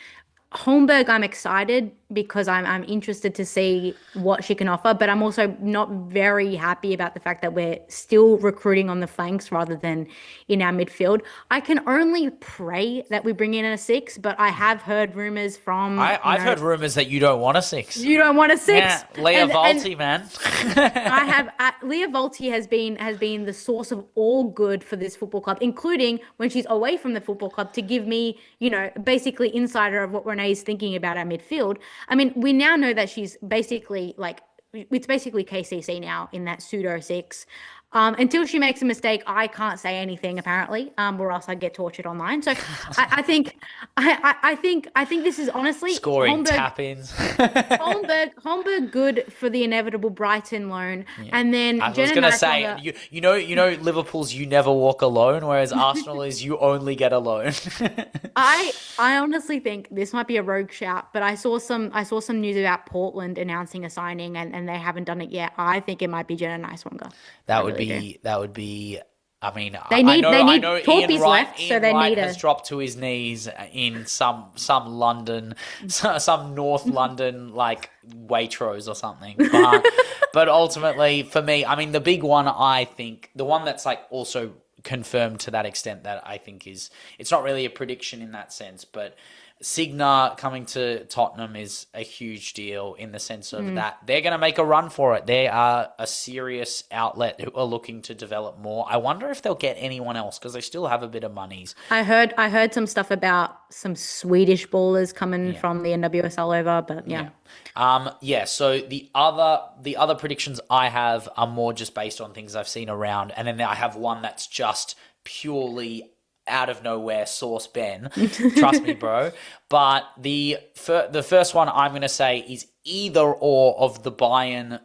Holmberg, I'm excited because I'm interested to see what she can offer, but I'm also not very happy about the fact that we're still recruiting on the flanks rather than in our midfield. I can only pray that we bring in a 6, but I have heard rumours from... I've heard rumours that you don't want a 6. You don't want a 6? Yeah, Leah Volti, man. Leah Volti has been the source of all good for this football club, including when she's away from the football club, to give me, basically insider of what Renee's thinking about our midfield. I mean, we now know that she's basically it's basically KCC now in that pseudo 6. Until she makes a mistake, I can't say anything apparently, or else I'd get tortured online. So I think this is honestly scoring tap-ins. Holmberg good for the inevitable Brighton loan, and then I was going to say, you know, Liverpool's "you never walk alone," whereas Arsenal is "you only get a loan." I honestly think this might be a rogue shout, but I saw some news about Portland announcing a signing, and they haven't done it yet. I think it might be Jenna Niswanger. That would be. I mean, they need Torpy's left, so they need has dropped to his knees in some London, some North London like Waitrose or something. But ultimately, for me, I mean, the big one, I think, the one that's like also confirmed to that extent that I think is, it's not really a prediction in that sense, but Signa coming to Tottenham is a huge deal in the sense of that they're going to make a run for it. They are a serious outlet who are looking to develop more. I wonder if they'll get anyone else because they still have a bit of monies. I heard some stuff about some Swedish ballers coming from the NWSL over, but so the other predictions I have are more just based on things I've seen around, and then I have one that's just purely out of nowhere, source Ben. Trust me, bro. But the first one I'm going to say is either or of the Bayern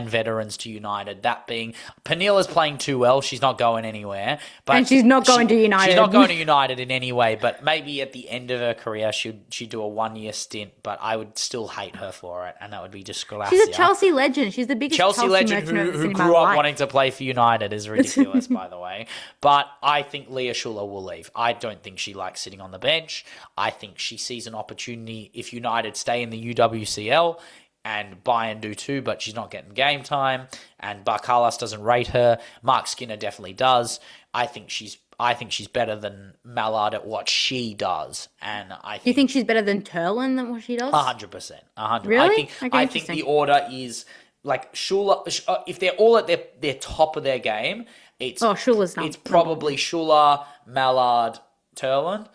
veterans to United. That being, Penilla's playing too well. She's not going anywhere. And she's not going to United. She's not going to United in any way, but maybe at the end of her career, she'd do a 1-year stint, but I would still hate her for it, and that would be just Glassia. She's a Chelsea legend. She's the biggest Chelsea legend who grew up wanting to play for United is ridiculous, by the way. But I think Leah Schuller will leave. I don't think she likes sitting on the bench. I think she sees an opportunity if United stay in the UWCL, and Bayern do too, but she's not getting game time, and Barcalas doesn't rate her. Mark Skinner definitely does. I think she's better than Mallard at what she does, and You think she's better than Turlin than what she does? 100%. Really? I think the order is like Schuller. If they're all at their top of their game, Schuller's not. It's probably Schuller, Mallard, Turlin.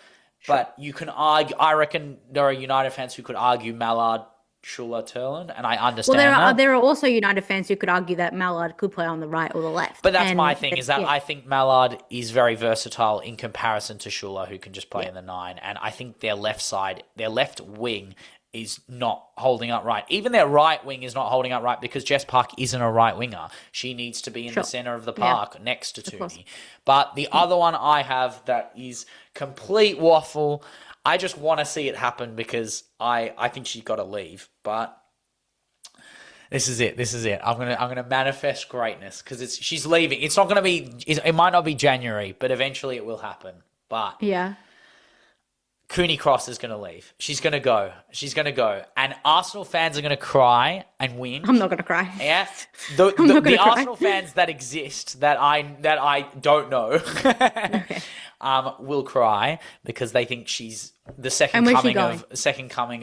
But you can argue. I reckon there are United fans who could argue Mallard, Schuller, Turland, and I understand there are also United fans who could argue that Mallard could play on the right or the left. But that's my thing, is that I think Mallard is very versatile in comparison to Schuller, who can just play in the 9. And I think their left wing is not holding up right. Even their right wing is not holding up right because Jess Park isn't a right winger. She needs to be in the centre of the park next to Tooney. But the other one I have that is complete waffle, I just want to see it happen because I think she's got to leave. But this is it. I'm gonna manifest greatness because she's leaving. It's not gonna be. It might not be January, but eventually it will happen. But Cooney Cross is going to leave. She's going to go. And Arsenal fans are going to cry and win. I'm not going to cry. Yeah. The Arsenal fans that exist that I don't know will cry because they think she's the second coming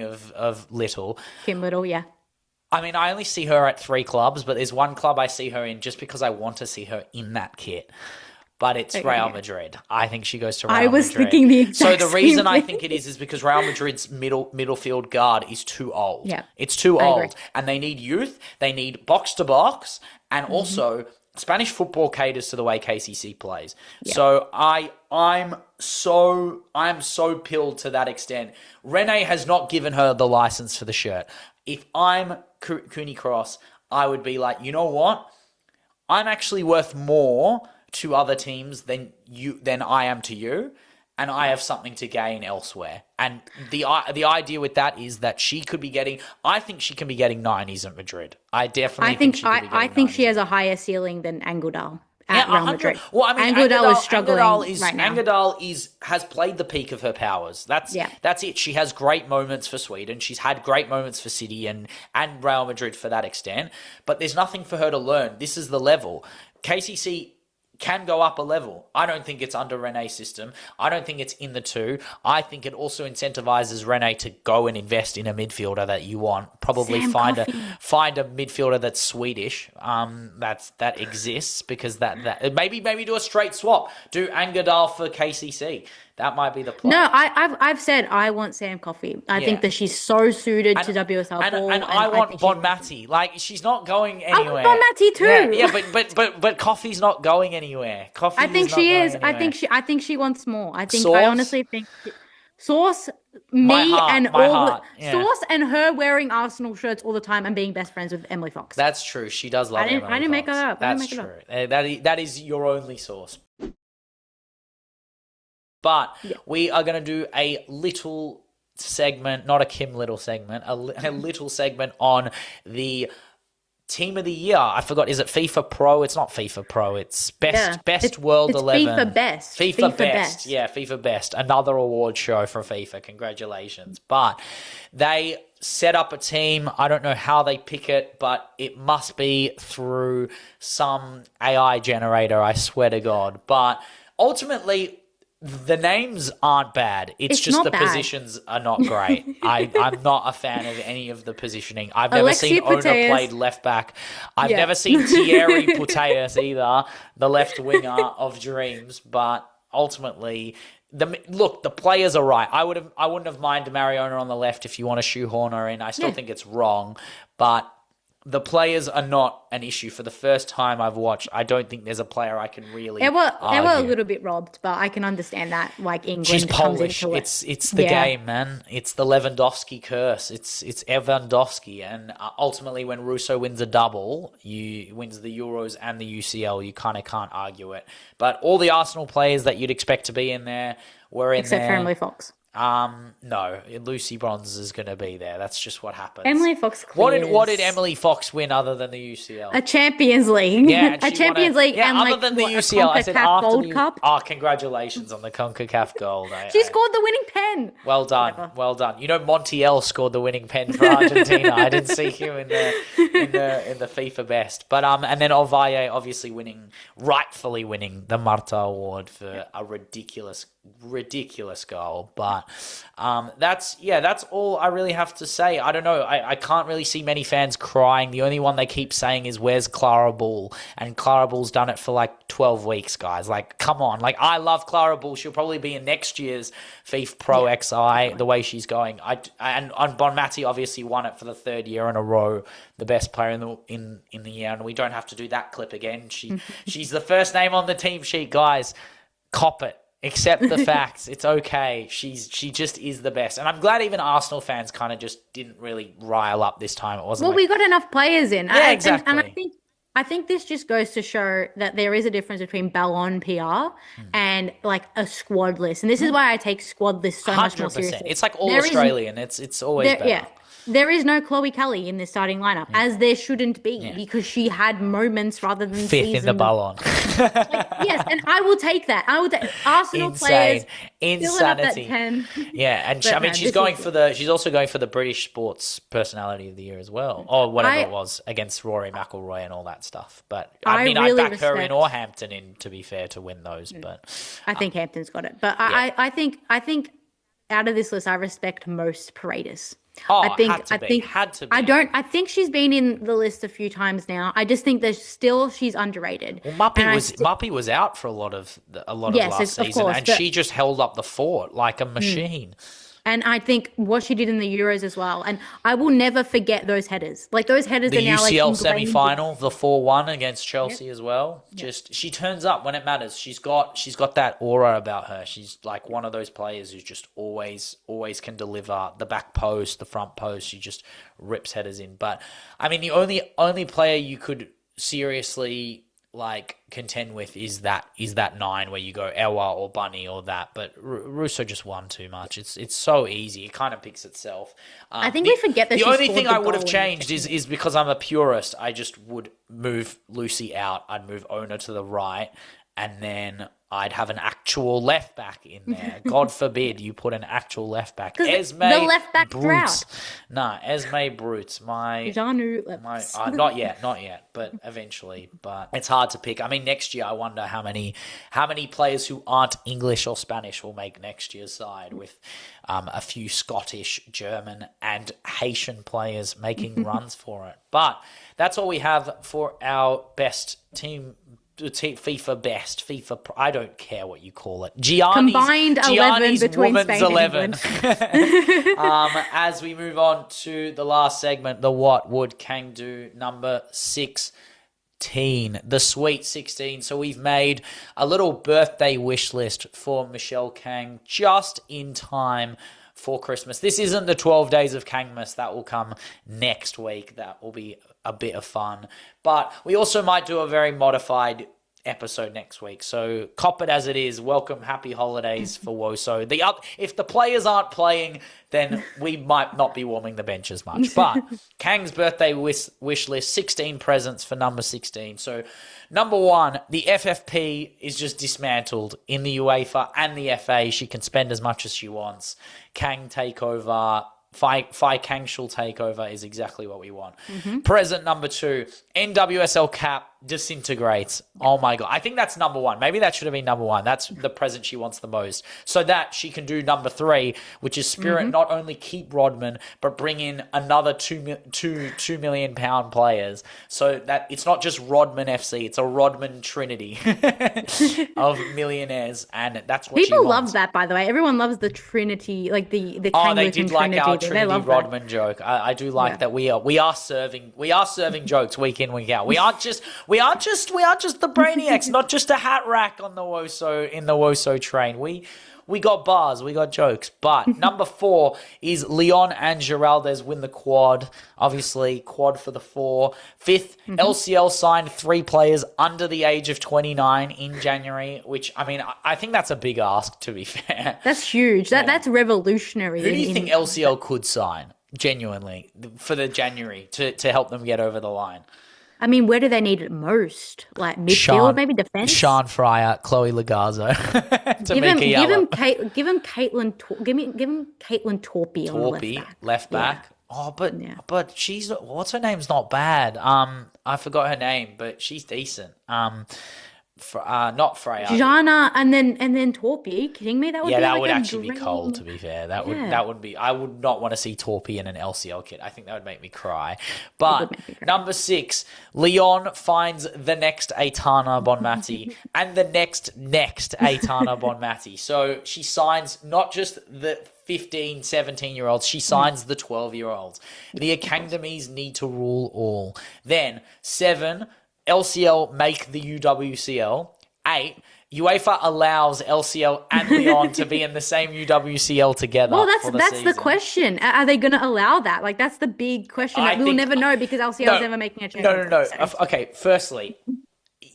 of Little. Kim Little, yeah. I mean, I only see her at 3 clubs, but there's one club I see her in just because I want to see her in that kit. But it's Real Madrid. I think she goes to Real Madrid. I was thinking the exact same So the reason I thing. think it is because Real Madrid's midfield guard is too old. Yeah. It's too I old. agree. And they need youth. They need box-to-box. And also, Spanish football caters to the way KCC plays. Yeah. So I'm so pilled to that extent. Renee has not given her the license for the shirt. If I'm Cooney Cross, I would be like, you know what? I'm actually worth more to other teams than I am to you, and I have something to gain elsewhere. And the idea with that is that she could be getting. I think she can be getting 90s at Madrid. I definitely think she could be getting I think 90s. she has a higher ceiling than Angeldal at Real Madrid. Well, I mean, Angeldal is struggling right now. Angeldal has played the peak of her powers. That's it. She has great moments for Sweden. She's had great moments for City and Real Madrid for that extent. But there's nothing for her to learn. This is the level. KCC can go up a level. I don't think it's under Renee's system. I don't think it's in the 2. I think it also incentivizes Renee to go and invest in a midfielder that you want. Probably find a midfielder that's Swedish. That exists because that maybe do a straight swap. Do Angeldal for KCC. That might be the play. No, I've said I want Sam Coffey. I think that she's so suited to WSL ball. And I want Bonmati. Like, she's not going anywhere. I want Bonmati too. Yeah, but Coffey's not going anywhere. I think she is. I think she wants more. I honestly think Sauce, Sauce and her wearing Arsenal shirts all the time and being best friends with Emily Fox. That's true. She does love Emily Fox. I didn't make that up. That's true. That is your only source. But we are going to do a little segment, not a Kim Little segment, a little segment on the Team of the Year. I forgot, is it FIFA Pro? It's not FIFA Pro. It's Best World 11. FIFA Best. FIFA Best. Yeah, FIFA Best. Another award show for FIFA. Congratulations. But they set up a team. I don't know how they pick it, but it must be through some AI generator, I swear to God. But ultimately, the names aren't bad. It's just the positions are not great. I'm not a fan of any of the positioning. I've never seen Ona played left back. I've never seen Thierry Puteas either, the left winger of dreams. But ultimately, the players are right. I wouldn't have minded Mariona on the left if you want to shoehorn her in. I still think it's wrong, but the players are not an issue. For the first time I've watched, I don't think there's a player I can really They were a little bit robbed, but I can understand that. Like, England, she's Polish. It's the game, man. It's the Lewandowski curse. It's Lewandowski, and ultimately, when Russo wins a double, wins the Euros and the UCL, you kind of can't argue it. But all the Arsenal players that you'd expect to be in there were in there. Except for Emily Fox. No, Lucy Bronze is going to be there. That's just what happens. Emily Fox clears. What did Emily Fox win other than the UCL? A Champions League. Yeah, a Champions League and other than the UCL. I said after Gold Cup. Oh, congratulations on the CONCACAF Gold. She scored the winning pen. Well done. Whatever. Well done. You know, Montiel scored the winning pen for Argentina. I didn't see him in the FIFA Best. But and then Ovalle obviously rightfully winning the Marta Award for a ridiculous ridiculous goal. But that's all I really have to say. I don't know. I can't really see many fans crying. The only one they keep saying is, where's Clara Bull? And Clara Bull's done it for like 12 weeks, guys. Like, come on. Like, I love Clara Bull. She'll probably be in next year's FIFA Pro XI, the way she's going. And Bon Mati obviously won it for the third year in a row, the best player in the year. And we don't have to do that clip again. She's the first name on the team sheet, guys. Cop it. Accept the facts. It's okay. She just is the best. And I'm glad even Arsenal fans kind of just didn't really rile up this time. It wasn't we got enough players in. Yeah, exactly. And I think this just goes to show that there is a difference between ballon PR and like a squad list. And this is why I take squad lists so much more seriously. It's like all Australian. It's always better. Yeah. There is no Chloe Kelly in this starting lineup, as there shouldn't be, because she had moments rather than fifth in the ballon. Yes, and I will take that. I will take Arsenal players. Insanity. 10. Yeah, and she's also going for the British Sports Personality of the Year as well, or whatever it was, against Rory McIlroy and all that stuff. But I back her in or Hampton in, to be fair, to win those. But I think Hampton's got it. But I think out of this list, I respect most Paredes. I think she's been in the list a few times now. I just think she's underrated. Well, Muppy was out for a lot of last season, and she just held up the fort like a machine. And I think what she did in the Euros as well. And I will never forget those headers. Like, those headers are now like the UCL semi-final, the 4-1 against Chelsea as well. Just she turns up when it matters. She's got that aura about her. She's like one of those players who just always can deliver the back post, the front post. She just rips headers in. But I mean, the only player you could seriously like contend with is that 9 where you go Ewa or Bunny or that, but Russo just won too much. It's so easy. It kind of picks itself. I think we forget that. The only thing I would have changed is because I'm a purist. I just would move Lucy out. I'd move Ona to the right, and then I'd have an actual left back in there. God forbid you put an actual left back. Esme the left back Brutes. No, Esme Brutes. Not yet, but eventually. But it's hard to pick. I mean, next year I wonder how many players who aren't English or Spanish will make next year's side, with a few Scottish, German, and Haitian players making runs for it. But that's all we have for our best team. FIFA best, FIFA. I don't care what you call it. Combined 11 between women's Spain 11. As we move on to the last segment, the What Would Kang Do number 16, the Sweet 16. So we've made a little birthday wish list for Michelle Kang just in time for Christmas. This isn't the 12 days of Kangmas. That will come next week. That will be a bit of fun. But we also might do a very modified episode next week. So cop it as it is. Welcome, happy holidays for Woso. If the players aren't playing, then we might not be warming the bench as much. But Kang's birthday wish list, 16 presents for number 16. So number 1, the FFP is just dismantled in the UEFA and the FA. She can spend as much as she wants. Kang takeover, Phi Kangshul takeover is exactly what we want. Present number 2, NWSL cap disintegrates. Oh my God. I think that's number 1. Maybe that should have been number 1. That's the present she wants the most. So that she can do number 3, which is Spirit not only keep Rodman, but bring in another 2 million pound players. So that it's not just Rodman FC, it's a Rodman trinity of millionaires. And that's what people she wants. love that, by the way. Everyone loves the trinity, like the they did like trinity. our Trinity Rodman joke. I do like that we are serving jokes week in, week out. We aren't just the brainiacs, not just a hat rack on the Woso train. We got bars, we got jokes. But number 4 is Leon and Geraldez win the quad. Obviously, quad for the 4. 5th, LCL signed 3 players under the age of 29 in January, which, I mean, I think that's a big ask, to be fair. That's huge. That's revolutionary. Who do you think LCL could sign, genuinely, for the January to help them get over the line? I mean, where do they need it most? Like midfield, maybe defense? Sean Fryer, Chloe Lagazzo. Give him Caitlin Torpy on left back. Yeah. Oh, but she's, what's her name's not bad. I forgot her name, but she's decent. Not Freya. Jana and then Torpy. Kidding me? That would be that like would a actually be dream. cold, to be fair. That would be. I would not want to see Torpy in an LCL kit. I think that would make me cry. But make me cry. number 6, Leon finds the next Aitana Bonmati and the next Aitana Bonmati. So she signs not just the 15, 17-year-olds, she signs the 12-year-olds. The academies need to rule all. Then 7, LCL make the UWCL. 8, UEFA allows LCL and Leon to be in the same UWCL together. Well, for the that's season. the question. Are they going to allow that? Like, that's the big question that we'll never know because LCL is never making a change. No. Okay, firstly,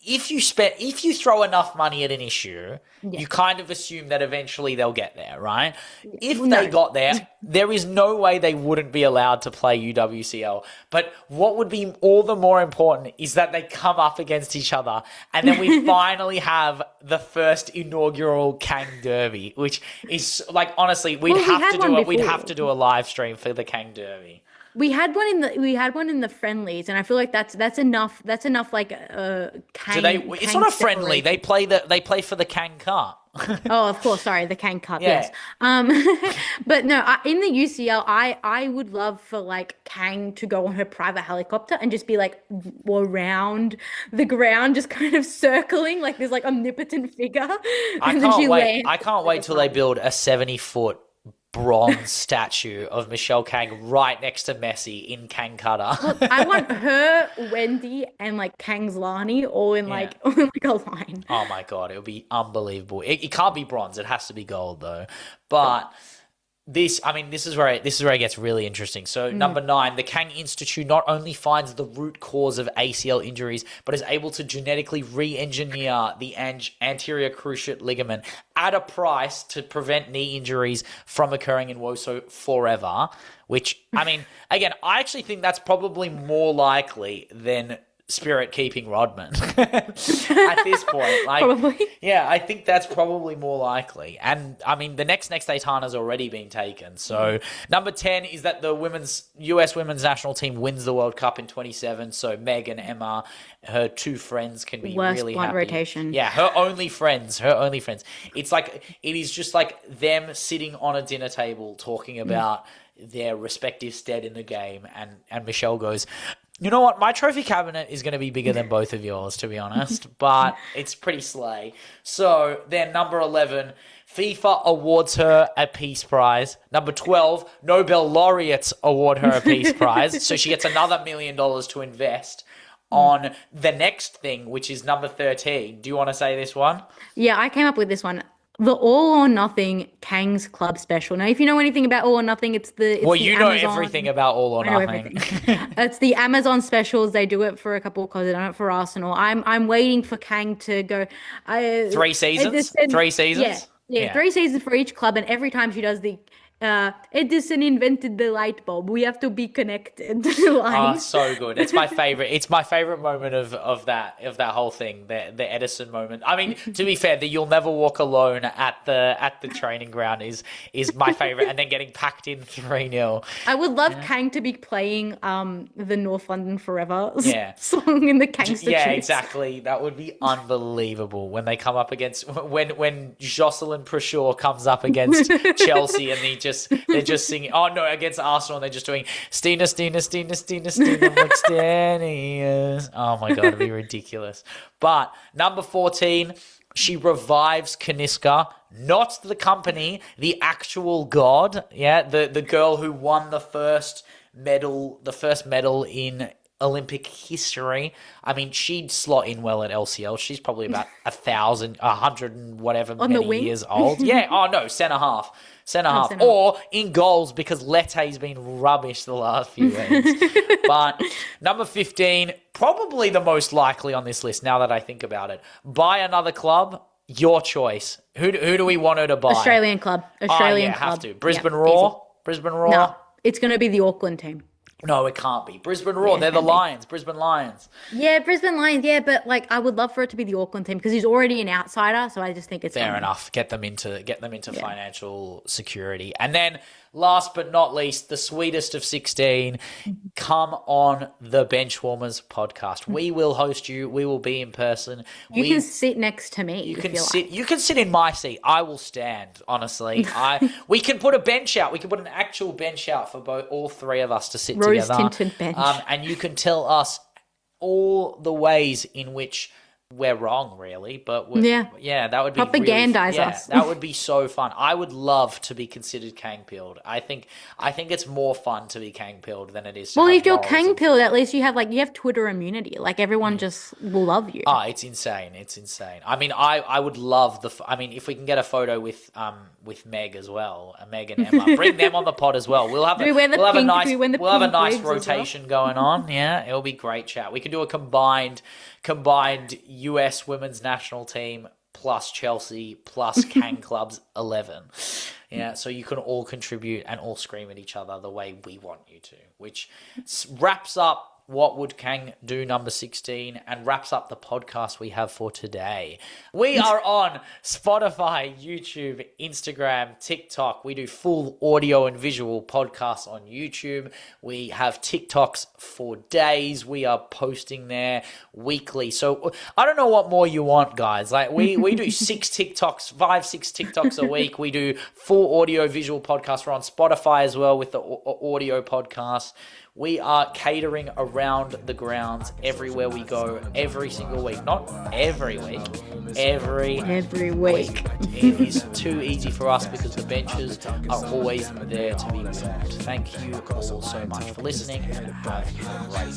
if you throw enough money at an issue, you kind of assume that eventually they'll get there, right? If they got there, there is no way they wouldn't be allowed to play UWCL. But what would be all the more important is that they come up against each other, and then we finally have the first inaugural Kang Derby, which is like, honestly, we'd have to do a live stream for the Kang Derby. We had one in the friendlies, and I feel like that's enough. That's enough. Like Kang. It's not a friendly. They play for the Kang Cup. Oh, of course. Sorry, the Kang Cup. Yeah. Yes. But no, in the UCL, I would love for like Kang to go on her private helicopter and just be like around the ground, just kind of circling like this like omnipotent figure. I can't wait till they build a 70-foot bronze statue of Michelle Kang right next to Messi in Kang Cutter. Look, I want her, Wendy, and like Kang's Lani all in like a line. Oh my god, it would be unbelievable. It can't be bronze; it has to be gold though. But this is where it gets really interesting. So number 9, the Kang Institute not only finds the root cause of ACL injuries, but is able to genetically re-engineer the anterior cruciate ligament at a price to prevent knee injuries from occurring in Woso forever. Which, I mean, again, I actually think that's probably more likely than Spirit keeping Rodman at this point. Like, probably. Yeah, I think that's probably more likely. And I mean, the next Aitana's already been taken. So number 10 is that the US women's national team wins the World Cup in 27. So Meg and Emma, her 2 friends, can be really happy. Rotation. Yeah, her only friends. It's like, it is just like them sitting on a dinner table talking about their respective stead in the game. And Michelle goes, you know what? My trophy cabinet is going to be bigger than both of yours, to be honest, but it's pretty slay. So then number 11, FIFA awards her a peace prize. Number 12, Nobel laureates award her a peace prize. So she gets another $1 million to invest on the next thing, which is number 13. Do you want to say this one? Yeah, I came up with this one. The All or Nothing Kang's Club Special. Now, if you know anything about All or Nothing, it's the you know Amazon. Everything about All or Nothing. It's the Amazon specials. They do it for a couple of causes. They done it for Arsenal. I'm waiting for Kang to go. 3 seasons? 3 seasons? Yeah, 3 seasons for each club, and every time she does the Edison invented the light bulb. We have to be connected. Oh, so good. It's my favorite. It's my favorite moment of that whole thing, the Edison moment. I mean, to be fair, the "You'll Never Walk Alone" at the training ground is my favorite, and then getting packed in 3-0. I would love Kang to be playing the North London Forever song in the Kangster. Yeah, exactly. That would be unbelievable when they come up against when Jocelyn Prashaw comes up against Chelsea and they're just singing. Oh no, against Arsenal, and they're just doing Stina, McStanius. Oh my god, it'd be ridiculous. But number 14, she revives Kaniska, not the company, the actual god. Yeah, the girl who won the first medal in Olympic history. I mean, she'd slot in well at LCL. She's probably about 100 and whatever many years old. Yeah. Oh no, centre half, or in goals because Lette's been rubbish the last few weeks. But number 15, probably the most likely on this list. Now that I think about it, buy another club. Your choice. Who do we want her to buy? Australian club. Club. Have to. Brisbane Roar. No, it's going to be the Auckland team. No, it can't be. Brisbane Roar, they're the Lions. Brisbane Lions. Yeah, Brisbane Lions, but like I would love for it to be the Auckland team because he's already an outsider, so I just think it's fair enough. Get them into financial security. And then last but not least, the sweetest of 16, come on the Benchwarmers podcast. We will host you. We will be in person. You can sit next to me. You can sit in my seat. I will stand, honestly. We can put a bench out. We can put an actual bench out for all three of us to sit together. Rose-tinted bench. And you can tell us all the ways in which we're wrong, really, but that would be propagandize us. That would be so fun. I would love to be considered Kang-pilled. I think it's more fun to be Kang-pilled than it is. Well, if you're Kang-pilled, at least you have Twitter immunity. Like everyone just will love you. Oh, it's insane. It's insane. I mean, I would love if we can get a photo with Meg as well, Meg and Emma, bring them on the pod as well. We'll have a nice rotation going on. Yeah, it'll be great chat. We can do a combined US women's national team plus Chelsea plus Kang Club's 11. Yeah, so you can all contribute and all scream at each other the way we want you to, which wraps up What Would Kang Do number 16 and wraps up the podcast we have for today. We are on Spotify, YouTube, Instagram, TikTok. We do full audio and visual podcasts on YouTube. We have TikToks for days. We are posting there weekly. So I don't know what more you want, guys. Like we do 6 TikToks a week. We do full audio visual podcasts. We're on Spotify as well with the audio podcast. We are catering around the grounds everywhere we go, every single week. Not every week, every week. It is too easy for us because the benches are always there to be warmed. Thank you all so much for listening and have a great